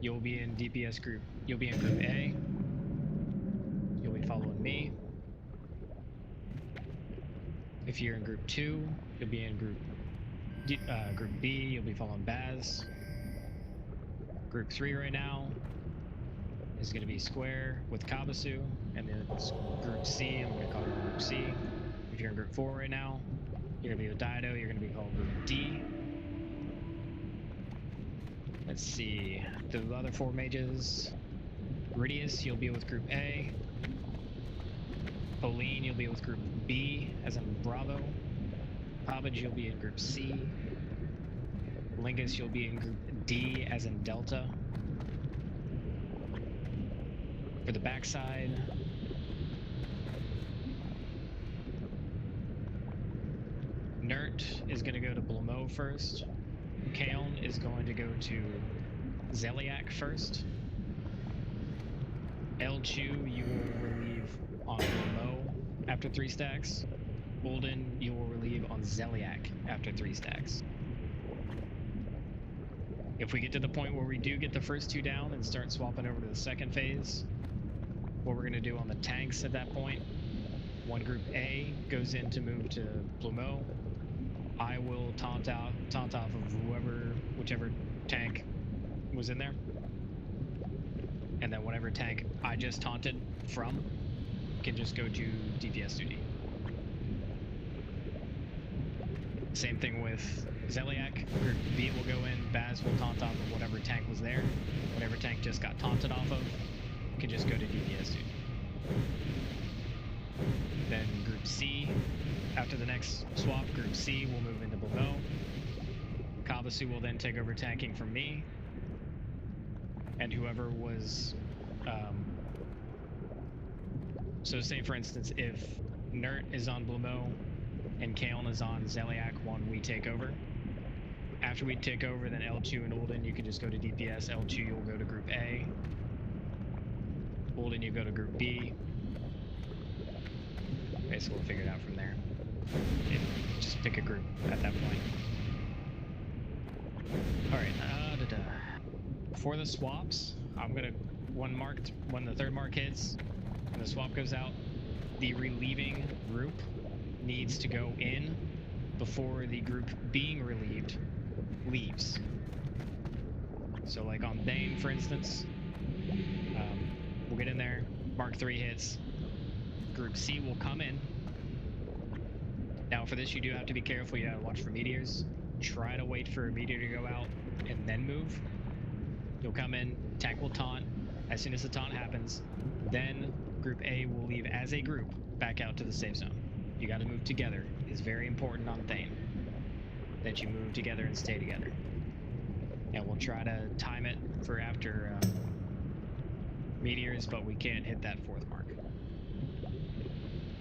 you'll be in DPS group. You'll be in group A. You'll be following me. If you're in group 2, you'll be in group B. You'll be following Baz. Group 3 right now is going to be Square with Kabasu, and then group C, I'm going to call it group C. If you're in group 4 right now, you're going to be with Dido, you're going to be called group D. Let's see, the other 4 mages, Ridius, you'll be with group A. Pauline, you'll be with group B, as in Bravo. Hobbage, you'll be in group C. Lingus, you'll be in group D, as in Delta. For the backside, Nert is going to go to Blamo first. Kaeln is going to go to Zeliak first. Elchu, you will relieve on Blamo after 3 stacks. Olden, you will relieve on Zeliak after 3 stacks. If we get to the point where we do get the first 2 down and start swapping over to the second phase, what we're going to do on the tanks at that point, when group A goes in to move to Plumeau, I will taunt off of whichever tank was in there. And then whatever tank I just taunted from can just go to DPS duty. Same thing with Zeliak. Group B will go in, Baz will taunt off of whatever tank was there. Whatever tank just got taunted off of can just go to DPS duty. Then Group C, after the next swap, Group C will move into Blamo. Kabasu will then take over tanking from me. And whoever was... so say for instance, if Nert is on Blamo and Kaeln is on Zeliak when we take over. After we take over, then Elchu and Olden, you can just go to DPS. Elchu, you'll go to Group A. Olden, you go to Group B. Basically, we'll figure it out from there. Just pick a group at that point. Alright, for the swaps, I'm gonna, when the 3rd mark hits, and the swap goes out, the relieving group needs to go in before the group being relieved leaves. So like on Thane, for instance, we'll get in there, mark 3 hits, Group C will come in. Now for this you do have to be careful, you gotta watch for meteors. Try to wait for a meteor to go out and then move. You'll come in, tank will taunt, As soon as the taunt happens, then Group A will leave as a group back out to the safe zone. You got to move together. It's very important on Thane that you move together and stay together. And we'll try to time it for after meteors, but we can't hit that 4th mark.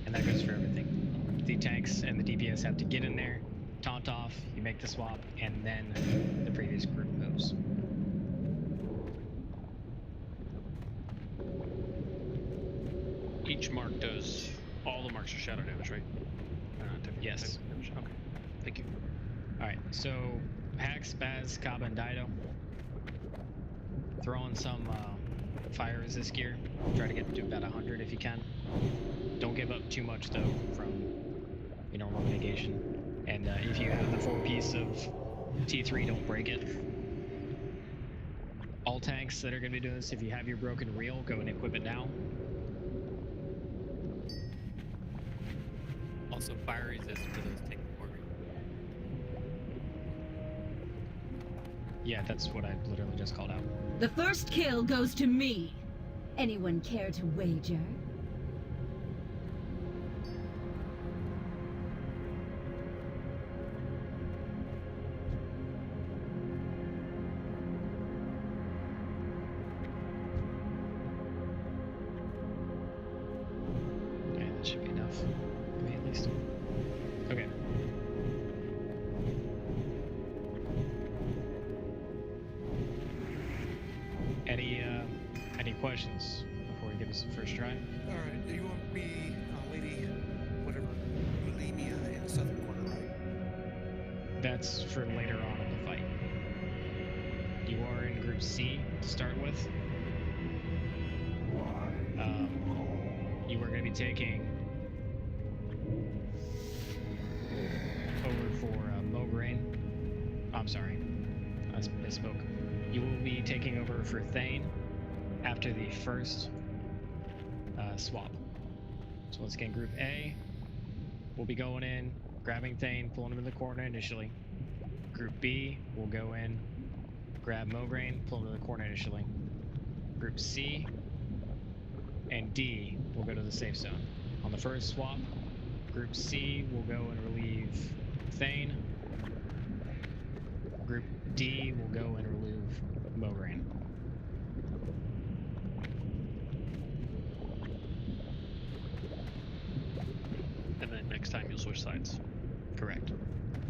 And that goes for everything. The tanks and the DPS have to get in there, taunt off, you make the swap, and then the previous group moves. Each mark does, all the marks are shadow damage, right? Yes. Damage. Okay, thank you. Alright, so Hax, Baz, Kaba, and Dido. Throw in some fire resist gear. Try to get to about 100 if you can. Don't give up too much though from normal negation. And if you have the full piece of T3, don't break it. All tanks that are going to be doing this, if you have your broken reel, go and equip it now. Also, fire resist for those taking order. Yeah, that's what I literally just called out. The first kill goes to me. Anyone care to wager? Okay, that should be enough. For me at least. Okay. Any questions before we give us the first try? Alright, do you want me, Lady, whatever, bulimia in the southern corner, right? That's for later on in the fight. You are in Group C to start with. You are going to be taking over for Mograine. I'm sorry, I misspoke. You will be taking over for Thane after the first swap. So let's get Group A. We'll be going in, grabbing Thane, pulling him in the corner initially. Group B will go in, grab Mograine, pull him in the corner initially. Group C and D will go to the safe zone. On the first swap, Group C will go and relieve Thane. Group D will go and relieve Mograine. And then next time you'll switch sides. Correct.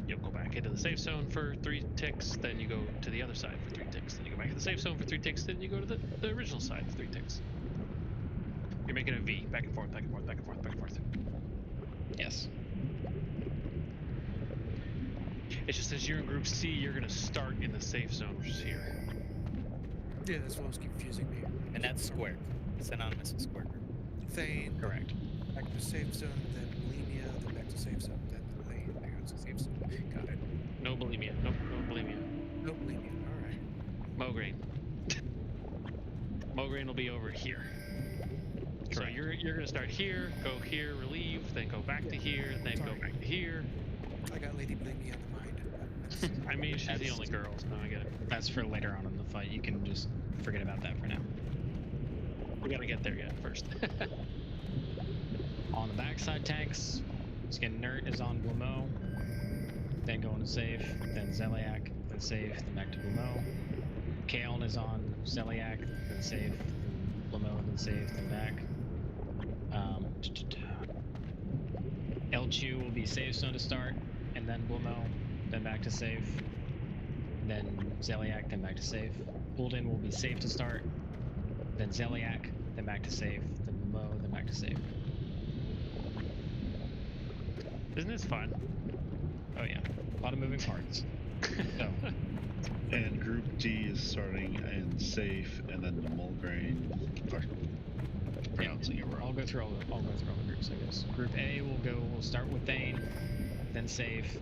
You'll go back into the safe zone for 3 ticks, then you go to the other side for 3 ticks, then you go back to the safe zone for 3 ticks, then you go to the original side for 3 ticks. You're making a V, back and forth, back and forth, back and forth, back and forth. Yes. It's just as you're in Group C, you're going to start in the safe zone, which is here. Yeah, that's what was confusing me. And that's square. Synonymous with square. Thane. Correct. Back to safe zone, then bulimia, then back to safe zone, then Thane, back to safe zone. Got it. No bulimia. No bulimia. No bulimia. Alright. Mograine. Mograine will be over here. So you're going to start here, go here, relieve, then go back to here, then go back to here. I got Lady Bulimia on the mind. I mean, she's the only girl, so I get it. That's for later on in the fight. You can just forget about that for now. We gotta get there yet first. On the backside tanks, Skin Nert is on Blamo, then going to safe, then Zeliak, then safe, then back to Blamo. Kaelin is on Zeliak, then safe, Blamo, then safe, then back. Elchu will be safe zone to start, and then Blamo, then back to safe, then Zeliak, then back to safe. Ulden will be safe to start, then Zeliak, then back to safe, then Blamo, then back to safe. Isn't this fun? Oh yeah, a lot of moving parts. So. And Group D is starting in safe, and then the Mulgrain. Pronouncing it wrong. I'll go through all the groups, I guess. Group A will start with Thane, then safe,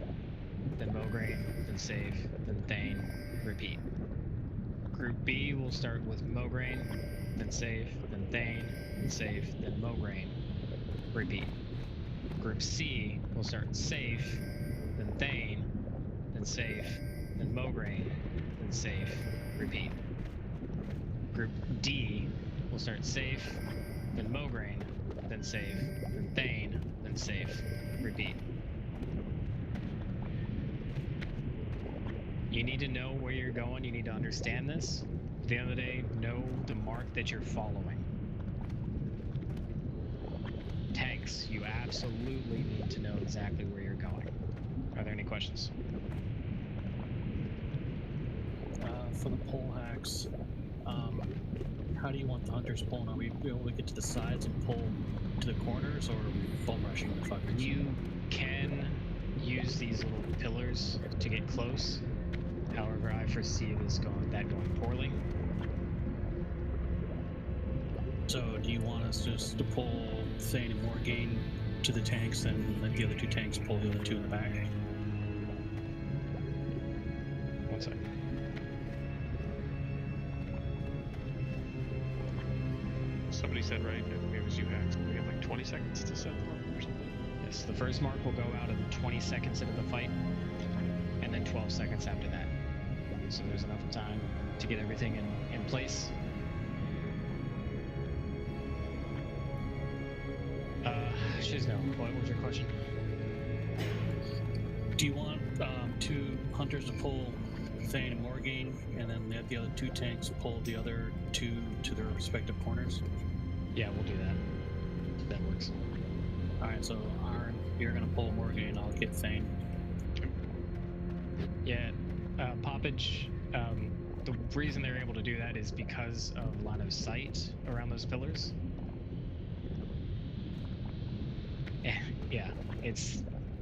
then Mograine, then safe, then Thane, repeat. Group B will start with Mograine, then safe, then Thane, then safe, then Mograine, repeat. Group C will start safe, then Thane, then safe, then Mograine, then safe, repeat. Group D we'll start safe, then Mograine, then safe, then Thane, then safe. Repeat. You need to know where you're going. You need to understand this. At the end of the day, know the mark that you're following. Tanks, you absolutely need to know exactly where you're going. Are there any questions? For the pole hacks, how do you want the hunters pulling? Are we able to get to the sides and pull to the corners, or bum rushing the fuckers? You can use these little pillars to get close. However, I foresee that going poorly. So, do you want us just to pull Thane and Morgaine to the tanks, and let the other two tanks pull the other two in the back? One second. Somebody said, right, maybe it was you, Hax, we have like 20 seconds to set them up or something. Yes, the first mark will go out in 20 seconds into the fight, and then 12 seconds after that. So there's enough time to get everything in place. Shizno, what was your question? Do you want two hunters to pull Thane and Morgaine, and then let the other two tanks pull the other two to their respective corners? Yeah, we'll do that. That works. Alright, so Aaron, you're gonna pull Morgaine, I'll get Thane. Yeah, Poppage, the reason they're able to do that is because of line of sight around those pillars. Yeah,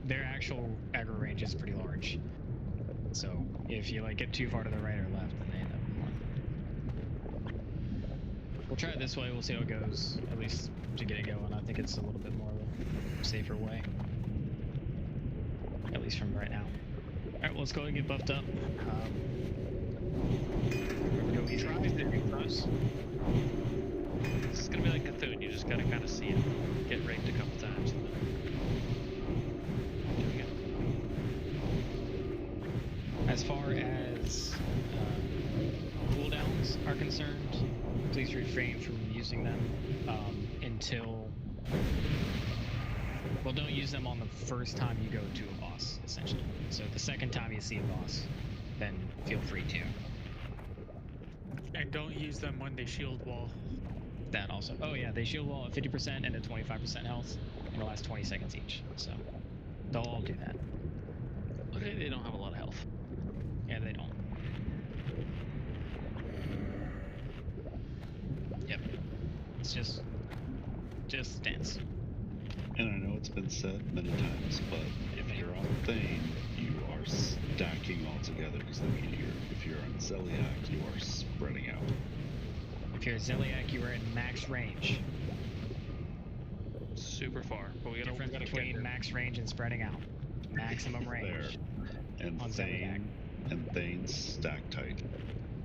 their actual aggro range is pretty large. So if you like get too far to the right or left, then they end up pulling. We'll try it this way. We'll see how it goes. At least to get it going. I think it's a little bit more of a safer way. At least from right now. All right, well, let's go and get buffed up. Go easy. Try to be close. It's gonna be like Cthulhu. You just gotta kind of see it get raped a couple times. As far as cooldowns are concerned, please refrain from using them until... Well, don't use them on the first time you go to a boss, essentially. So the second time you see a boss, then feel free to. And don't use them when they shield wall. That also. Oh yeah, they shield wall at 50% and at 25% health, and it'll last 20 seconds each. So they'll all do that. Okay, they don't have a lot of health. Yeah, they don't. Yep. It's just dance. And I know it's been said many times, but if you're on Thane, you are stacking all together because the meteor. If you're on Zeliak, you are spreading out. If you're a Zeliak, you are in max range. Super far. But we Difference between max range and spreading out. Maximum range. There. And on Zeliak. And Thane's stack tight.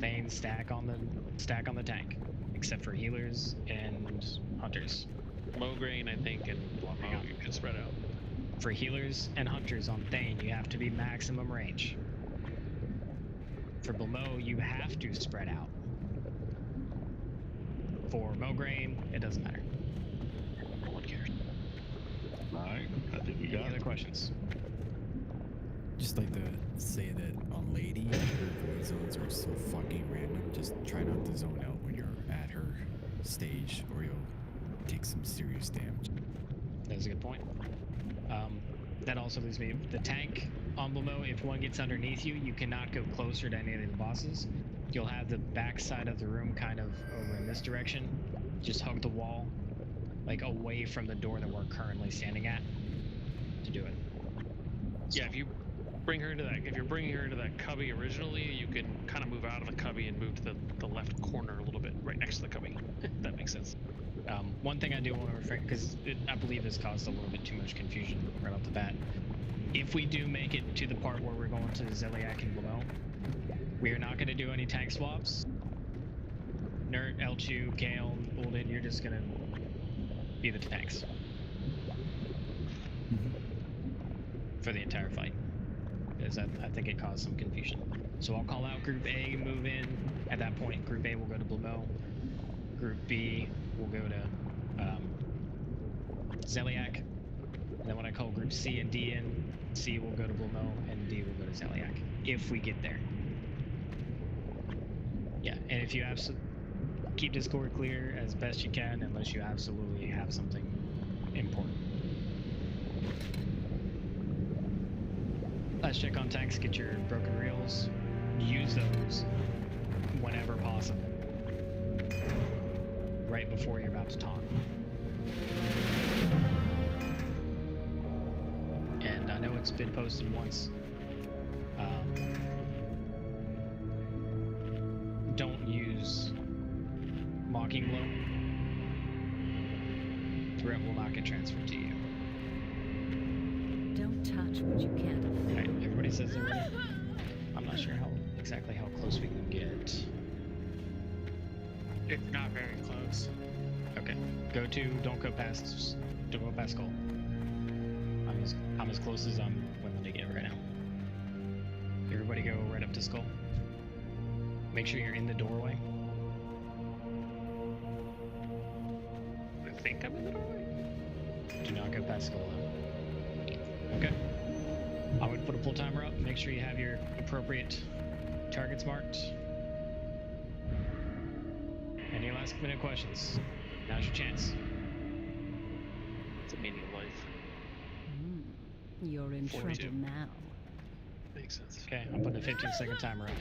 Thane's stack on the tank, except for healers and hunters. Mograine, I think, and Blamo, you can spread out. For healers and hunters on Thane, you have to be maximum range. For Blamo, you have to spread out. For Mograine, it doesn't matter. No one cares. Alright, I think we got Any other questions? Just like to say that on Lady, her void zones are so fucking random. Just try not to zone out when you're at her stage, or you'll take some serious damage. That's a good point. That also leaves me the tank on Blamo. If one gets underneath you, you cannot go closer to any of the bosses. You'll have the back side of the room kind of over in this direction. Just hug the wall, like away from the door that we're currently standing at, to do it. Yeah, if you're bringing her to that cubby originally, you can kind of move out of the cubby and move to the left corner a little bit, right next to the cubby. That makes sense. One thing I do want to refrain, because I believe this caused a little bit too much confusion right off the bat. If we do make it to the part where we're going to Zeliak and Blamo, we are not going to do any tank swaps. Nert, Elchu, Gale, Ulden, you're just going to be the tanks. For the entire fight. Because I think it caused some confusion. So I'll call out Group A, move in. At that point, Group A will go to Blamo. Group B will go to Zeliak. And then when I call Group C and D in, C will go to Blumel and D will go to Zeliak. If we get there. Yeah, and if you keep Discord clear as best you can, unless you absolutely have something important. Last check on tanks, get your broken reels. Use those whenever possible. Right before you're about to taunt. And I know it's been posted once. Don't use Mocking Blow. Threat will not get transferred to you. Don't touch what you can't afford. Alright, everybody says they're ready. I'm not sure exactly how close we can get. It's not very close. Okay. Don't go past Skull. I'm as close as I'm willing to get right now. Everybody go right up to Skull. Make sure you're in the doorway. I think I'm in the doorway. Do not go past Skull though. Okay. I would put a pull timer up. Make sure you have your appropriate targets marked. Any last minute questions? Now's your chance. It's a meaning of life. You're in 42. trouble now. Makes sense. Okay, I'm putting a 15-second timer up.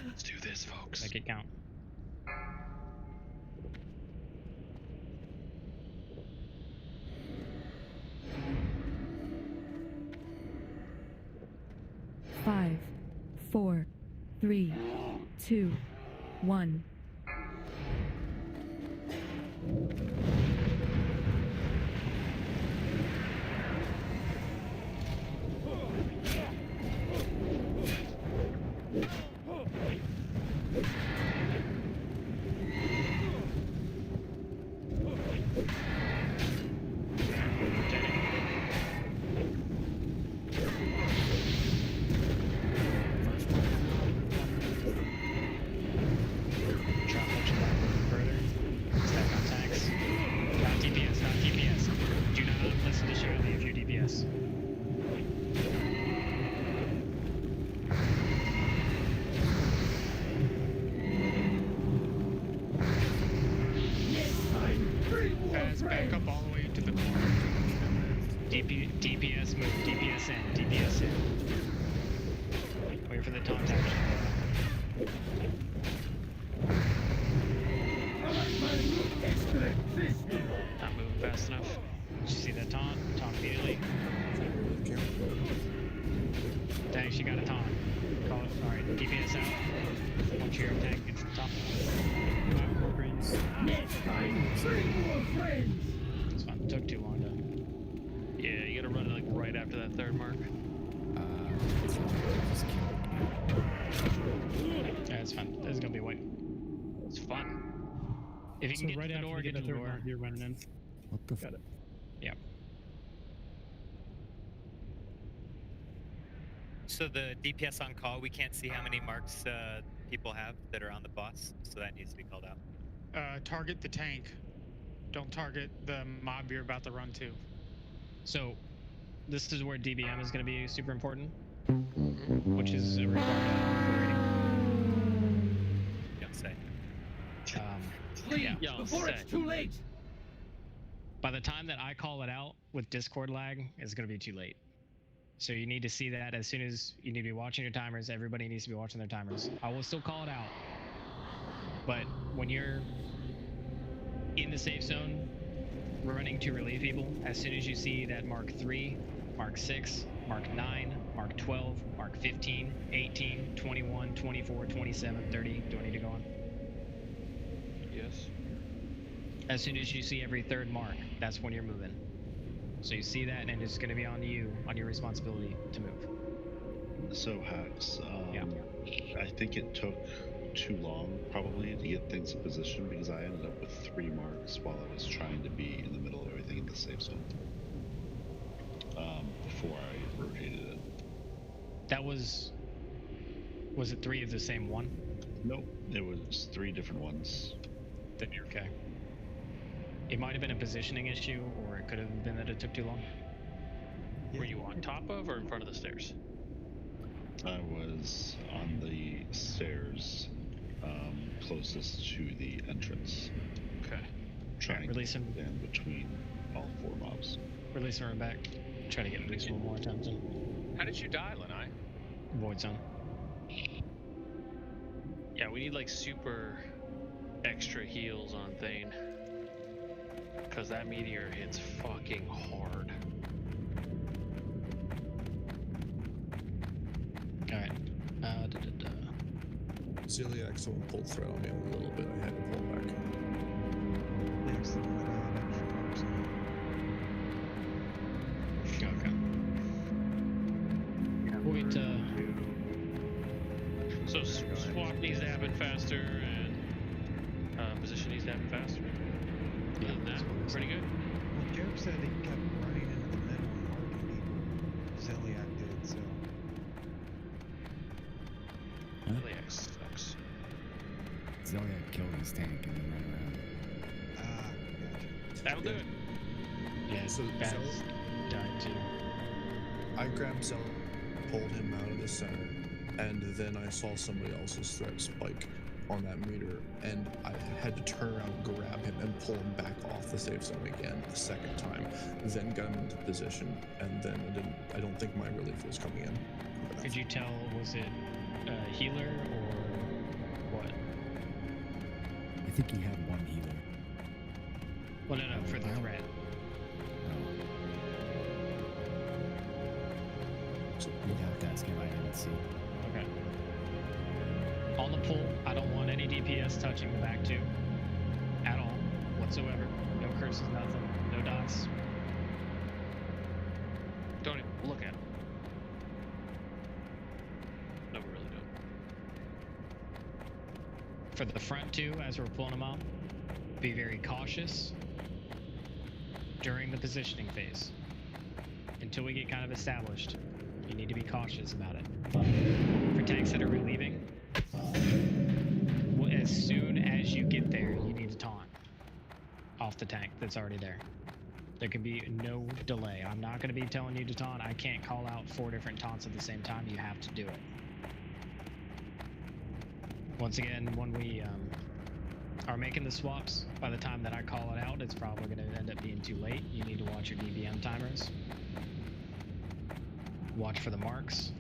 Let's do this, folks. Make it count. Five, 4, 3, 2, 1. Back up all the way to the corner. DPS move. DPS in. DPS in. Wait for the taunt action. Not moving fast enough. Did you see that taunt? Taunt immediately. Dang, she got a taunt. Call it. Alright, DPS out. Once your tank gets the top. Next time, bring more friends. It's fine. It took too long to. Yeah, you gotta run like right after that third mark. Yeah, it's fine. This is gonna be white. It's fun. If you can get right to the after door, you get to the third door. mark, you're running in. What the Got it. Yeah. So the DPS on call, we can't see how many marks people have that are on the boss, so that needs to be called out. Target the tank. Don't target the mob you're about to run to. So, this is where DBM is going to be super important, which is a required for rating. Don't say. Leave before it's too late. By the time that I call it out with Discord lag, it's going to be too late. So you need to see that as soon as you need to be watching your timers. Everybody needs to be watching their timers. I will still call it out, but when you're in the safe zone, running to relieve people, as soon as you see that Mark 3, Mark 6, Mark 9, Mark 12, Mark 15, 18, 21, 24, 27, 30, do I need to go on? Yes. As soon as you see every third mark, that's when you're moving. So you see that, and it's going to be on you, on your responsibility to move. So Hacks, I think it took too long probably to get things in position because I ended up with 3 marks while I was trying to be in the middle of everything in the safe zone before I rotated it. That was it 3 of the same one? Nope, it was 3 different ones. Then you're okay. It might have been a positioning issue, or it could have been that it took too long. Were you on top of or in front of the stairs? I was on the stairs closest to the entrance. Okay. Trying release him. to stand between all 4 mobs. Release him back. Try to get loose one more time. How did you die, Lanai? Void zone. Yeah, we need like super extra heals on Thane. Because that meteor hits fucking hard. Alright. Celiac, someone pulled thread on me a little bit. I had to pull back. Okay. We'll get So swap needs to happen faster and position needs to happen faster. Other than that, pretty good. Well, Jared said he kept running into the middle and marking people. Celiac did, so. Celiac sucks. Zeliac killed his tank and then ran around. That'll do it. Yeah, So Baz died too. I grabbed Zell, pulled him out of the center, and then I saw somebody else's threat spike on that meter, and I had to turn around, grab him, and pull him back off the safe zone again a second time. Then got him into position, and then I don't think my relief was coming in. Could you tell, was it a healer or what? I think he had one healer. Well, no, for the threat. So you'd have to ask him. I didn't see. Okay. On the pull, I don't want any DPS touching the back 2 at all, whatsoever. No curses, nothing. No dots. Don't even look at him. No, we really don't. For the front 2, as we're pulling them up, be very cautious during the positioning phase. Until we get kind of established, you need to be cautious about it. For tanks that are relieving, as soon as you get there, you need to taunt off the tank that's already there. There can be no delay. I'm not going to be telling you to taunt. I can't call out 4 different taunts at the same time. You have to do it. Once again, when we are making the swaps, by the time that I call it out, it's probably going to end up being too late. You need to watch your DBM timers. Watch for the marks.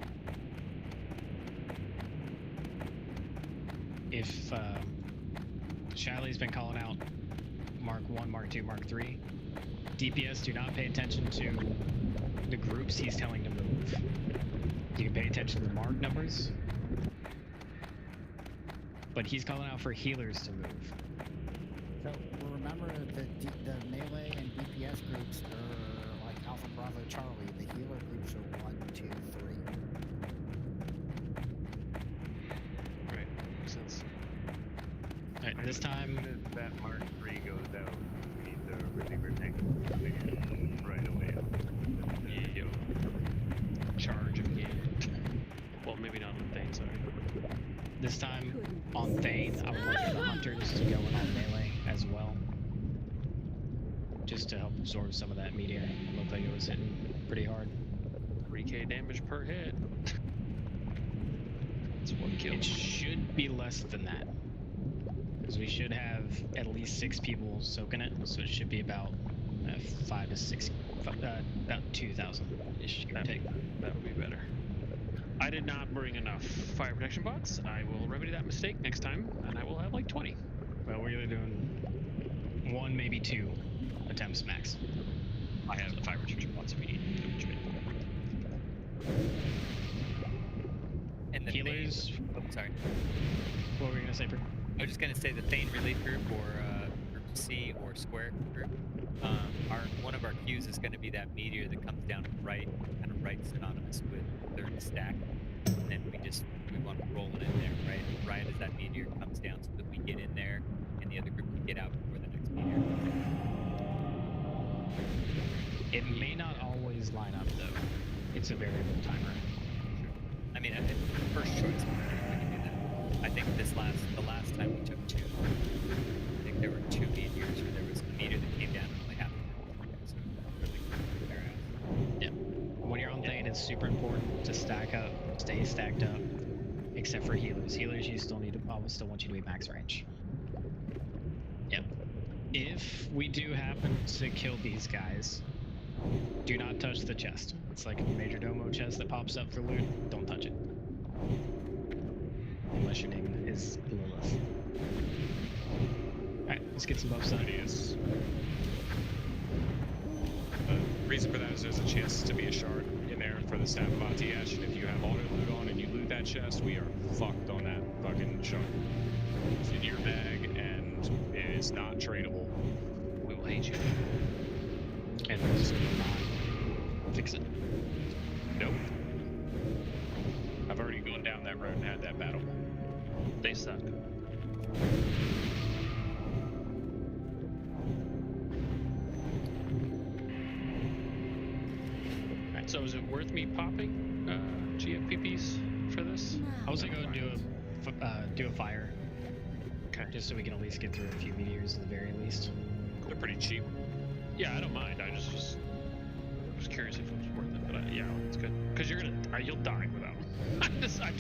If Shiley's been calling out Mark 1, Mark 2, Mark 3, DPS do not pay attention to the groups he's telling to move. You can pay attention to the mark numbers, but he's calling out for healers to move. So remember the melee and DPS groups are like Alpha, Bravo, Charlie. The healer groups are 1, 2, 3. Right, makes sense. Alright, this time. As soon as that Mark 3 goes out, we need the reliever tank right away. Yo. Charge again. Well, maybe not on Thane, sorry. This time on Thane, I would like for the hunters to go in on melee as well. Just to help absorb some of that meteor. It looked like it was hitting pretty hard. 3k damage per hit. That's what kills. It should be less than that. Because we should have at least 6 people soaking it, so it should be about 5 to 6, about 2,000-ish, give or take. That would be better. I did not bring enough fire protection bots. I will remedy that mistake next time, and I will have like 20. Well, we're either doing 1, maybe 2 attempts max. I have the fire protection bots if you need. And the Healers. Thane, oh, sorry. What were you gonna say, Bert? I was just gonna say the Thane relief group or group C or square group. One of our cues is gonna be that meteor that comes down right, kind of right synonymous with third stack. And then we want to roll it in there, right as that meteor comes down, so that we get in there and the other group can get out before the next meteor comes in. It may not always line up though. It's a variable timer. I mean, first choice we can do that. I think the last time we took 2. I think there super important to stack up, stay stacked up, except for healers. Healers, you still need to, I still want you to be max range. Yep. If we do happen to kill these guys, do not touch the chest. It's like a Major Domo chest that pops up for loot. Don't touch it. Unless your name is Lilith. Alright, let's get some buffs on. Reason for that is there's a chance to be a shard in there for the Staff of Atiash, and if you have auto loot on and you loot that chest, we are fucked on that fucking shard. It's in your bag, and it is not tradable. We will hate you. And we're just gonna not fix it. Nope. I've already gone down that road and had that battle. They suck. Alright, so is it worth me popping GFPPs for this? I was gonna go do a fire. Okay. Just so we can at least get through a few meteors at the very least. They're pretty cheap. Yeah, I don't mind. I just was curious if it was worth it, but yeah, it's good. Because you'll die without them. I've decided.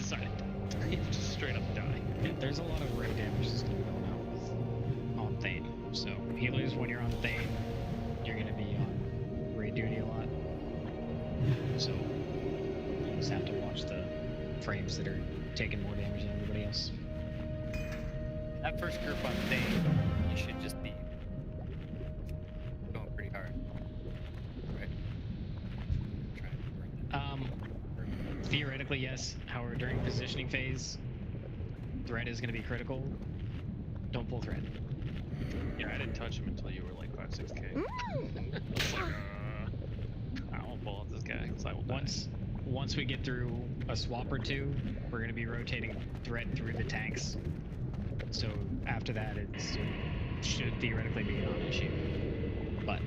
You'll just straight up die. Yeah, there's a lot of raid damage that's gonna be going out on Thane. So healers, when you're on Thane, you're gonna be on raid duty a lot. So you just have to watch the frames that are taking more damage than everybody else. That first group on Thane, you should just be going pretty hard. Right? Theoretically, yes. However, during positioning phase, threat is going to be critical. Don't pull threat. Yeah, I didn't touch him until you were like 5-6k. I won't pull out this guy because I will die. Once we get through a swap or two, we're going to be rotating threat through the tanks. So after that, it should theoretically be a non-issue. But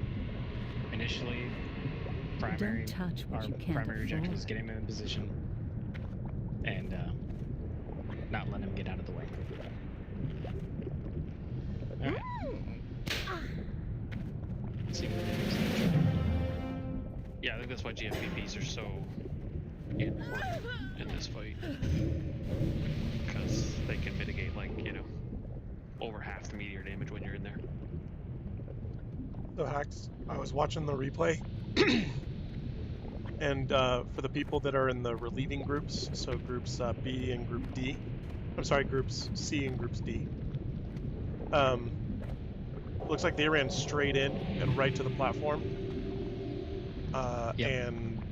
initially, primary objective is getting them in position and not letting them get out of the way. All right. Let's see what it is. Yeah, I think that's why GFPPs are so important in this fight. Because they can mitigate, like, over half the meteor damage when you're in there. So Hacks, I was watching the replay, and for the people that are in the relieving groups, so groups B and group D, I'm sorry, groups C and groups D, looks like they ran straight in and right to the platform, and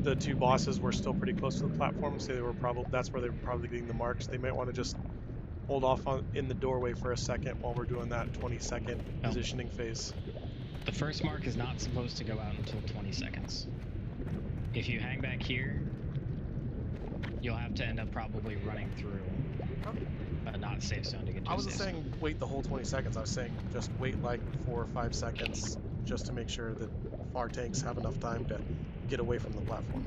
the two bosses were still pretty close to the platform, so they were that's where they were probably getting the marks. They might want to just hold off in the doorway for a second while we're doing that 20-second positioning phase. The first mark is not supposed to go out until 20 seconds. If you hang back here, you'll have to end up probably running through a not safe zone to get to I wasn't saying wait the whole 20 seconds. I was saying just wait like 4 or 5 seconds just to make sure that our tanks have enough time to get away from the platform.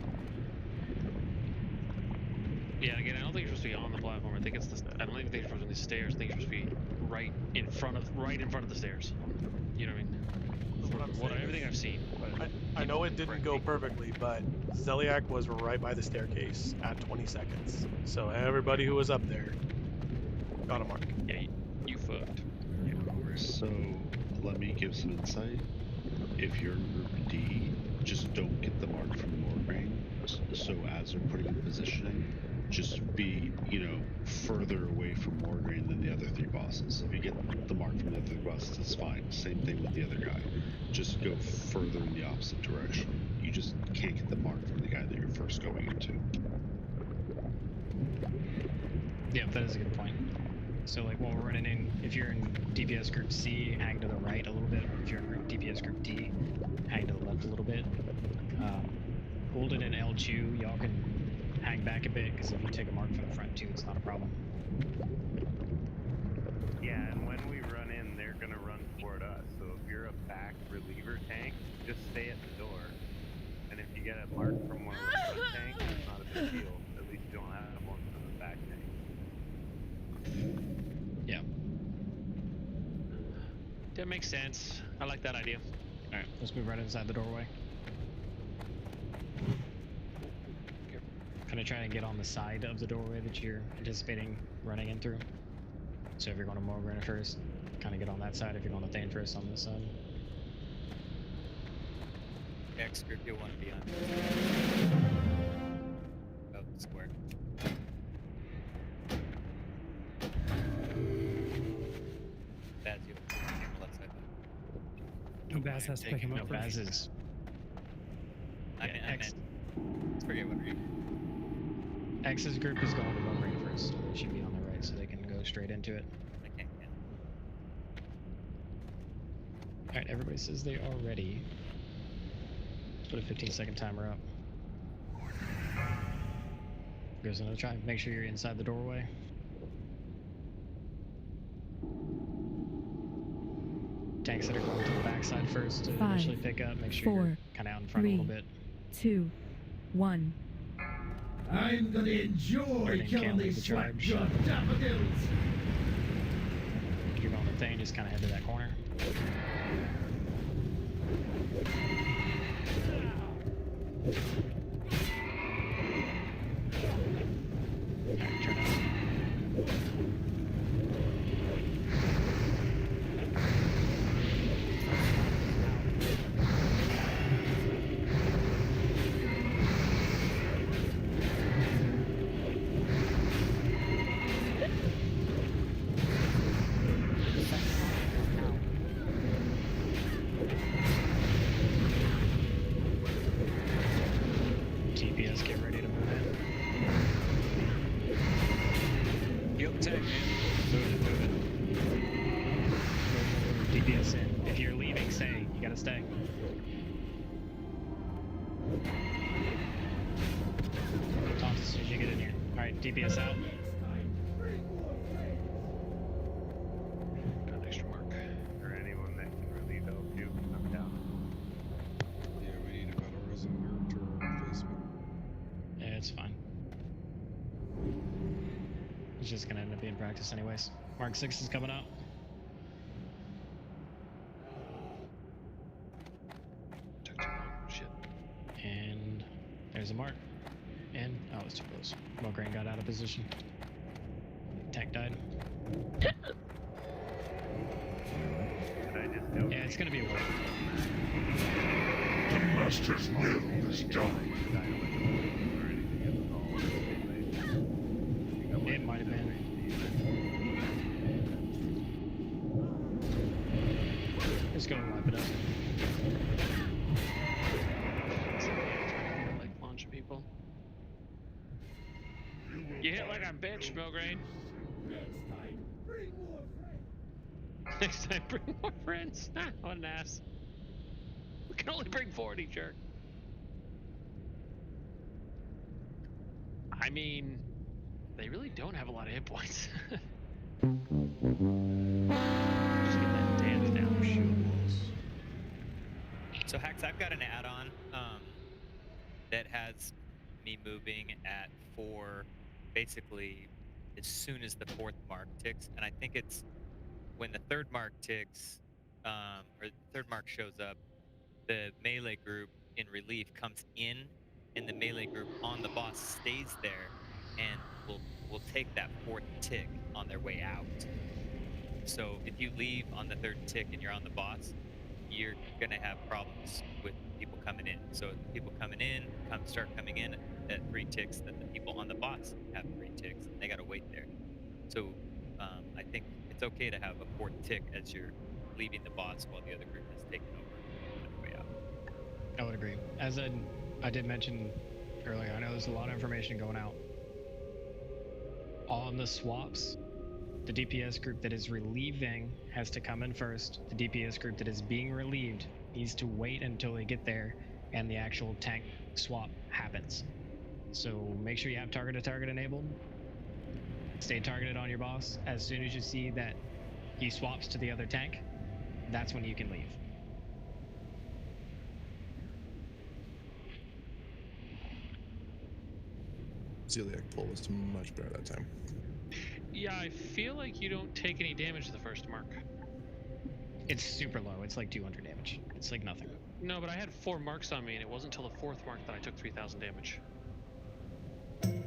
Yeah, again, I don't think you're supposed to be on the platform. I don't even think you're supposed to be on the stairs. I think you're supposed to be right in front of the stairs. You know what I mean? Everything I've seen. I know it didn't go perfectly, but Zeliak was right by the staircase at 20 seconds. So everybody who was up there got a mark. Yeah, you fucked. So let me give some insight. If you're in group D, just don't get the mark from Morgraine. So as they're putting in positioning, just be, further away from Morgraine than the other 3 bosses. If you get the mark from the other 3 bosses, it's fine. Same thing with the other guy. Just go further in the opposite direction. You just can't get the mark from the guy that you're first going into. Yeah, that is a good point. So like when we're running in, if you're in DPS group C, hang to the right a little bit. If you're in DPS group D, hang to the left a little bit. Hold it in L2, y'all can hang back a bit, because if you take a mark from the front too, it's not a problem. Yeah, and when we run in, they're going to run toward us. So if you're a back reliever tank, just stay at the door. And if you get a mark from one of the front tanks, it's not a big deal. At least you don't have one from the back tank. Yeah. That makes sense. I like that idea. Alright, let's move right inside the doorway. gonna try and get on the side of the doorway that you're anticipating running in through. So if you're going to Morgan first, kind of get on that side. If you're going to Thane first, on this side. X group, you'll want to be on. Oh, square. Baz, you'll be on the left side. No, Baz has to pick him No, up Baz first. is. I meant, forget what group. X's group is going to Morgan first. So they should be on the right, so they can go straight into it. Okay, yeah. Alright, everybody says they are ready. Let's put a 15-second timer up. Goes another try. Make sure you're inside the doorway. Tanks that are going to the backside first to initially pick up. Make sure you're kind of out in front a little bit. 2, 1. I'm gonna enjoy killing these sweat-junk daffodils! If you're going to Thane, just kind of head to that corner. Alright, turn out. TPS, get ready to move in. Yep, tag, man. Move it. DPS in. If you're leaving, stay. You gotta stay. Taunt as soon as you get in here. Alright, DPS out. Got an extra mark. Or anyone that can relieve L2 come down. Yeah, we need a battle reservoir to replacement. Yeah, it's fine. It's just gonna end up being practice anyways. Mark 6 is coming out. Took too long. Shit. And there's a mark. And oh, it's too close. Mograine got out of position. Tank died. Did I just know? Yeah, it's gonna be a war. The Master's will is done. It might have been. Just go and wipe it up. Like launch people. You hit like a bitch, Mograine. Next time, bring more friends. What an ass. We can only bring 40, jerk. I mean, they really don't have a lot of hit points. Just get that damage down. So Hax, I've got an add-on that has me moving at 4, basically as soon as the 4th mark ticks, and I think it's when the 3rd mark ticks, or the 3rd mark shows up, the melee group in relief comes in, and the melee group on the boss stays there, and will take that 4th tick on their way out. So if you leave on the 3rd tick and you're on the boss, you're gonna have problems with people coming in. So if people coming in start coming in at 3 ticks, then the people on the boss have 3 ticks, and they gotta wait there. So I think it's okay to have a 4th tick as you're leaving the boss while the other group is taking over on their way out. I would agree. As I did mention earlier, I know there's a lot of information going out. On the swaps, the DPS group that is relieving has to come in first. The DPS group that is being relieved needs to wait until they get there and the actual tank swap happens. So make sure you have target to target enabled. Stay targeted on your boss. As soon as you see that he swaps to the other tank, that's when you can leave. Zeliak pull was much better that time. Yeah, I feel like you don't take any damage the first mark. It's super low. It's like 200 damage. It's like nothing. No, but I had 4 marks on me, and it wasn't until the 4th mark that I took 3,000 damage.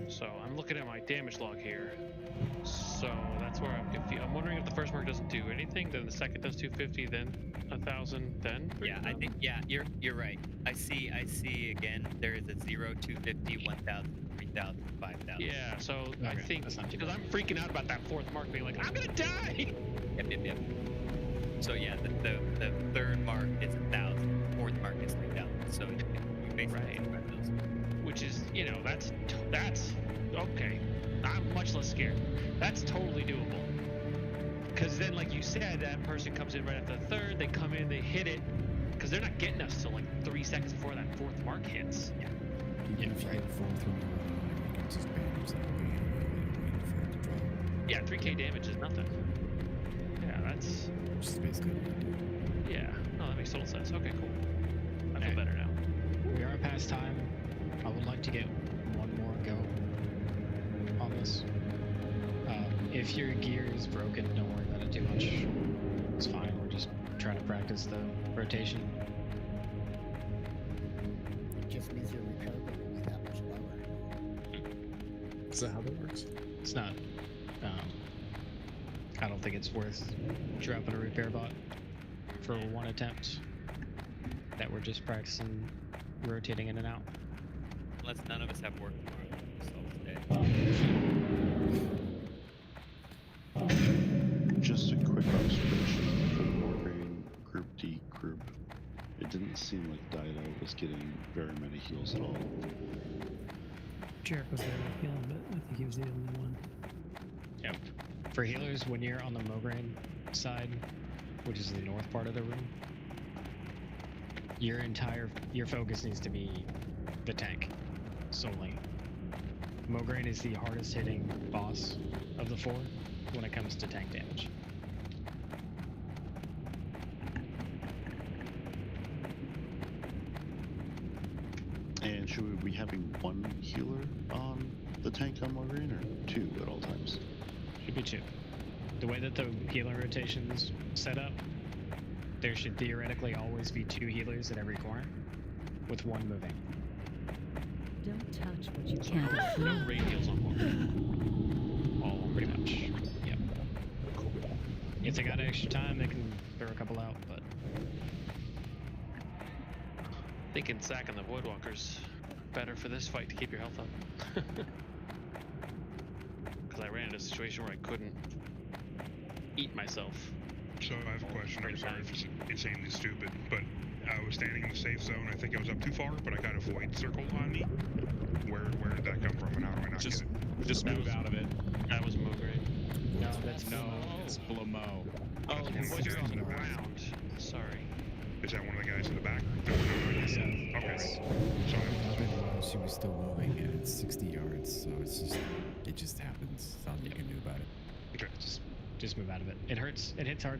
So I'm looking at my damage log here. So that's where I'm confused. I'm wondering if the first mark doesn't do anything, then the second does 250, then 1,000, then. Yeah, I think you're right. I see again. There is a 0, 250, 1,000, 3,000, 5,000. Yeah, so I Okay, think that's not too because bad. I'm freaking out about that fourth mark being like, I'm gonna die. Yep. So yeah, the third mark is 1,000. Fourth mark is 3,000. So you basically Right. spread those. Which is, that's okay. I'm much less scared. That's totally doable. Because then, like you said, that person comes in right after the third. They come in, they hit it, because they're not getting us till like 3 seconds before that fourth mark hits. Yeah. Even if you get a fourth when you're running, you can just bandage that way and wait for it to drop. Yeah, 3k damage is nothing. Yeah, that's. Which is basically what you do. Yeah, no, that makes total sense. Okay, cool. I feel Okay. better now. We are past time. I would like to get one more go on this. If your gear is broken, don't worry about it too much. It's fine. We're just trying to practice the rotation. It just means your repair bill will be that much lower. Is that how that works? It's not. I don't think it's worth dropping a repair bot for one attempt. That we're just practicing rotating in and out. Unless none of us have work tomorrow, so stay. Just a quick observation for the Morgraine Group D group. It didn't seem like Dido was getting very many heals at all. Jarek was there healing, but I think he was the only one. Yep. For healers, when you're on the Mograine side, which is the north part of the room, your focus needs to be the tank solely. Mograine is the hardest hitting boss of the 4 when it comes to tank damage. And should we be having one healer on the tank on Mograine or 2 at all times? Should be 2. The way that the healer rotation's set up, there should theoretically always be 2 healers at every corner, with 1 moving. Don't touch what you can't No afford. radials on board. All pretty much. Yep. Cool. If they got extra time, they can throw a couple out, but Thinking sacking the Voidwalkers better for this fight to keep your health up. Because I ran into a situation where I couldn't eat myself. So I have a question. I'm sorry if it's insanely stupid, but I was standing in the safe zone. I think I was up too far, but I got a void circle on me. Where did that come from, and how do I not get it? Just move out of it. That was Mograine. no, that's No, it's below Mo. Oh, That's the one of voids the are on guys the in the back. ground. Sorry. Is that one of the guys in the back? No, okay. So She was still moving and it's 60 yards, so it just happens. There's nothing you can do about it. okay. just move out of it. It hurts. It hits hard.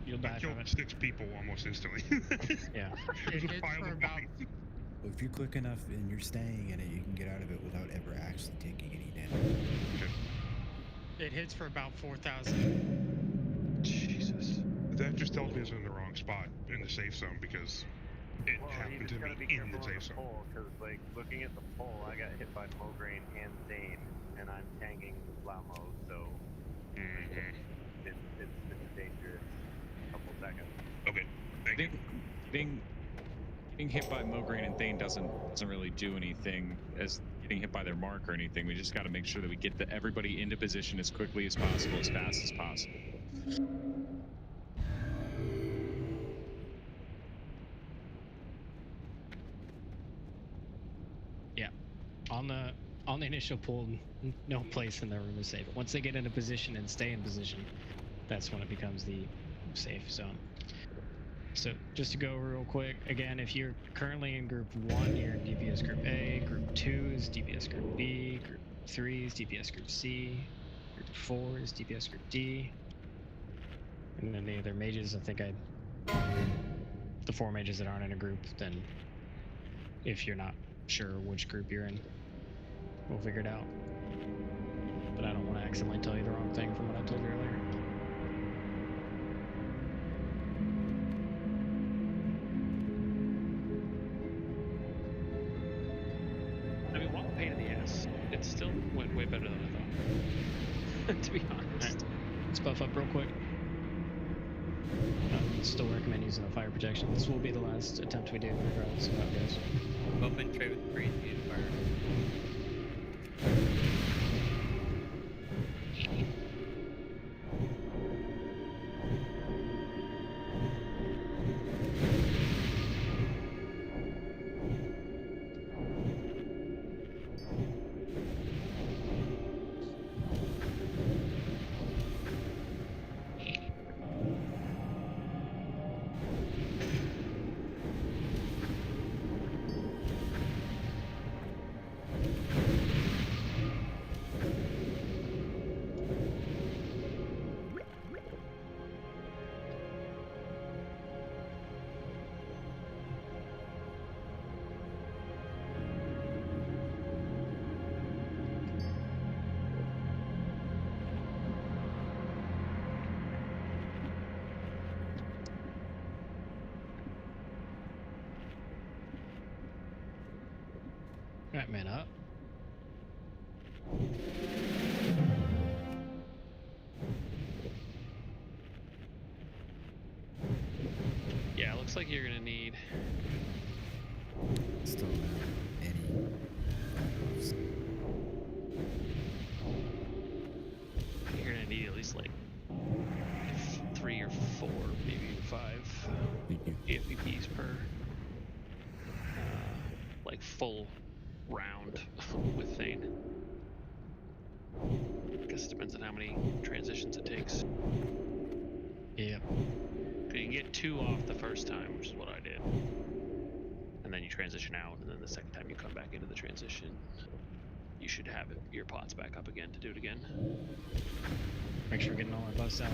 You'll I die killed from it. 6 people almost instantly. Yeah. It was It a hits pile for of about bodies. Well, if you're quick enough and you're staying in it, you can get out of it without ever actually taking any damage. it hits for about 4,000. Jesus. That just tells me it's in the wrong spot in the safe zone because it Well, you happened just to gotta be be in careful the on safe the zone. pole, because like looking at the pole, I got hit by Mograine and Thane, and I'm tanking Lamo, so it's a dangerous couple seconds. Okay, thank you. Getting hit by Mograine and Thane doesn't really do anything as getting hit by their mark or anything. We just got to make sure that we get everybody into position as quickly as possible, as fast as possible. Yeah. On the initial pull, no place in the room is safe. Once they get into position and stay in position, that's when it becomes the safe zone. So just to go real quick, again, if you're currently in Group 1, you're in DPS Group A, Group 2 is DPS Group B, Group 3 is DPS Group C, Group 4 is DPS Group D, and then the other mages, I think the 4 mages that aren't in a group, then if you're not sure which group you're in, we'll figure it out. But I don't want to accidentally tell you the wrong thing from what I told you earlier. I mean, one pain in the ass. to be honest. Let's buff up real quick. Still recommend using the fire protection. This will be the last attempt we do, regardless of how it goes. Open tray with breeze view fire. Alright, man up. Yeah, looks like you're gonna need. Still not any buffs. You're gonna need at least like 3 or 4, maybe even 5 EFPs per like full round with Thane. Guess it depends on how many transitions it takes. Yeah. You can get 2 off the first time, which is what I did. And then you transition out, and then the second time you come back into the transition, you should have your pots back up again to do it again. Make sure we're getting all our buffs out.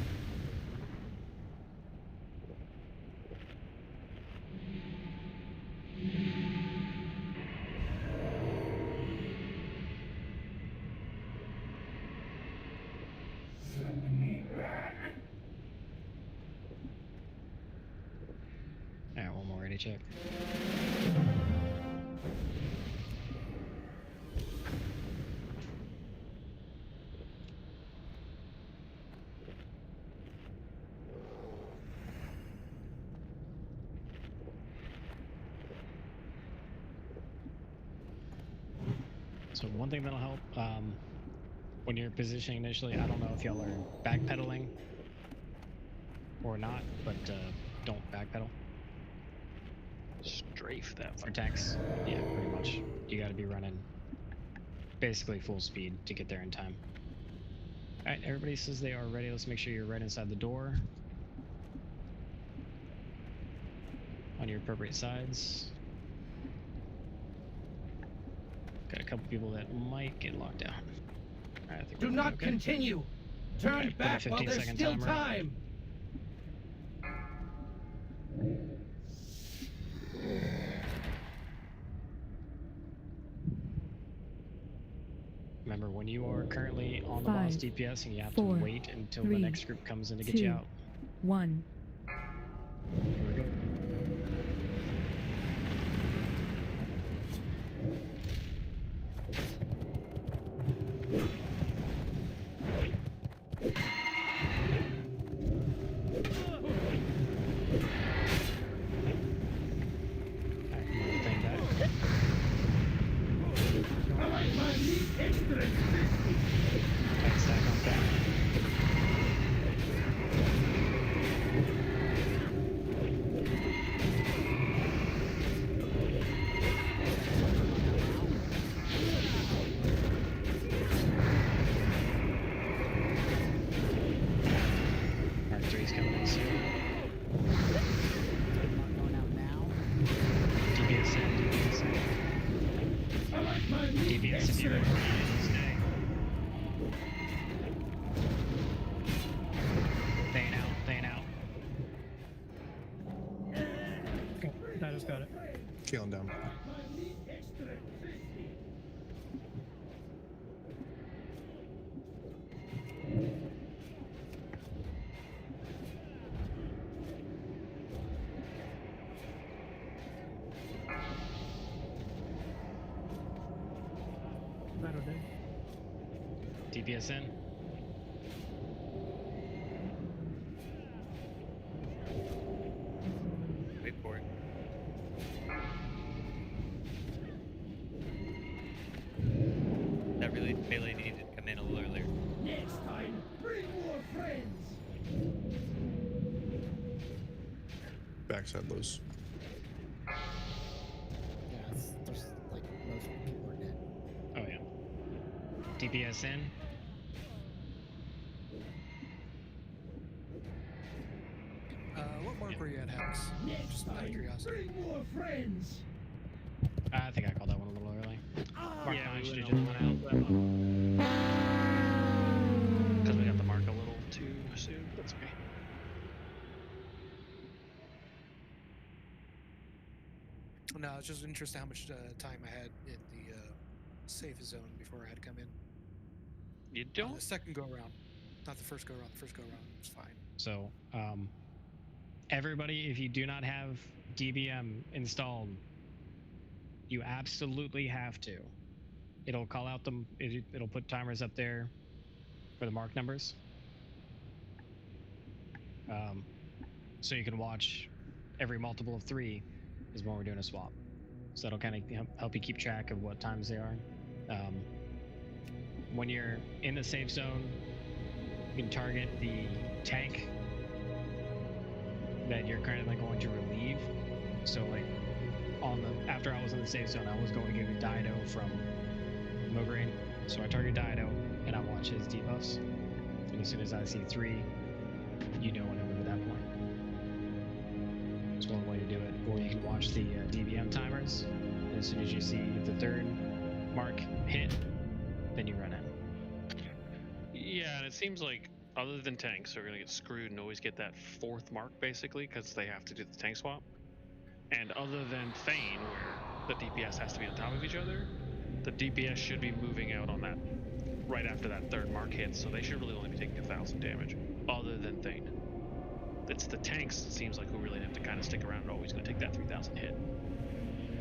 Alright, one more ready check. So one thing that'll help, when you're positioning initially, I don't know if y'all are backpedaling or not, but don't backpedal. Strafe that for tanks. Yeah, pretty much. You gotta be running basically full speed to get there in time. Alright, everybody says they are ready. Let's make sure you're right inside the door. On your appropriate sides. Got a couple people that might get locked out. Alright, I think Do not continue! Turn back while there's still time! Remember, when you are currently on the boss DPS, and you have to wait until the next group comes in to get you out. 1. Here we go. Got it. Scaling down. Battle dead. DPS in. backside lows. Yeah, there's like most people are dead. Oh yeah. DPS in. What mark were you at, Hex? Just out of curiosity. Bring more friends. I think I called that one a little early. Mark Yeah, 9 we should have went just went out. Because we got the mark a little too soon. That's okay. No, it's just interesting how much time I had in the safe zone before I had to come in. You don't? The second go around, not the first go around. The first go around was fine. So, everybody, if you do not have DBM installed, you absolutely have to. It'll call out them. It'll put timers up there for the mark numbers. So you can watch every multiple of 3 is when we're doing a swap. So that'll kind of help you keep track of what times they are. When you're in the safe zone, you can target the tank that you're currently going to relieve. So like after I was in the safe zone, I was going to get a Dido from Mograine. So I target Dido and I watch his debuffs. And as soon as I see 3, you know when to move at that point. It's one way to do it. Or you can watch the DBM timers. And as soon as you see the 3rd mark hit, then you run in. Yeah, and it seems like other than tanks, they're gonna get screwed and always get that 4th mark basically because they have to do the tank swap. And other than Thane, where the DPS has to be on top of each other, the DPS should be moving out on that right after that 3rd mark hits, so they should really only be taking 1,000 damage. Other than Thane, it's the tanks. It seems like who really have to kind of stick around and always gonna take that 3,000 hit.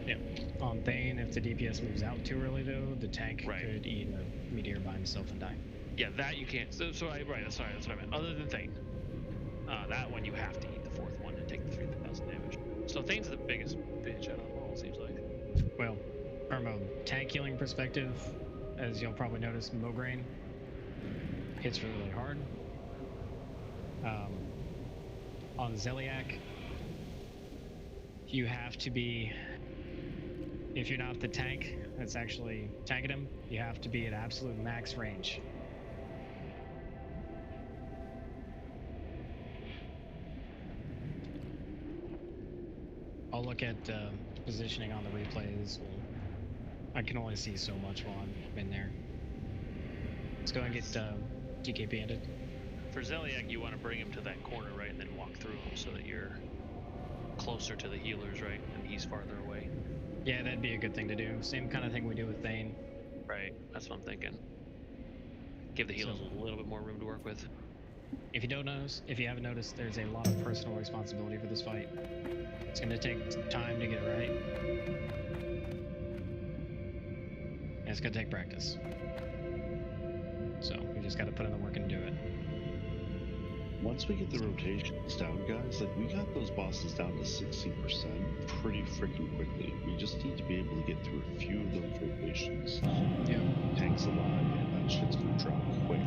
Yep. On Thane, if the DPS moves out too early, though, the tank could eat a meteor by himself and die. Yeah, that you can't. That's what I meant. Other than Thane, that one you have to eat the 4th one and take the 3,000 damage. So Thane's the biggest bitch out of them all, it seems like. Well, from a tank healing perspective, as you'll probably notice, Mograine hits really hard. On Zeliak, you have to be, if you're not the tank that's actually tanking him, you have to be at absolute max range. I'll look at positioning on the replays. I can only see so much while I'm in there. Let's go and get DK banded. For Zeliak, you want to bring him to that corner, right, and then walk through him so that you're closer to the healers, right, and he's farther away. Yeah, that'd be a good thing to do. Same kind of thing we do with Thane. Right, that's what I'm thinking. Give the healers a little bit more room to work with. If you haven't noticed, there's a lot of personal responsibility for this fight. It's going to take time to get it right. And it's going to take practice. So we just got to put in the work and do it. Once we get the rotations down, guys, like we got those bosses down to 60% pretty freaking quickly. We just need to be able to get through a few of those rotations. Yeah. Tanks alive, and that shit's gonna drop quick.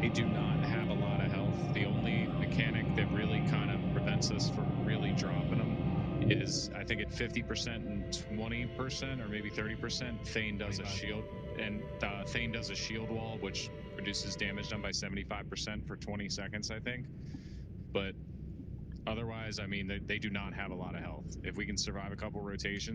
They do not have a lot of health. The only mechanic that really kind of prevents us from really dropping them is, I think, at 50% and 20% or maybe 30%, Thane does a shield, and Thane does a shield wall, which reduces damage done by 75% for 20 seconds, I think. But otherwise, I mean, they do not have a lot of health. If we can survive a couple rotations,